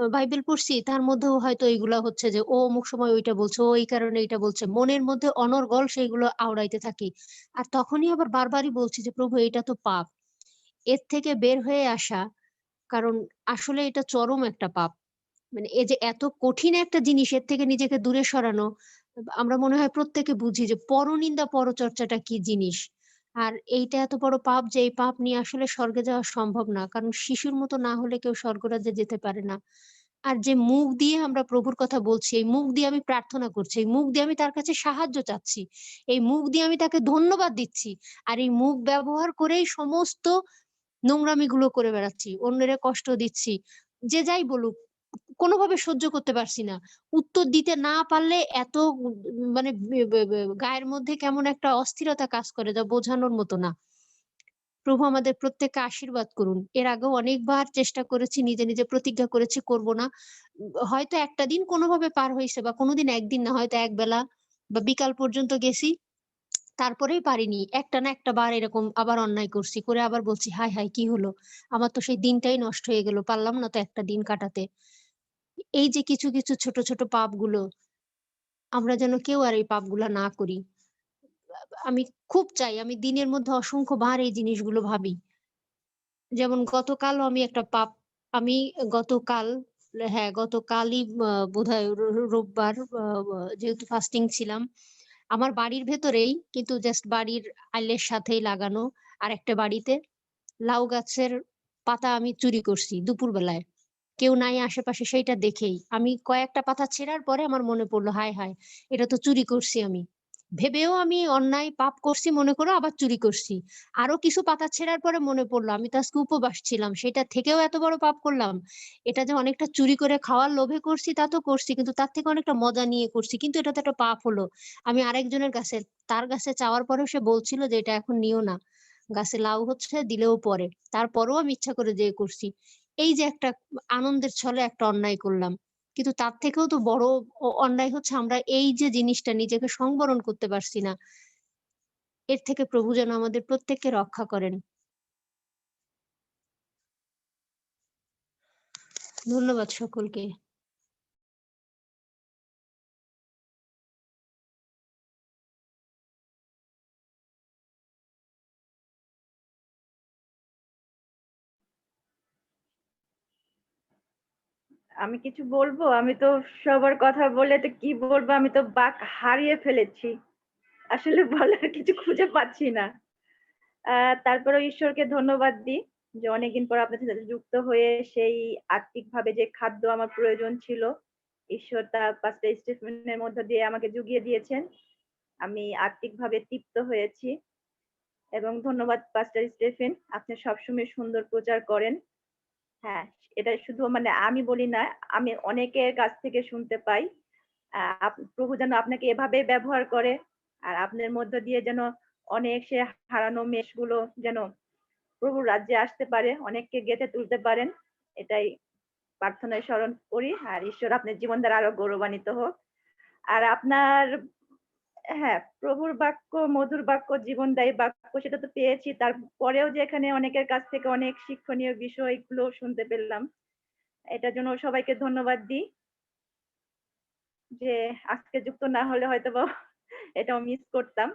বাইবেল পড়ছি, তার মধ্যেও হয়তো এইগুলা হচ্ছে যে ও অমুক সময় ওইটা বলছে, ও এই কারণে এইটা বলছে। মনের মধ্যে অনর্গল সেইগুলো আওড়াইতে থাকি। আর তখনই আবার বারবারই বলছি যে, "প্রভু এটা তো পাপ।" এর থেকে বের হয়ে আসা, কারণ আসলে এটা চরম একটা পাপ। মানে এই যে এত কঠিন একটা জিনিস এর থেকে নিজেকে দূরে সরানো, আমরা মনে হয় প্রত্যেকে বুঝি যে পরনিন্দা পরচর্চাটা কি জিনিস। আর এইটা এত বড় পাপ যে এই পাপ নিয়ে আসলে স্বর্গে যাওয়া সম্ভব না। কারণ শিশুর মতো না হলে কেউ স্বর্গরাজ্যে যেতে পারে না। আর যে মুখ দিয়ে আমরা প্রভুর কথা বলছি, এই মুখ দিয়ে আমি প্রার্থনা করছি, এই মুখ দিয়ে আমি তার কাছে সাহায্য চাচ্ছি, এই মুখ দিয়ে আমি তাকে ধন্যবাদ দিচ্ছি। আর এই মুখ ব্যবহার করেই সমস্ত নোংরামিগুলো করে বেড়াচ্ছি। অন্যেরে কষ্ট দিচ্ছি। যে যাই বলুক, কোনোভাবে সহ্য করতে পারছি না। উত্তর দিতে না পারলে এত মানে বে বে বে গায়ের মধ্যে কেমন একটা অস্থিরতা কাজ করে যা বোঝানোর মতো না। প্রভু আমাদের প্রত্যেককে আশীর্বাদ করুন। এর আগেও অনেকবার চেষ্টা করেছি, নিজে প্রতিজ্ঞা করেছি করব না। হয়তো একটা দিন কোনোভাবে পার হইছে বা কোনোদিন একদিন না হয়তো একবেলা বা বিকাল পর্যন্ত গেছি। তারপরেই পারিনি। একটা না একটা বার এরকম আবার অন্যায় করছি। করে আবার বলছি, "হায়, হায়! কি হলো? আমার তো সেই দিনটাই নষ্ট হয়ে গেল। পারলাম না তো একটা দিন কাটাতে।" এই যে কিছু ছোট পাপগুলো, আমরা যেন কেউ আর এই পাপগুলা না করি। আমি খুব চাই, আমি দিনের মধ্যে অসংখ্য বার এই জিনিসগুলো ভাবি। যেমন গতকালও আমি একটা পাপ আমি গতকাল হ্যাঁ, গতকালই বোধহয় রোববার যেহেতু ফাস্টিং ছিলাম। আমার বাড়ির ভেতরেই কিন্তু জাস্ট বাড়ির আইলের সাথেই লাগানো আরেকটা বাড়িতে লাউ গাছের পাতা আমি চুরি করছি দুপুরবেলায়। কেউ নাই আশেপাশে সেইটা দেখেই। আমি কয়েকটা পাতা ছেঁড়ার পরে আমার মনে পড়লো, হায়, হায়! এটা তো চুরি করছি আমি। ভেবেও আমি অন্যায় পাপ করছি মনে করে আবার চুরি করছি। আরো কিছু পাতা ছেঁড়ার পরে মনে পড়লো আমি তো আজকে উপবাস ছিলাম। সেটা থেকেও এত বড় পাপ করলাম। এটা যে অনেকটা চুরি করে খাওয়ার লোভে করছি তা তো করছি। কিন্তু তার থেকে অনেকটা মজা নিয়ে করছি। কিন্তু এটা তো একটা পাপ হলো। আমি আরেকজনের কাছে তার কাছে চাওয়ার পরেও সে বলছিল যে, "এটা এখন নিও না। গাছে লাউ হচ্ছে দিলেও পরে।" তারপরেও আমি ইচ্ছা করে যেয়ে করছি। এই যে একটা আনন্দের ছলে একটা অন্যায় করলাম। কিন্তু তার থেকেও তো বড় অন্যায় হচ্ছে আমরা এই যে জিনিসটা নিজেকে সংবরণ করতে পারছি না। এর থেকে প্রভু যেন আমাদের প্রত্যেককে রক্ষা করেন। ধন্যবাদ সকলকে। আমি কিছু বলবো? আমি তো সবার কথা বলে তো কি বলবো, আমি তো বাক হারিয়ে ফেলেছি। আসলে বলার কিছু খুঁজে পাচ্ছি না। তারপরেও ঈশ্বরকে ধন্যবাদ দিই যে অনেকদিন পর আপনাদের সাথে যুক্ত হয়ে সেই আত্মিকভাবে যে খাদ্য আমার প্রয়োজন ছিল, ঈশ্বর তা পাস্টার স্টিফেনের মধ্য দিয়ে আমাকে জুগিয়ে দিয়েছেন। আমি আত্মিকভাবে তৃপ্ত হয়েছি এবং ধন্যবাদ পাস্টার স্টিফেন, আপনি সবসময় সুন্দর প্রচার করেন। হ্যাঁ, এটা শুধু মানে আমি বলি না, আমি অনেকের কাছ থেকে শুনতে পাই। প্রভু যেন আপনাকে এভাবে ব্যবহার করে আর আপনার মধ্য দিয়ে যেন অনেক সে হারানো মেষগুলো যেন প্রভুর রাজ্যে আসতে পারে, অনেককে গেঁথে তুলতে পারেন। এটাই প্রার্থনায় স্মরণ করি। আর ঈশ্বর আপনার জীবন দ্বারা আরো গৌরবান্বিত হোক। আর আপনার হ্যাঁ, প্রভুর বাক্য, মধুর বাক্য, জীবনদায়ী বাক্য সেটা তো পেয়েছি। তারপরেও যে এখানে অনেকের কাছ থেকে অনেক শিক্ষণীয় বিষয়গুলো শুনতে পেলাম, এটার জন্য সবাইকে ধন্যবাদ দিই। যে আজকে যুক্ত না হলে হয়তোবা এটাও মিস করতাম।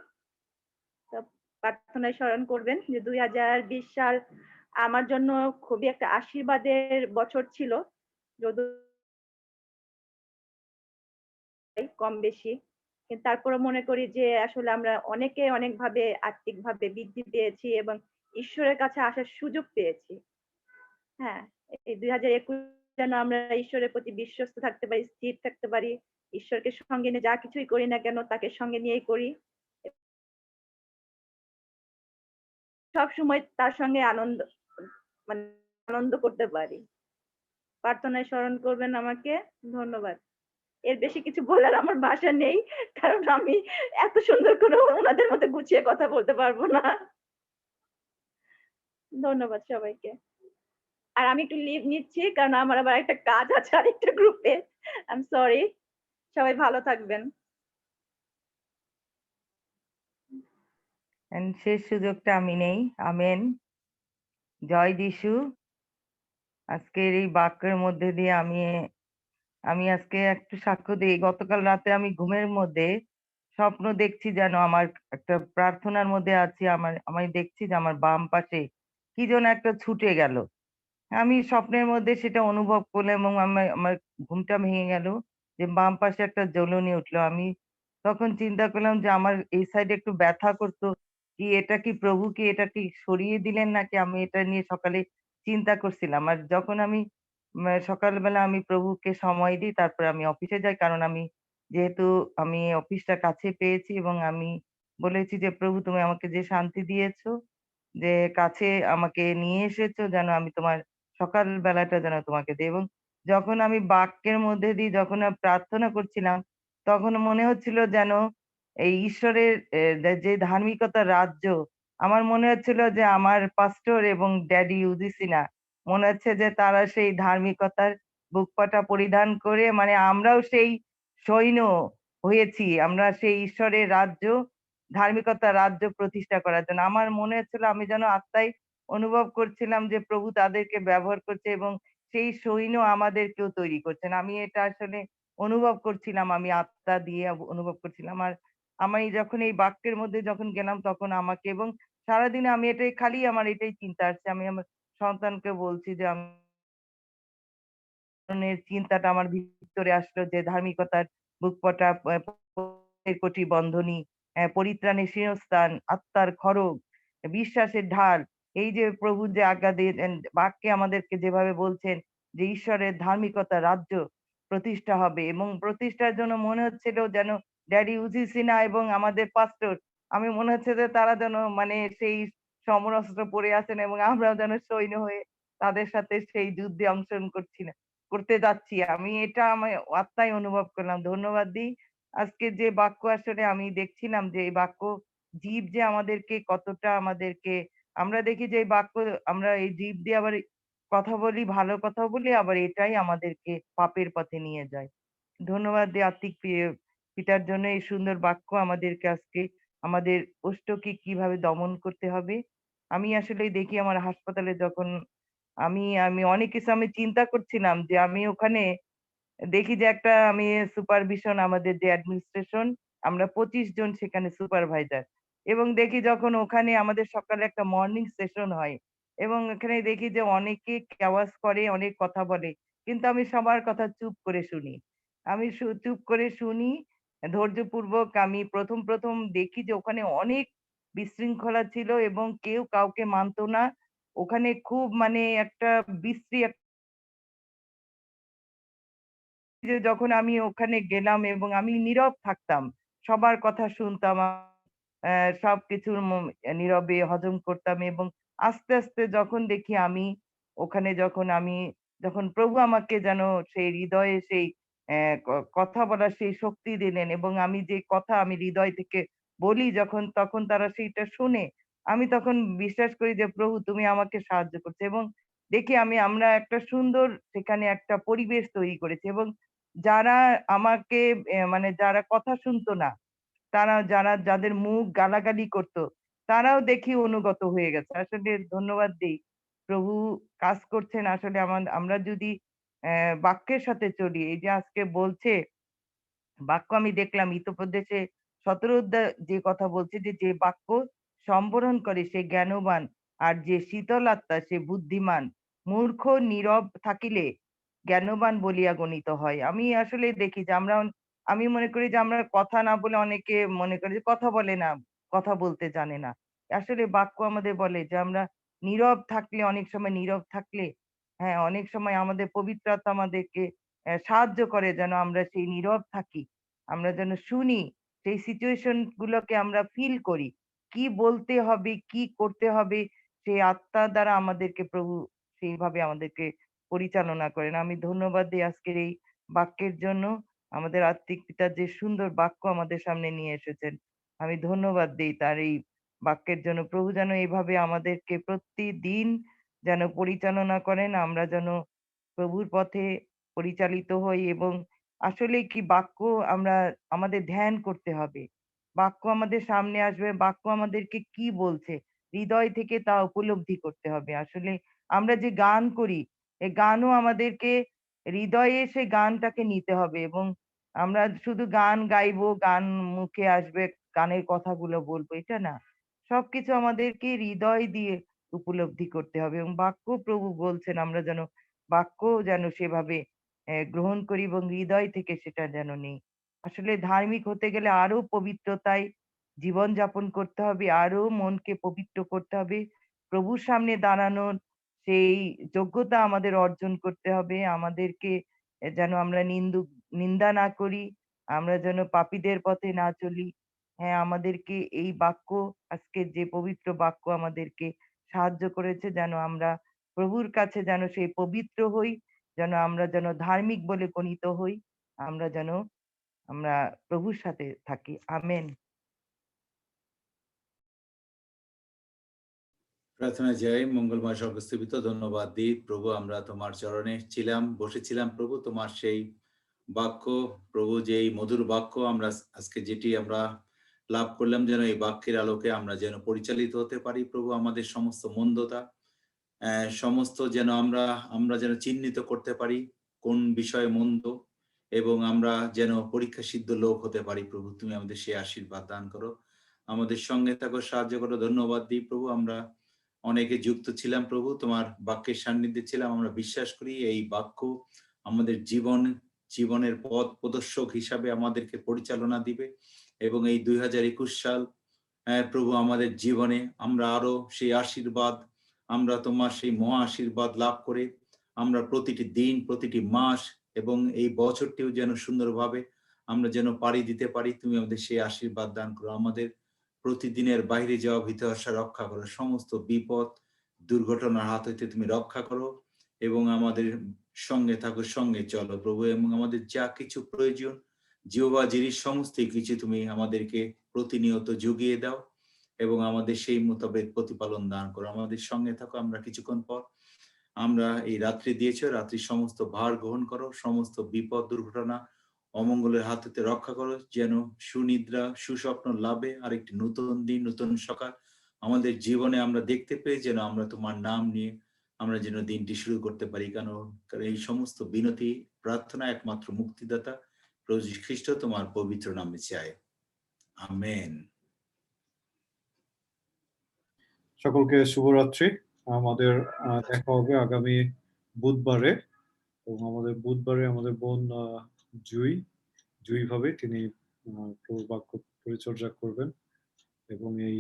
তো প্রার্থনায় স্মরণ করবেন যে 2020 সাল আমার জন্য খুবই একটা আশীর্বাদের বছর ছিল, যদিও কম বেশি। কিন্তু তারপরে মনে করি যে আসলে আমরা অনেকে অনেকভাবে আর্থিকভাবে বৃদ্ধি পেয়েছি এবং ঈশ্বরের কাছে আসার সুযোগ পেয়েছি। হ্যাঁ, এই 2021 যেন আমরা ঈশ্বরের প্রতি বিশ্বস্ত থাকতে পারি, স্থির থাকতে পারি। ঈশ্বরকে সঙ্গে নিয়ে যা কিছুই করি না কেন তাকে সঙ্গে নিয়েই করি। সবসময় তার সঙ্গে মানে আনন্দ করতে পারি। প্রার্থনায় স্মরণ করবেন আমাকে। ধন্যবাদ। এর বেশি কিছু বলার আমার ভাষা নেই, কারণ আমি এত সুন্দর করে ওনাদের মধ্যে গুছিয়ে কথা বলতে পারবো না। ধন্যবাদ সবাইকে। আর আমি একটু লিভ নিচ্ছি কারণ আমার আবার একটা কাজ আছে আরেকটা গ্রুপে। I am sorry. সবাই ভালো থাকবেন। শেষ সুযোগটা আমি নেই। আমেন। জয় যিশু। আজকের এই বাক্যের মধ্যে দিয়ে আমি আজকে একটু সাক্ষ্য দিই। গতকাল রাতে আমি ঘুমের মধ্যে স্বপ্ন দেখছি, যেন আমার একটা প্রার্থনার মধ্যে আছি, আমি দেখছি যে আমার বাম পাশে কি যেন একটা ছুটে গেল। আমি স্বপ্নের মধ্যে সেটা অনুভব করলাম এবং আমার ঘুমটা ভেঙে গেল যে বাম পাশে একটা জ্বলুনি উঠলো। আমি তখন চিন্তা করলাম যে আমার এই সাইডে একটু ব্যথা করতো, কি এটা কি প্রভু কি এটা কি সরিয়ে দিলেন নাকি, আমি এটা নিয়ে সকালে চিন্তা করছিলাম। আর যখন আমি সকালবেলা আমি প্রভুকে সময় দিই, তারপরে আমি অফিসে যাই, কারণ যেহেতু আমি অফিসটা কাছে পেয়েছি এবং আমি বলেছি যে প্রভু তুমি আমাকে যে শান্তি দিয়েছো, যে কাছে আমাকে নিয়ে এসেছো, যেন আমি তোমার সকাল বেলাটা যেন তোমাকে দিই। এবং যখন আমি বাক্যের মধ্যে দিয়ে যখন আমি প্রার্থনা করছিলাম, তখন মনে হচ্ছিল যেন এই ঈশ্বরের যে ধার্মিকতার রাজ্য, আমার মনে হচ্ছিল যে আমার পাস্টর এবং ড্যাডি উদিসিনা মনে হচ্ছে যে তারা সেই ধার্মিকতার বুকপাটা পরিধান করে, মানে আমরাও সেই সৈন্য হয়েছি, আমরা সেই ঈশ্বরের রাজ্য, ধার্মিকতার রাজ্য প্রতিষ্ঠা করার জন্য। আমার মনে হচ্ছিল, আমি যেন আত্মায় অনুভব করছিলাম যে প্রভু তাদেরকে ব্যবহার করছে এবং সেই সৈন্য আমাদেরকেও তৈরি করছেন। আমি এটা আসলে অনুভব করছিলাম, আমি আত্মা দিয়ে অনুভব করছিলাম। আর আমি যখন এই বাক্যের মধ্যে যখন গেলাম, তখন আমাকে এবং সারাদিনে আমি এটাই খালি আমার এটাই চিন্তা আসছে। আমি আমার সন্তানকে বলছি যে ধরনের চিন্তাটা আমার ভিতরে আসলো যে ধার্মিকতার বুকপটা, কোটি বন্ধনী, পরিত্রাণের শীর্ষস্থান, আত্মার খড়গ, বিশ্বাসের ঢাল। এই যে প্রভু যে আজ্ঞা দিয়েছেন বাক্যে আমাদেরকে যেভাবে বলছেন যে ঈশ্বরের ধার্মিকতা রাজ্য প্রতিষ্ঠা হবে, এবং প্রতিষ্ঠার জন্য মনে হচ্ছিল যেন ড্যাডি উজি সিনহা এবং আমাদের পাস্টর, আমি মনে হচ্ছে যে তারা যেন মানে সেই সমরাস্ত্র পরে আছেন এবং আমরাও যেন সৈন্য হয়ে তাদের সাথে সেই যুদ্ধে অংশগ্রহণ করতে যাচ্ছি। আমি এটা আমার আত্মায় অনুভব করলাম। ধন্যবাদ দিই। আজকে যে বাক্য আসলে আমি দেখছিলাম যে এই বাক্য জীব যে আমাদেরকে কতটা আমাদেরকে, আমরা দেখি যে এই বাক্য আমরা এই জীব দিয়ে আবার কথা বলি, ভালো কথা বলি, আবার এটাই আমাদেরকে পাপের পথে নিয়ে যায়। ধন্যবাদ দিই আত্মিক পিতার জন্য এই সুন্দর বাক্য আমাদেরকে আজকে আমাদের ওষ্ঠকে কিভাবে দমন করতে হবে। আমি আসলে দেখি আমার হাসপাতালে যখন আমি আমি অনেক কিছু আমি চিন্তা করছিলাম যে আমি ওখানে দেখি যে একটা আমি সুপারভিশন আমাদের যে অ্যাডমিনিস্ট্রেশন আমরা 25 জন সেখানে সুপারভাইজার এবং দেখি যখন ওখানে আমাদের সকালে একটা মর্নিং সেশন হয় এবং এখানে দেখি যে অনেকে কেওয়াজ করে অনেক কথা বলে কিন্তু আমি সবার কথা চুপ করে শুনি আমি চুপ করে শুনি ধৈর্যপূর্বক আমি প্রথম দেখি যে ওখানে অনেক বিশৃঙ্খলা ছিল এবং কেউ কাউকে মানতো না ওখানে খুব মানে একটা বিশ্রী যে যখন আমি ওখানে গেলাম এবং আমি নীরব থাকতাম, সবার কথা শুনতাম, সবকিছুর নীরবে হজম করতাম এবং আস্তে যখন দেখি আমি ওখানে যখন প্রভু আমাকে যেন সেই হৃদয়ে সেই কথা বলার সেই শক্তি দিলেন এবং আমি যে কথা আমি হৃদয় থেকে বলি তখন তারা সেইটা শুনে, আমি তখন বিশ্বাস করি যে প্রভু তুমি আমাকে সাহায্য করছো এবং দেখি আমরা একটা সুন্দর সেখানে একটা পরিবেশ তৈরি করেছি এবং যারা আমাকে মানে যারা কথা শুনতো না, যাদের মুখ গালাগালি করতো, তারাও দেখি অনুগত হয়ে গেছে। আসলে ধন্যবাদ দেই। প্রভু কাজ করছেন আসলে আমরা যদি বাক্যের সাথে চলি, এই যে আজকে বলছে বাক্য আমি দেখলাম ইতোপদেশে 17 অধ্যায় যে কথা বলছে যে বাক্য সম্বরণ করে সে জ্ঞানবান আর যে শীতল আত্মা সে বুদ্ধিমান মূর্খ নীরব থাকিলে জ্ঞানবান বলিয়া গণিত হয়। আমি আসলে দেখি যে আমি মনে করি যে আমরা কথা না বলে অনেকে মনে করে যে কথা বলে না, কথা বলতে জানে না। আসলে বাক্য আমাদের বলে যে আমরা নীরব থাকলে অনেক সময় নীরব থাকলে হ্যাঁ অনেক সময় আমাদের পবিত্র আত্মা আমাদেরকে সাহায্য করে যেন আমরা সেই নীরব থাকি, আমরা যেন শুনি, সেই সিচুয়েশন গুলোকে আমরা ফিল করি, কি বলতে হবে, কি করতে হবে, সেই আত্মার দ্বারা আমাদেরকে প্রভু সেইভাবে আমাদেরকে পরিচালনা করেন। আমি ধন্যবাদ দিই আজকের এই বাক্যের জন্য। আমাদের আত্মিক পিতা যে সুন্দর বাক্য আমাদের সামনে নিয়ে এসেছেন, আমি ধন্যবাদ দিই তার এই বাক্যের জন্য। প্রভু যেন এইভাবে আমাদেরকে প্রতিদিন যেন পরিচালনা করেন, আমরা যেন প্রভুর পথে পরিচালিত হই এবং আসলে কি বাক্য আমরা আমাদের ধ্যান করতে হবে। বাক্য আমাদের সামনে আসবে, বাক্য আমাদেরকে কি বলছে হৃদয় থেকে তা উপলব্ধি করতে হবে। আসলে আমরা যে গান করি, এই গানও আমাদেরকে হৃদয়ে সে গানটাকে নিতে হবে এবং আমরা শুধু গান গাইবো, গান মুখে আসবে, গানের কথাগুলো বলবো, এটা না। সবকিছু আমাদেরকে হৃদয় দিয়ে উপলব্ধি করতে হবে এবং বাক্য প্রভু বলছেন আমরা যেন বাক্য যেন সেভাবে গ্রহণ করি এবং হৃদয় থেকে সেটা যেন নেই। আসলে ধার্মিক হতে গেলে আরো পবিত্রতায় জীবন যাপন করতে হবে, আরো মনকে পবিত্র করতে হবে, প্রভুর সামনে দাঁড়ানোর সেই যোগ্যতা আমাদের অর্জন করতে হবে। আমাদেরকে যেন আমরা নিন্দা না করি, আমরা যেন পাপীদের পথে না চলি। হ্যাঁ, আমাদেরকে এই বাক্য আজকের যে পবিত্র বাক্য আমাদেরকে সাহায্য করেছে যেন আমরা প্রভুর কাছে যেন সেই পবিত্র হই, যেন আমরা যেন ধার্মিক বলে গণিত হই, আমরা যেন আমরা প্রভুর সাথে থাকি। আমেন। প্রার্থনা যাই। মঙ্গলময় স্বর্গস্থিত ধন্যবাদ দিই প্রভু, আমরা তোমার চরণে বসেছিলাম প্রভু, তোমার সেই বাক্য প্রভু, যেই মধুর বাক্য আমরা আজকে যেটি আমরা লাভ করলাম, যেন এই বাক্যের আলোকে আমরা যেন পরিচালিত হতে পারি প্রভু। আমাদের সমস্ত মন্দতা সমস্ত যেন আমরা যেন চিহ্নিত করতে পারি কোন বিষয়ে মন্দ, এবং আমরা যেন পরীক্ষা সিদ্ধ লোক হতে পারি প্রভু। তুমি আমাদের সেই আশীর্বাদ দান করো, আমাদের সঙ্গে থাকো, সাহায্য করো। ধন্যবাদ দিই প্রভু, আমরা অনেকে যুক্ত ছিলাম প্রভু, তোমার বাক্যের সান্নিধ্যে ছিলাম। আমরা বিশ্বাস করি এই বাক্য আমাদের জীবনের পথ প্রদর্শক হিসাবে আমাদেরকে পরিচালনা দিবে এবং এই 2021 সাল প্রভু আমাদের জীবনে আমরা আরো সেই আশীর্বাদ, আমরা তোমার সেই মহা আশীর্বাদ লাভ করে আমরা প্রতিটি দিন, প্রতিটি মাস এবং এই বছরটিও যেন সুন্দরভাবে আমরা যেন পাড়ি দিতে পারি। তুমি আমাদের সেই আশীর্বাদ দান করো, আমাদের প্রতিদিনের বাইরে যাওয়া ভিতরে আসা রক্ষা করো, সমস্ত বিপদ দুর্ঘটনার হাত হইতে তুমি রক্ষা করো এবং আমাদের সঙ্গে থাকো, সঙ্গে চলো প্রভু। এবং আমাদের যা কিছু প্রয়োজন জিহ্বা জিনিস সমস্ত কিছু তুমি আমাদেরকে প্রতিনিয়ত জুগিয়ে দাও এবং আমাদের সেই মোতাবেক প্রতিপালন দান করো। আমাদের সঙ্গে থাকো, আমরা কিছুক্ষণ পর আমরা এই রাত্রি দিয়েছো, রাত্রির সমস্ত ভার গ্রহণ করো, সমস্ত বিপদ দুর্ঘটনা অমঙ্গলের হাত হতে রক্ষা করো, যেন সুনিদ্রা সুস্বপ্ন লাভে আরেকটি নতুন দিন নতুন সকাল আমাদের জীবনে আমরা দেখতে পেয়ে যেন আমরা তোমার নাম নিয়ে আমরা যেন দিনটি শুরু করতে পারি। কারণ এই সমস্ত বিনতি প্রার্থনা একমাত্র মুক্তিদাতা প্রভু যীশু খ্রিস্ট তোমার পবিত্র নামে চাই, আমেন। সকলকে শুভরাত্রি। আমাদের দেখা হবে আগামী বুধবারে, এবং আমাদের বুধবারে আমাদের বোন জুই ভাবে তিনি প্রভুর বাক্য পরিচর্যা করবেন, এবং এই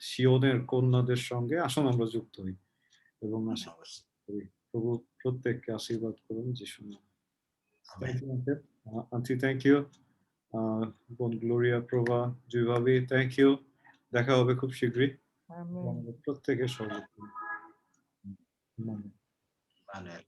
সিওনের কন্যাদের সঙ্গে আসুন আমরা যুক্ত হই এবং প্রভু প্রত্যেককে আশীর্বাদ করুন যিশু নামে। আন্টি থ্যাংক ইউ, বোন গ্লোরিয়া, প্রভা, জুই ভাবি থ্যাংক ইউ। দেখা হবে খুব শীঘ্রই। আমেন। প্রত্যেকের সর্বোত্তম। আমেন।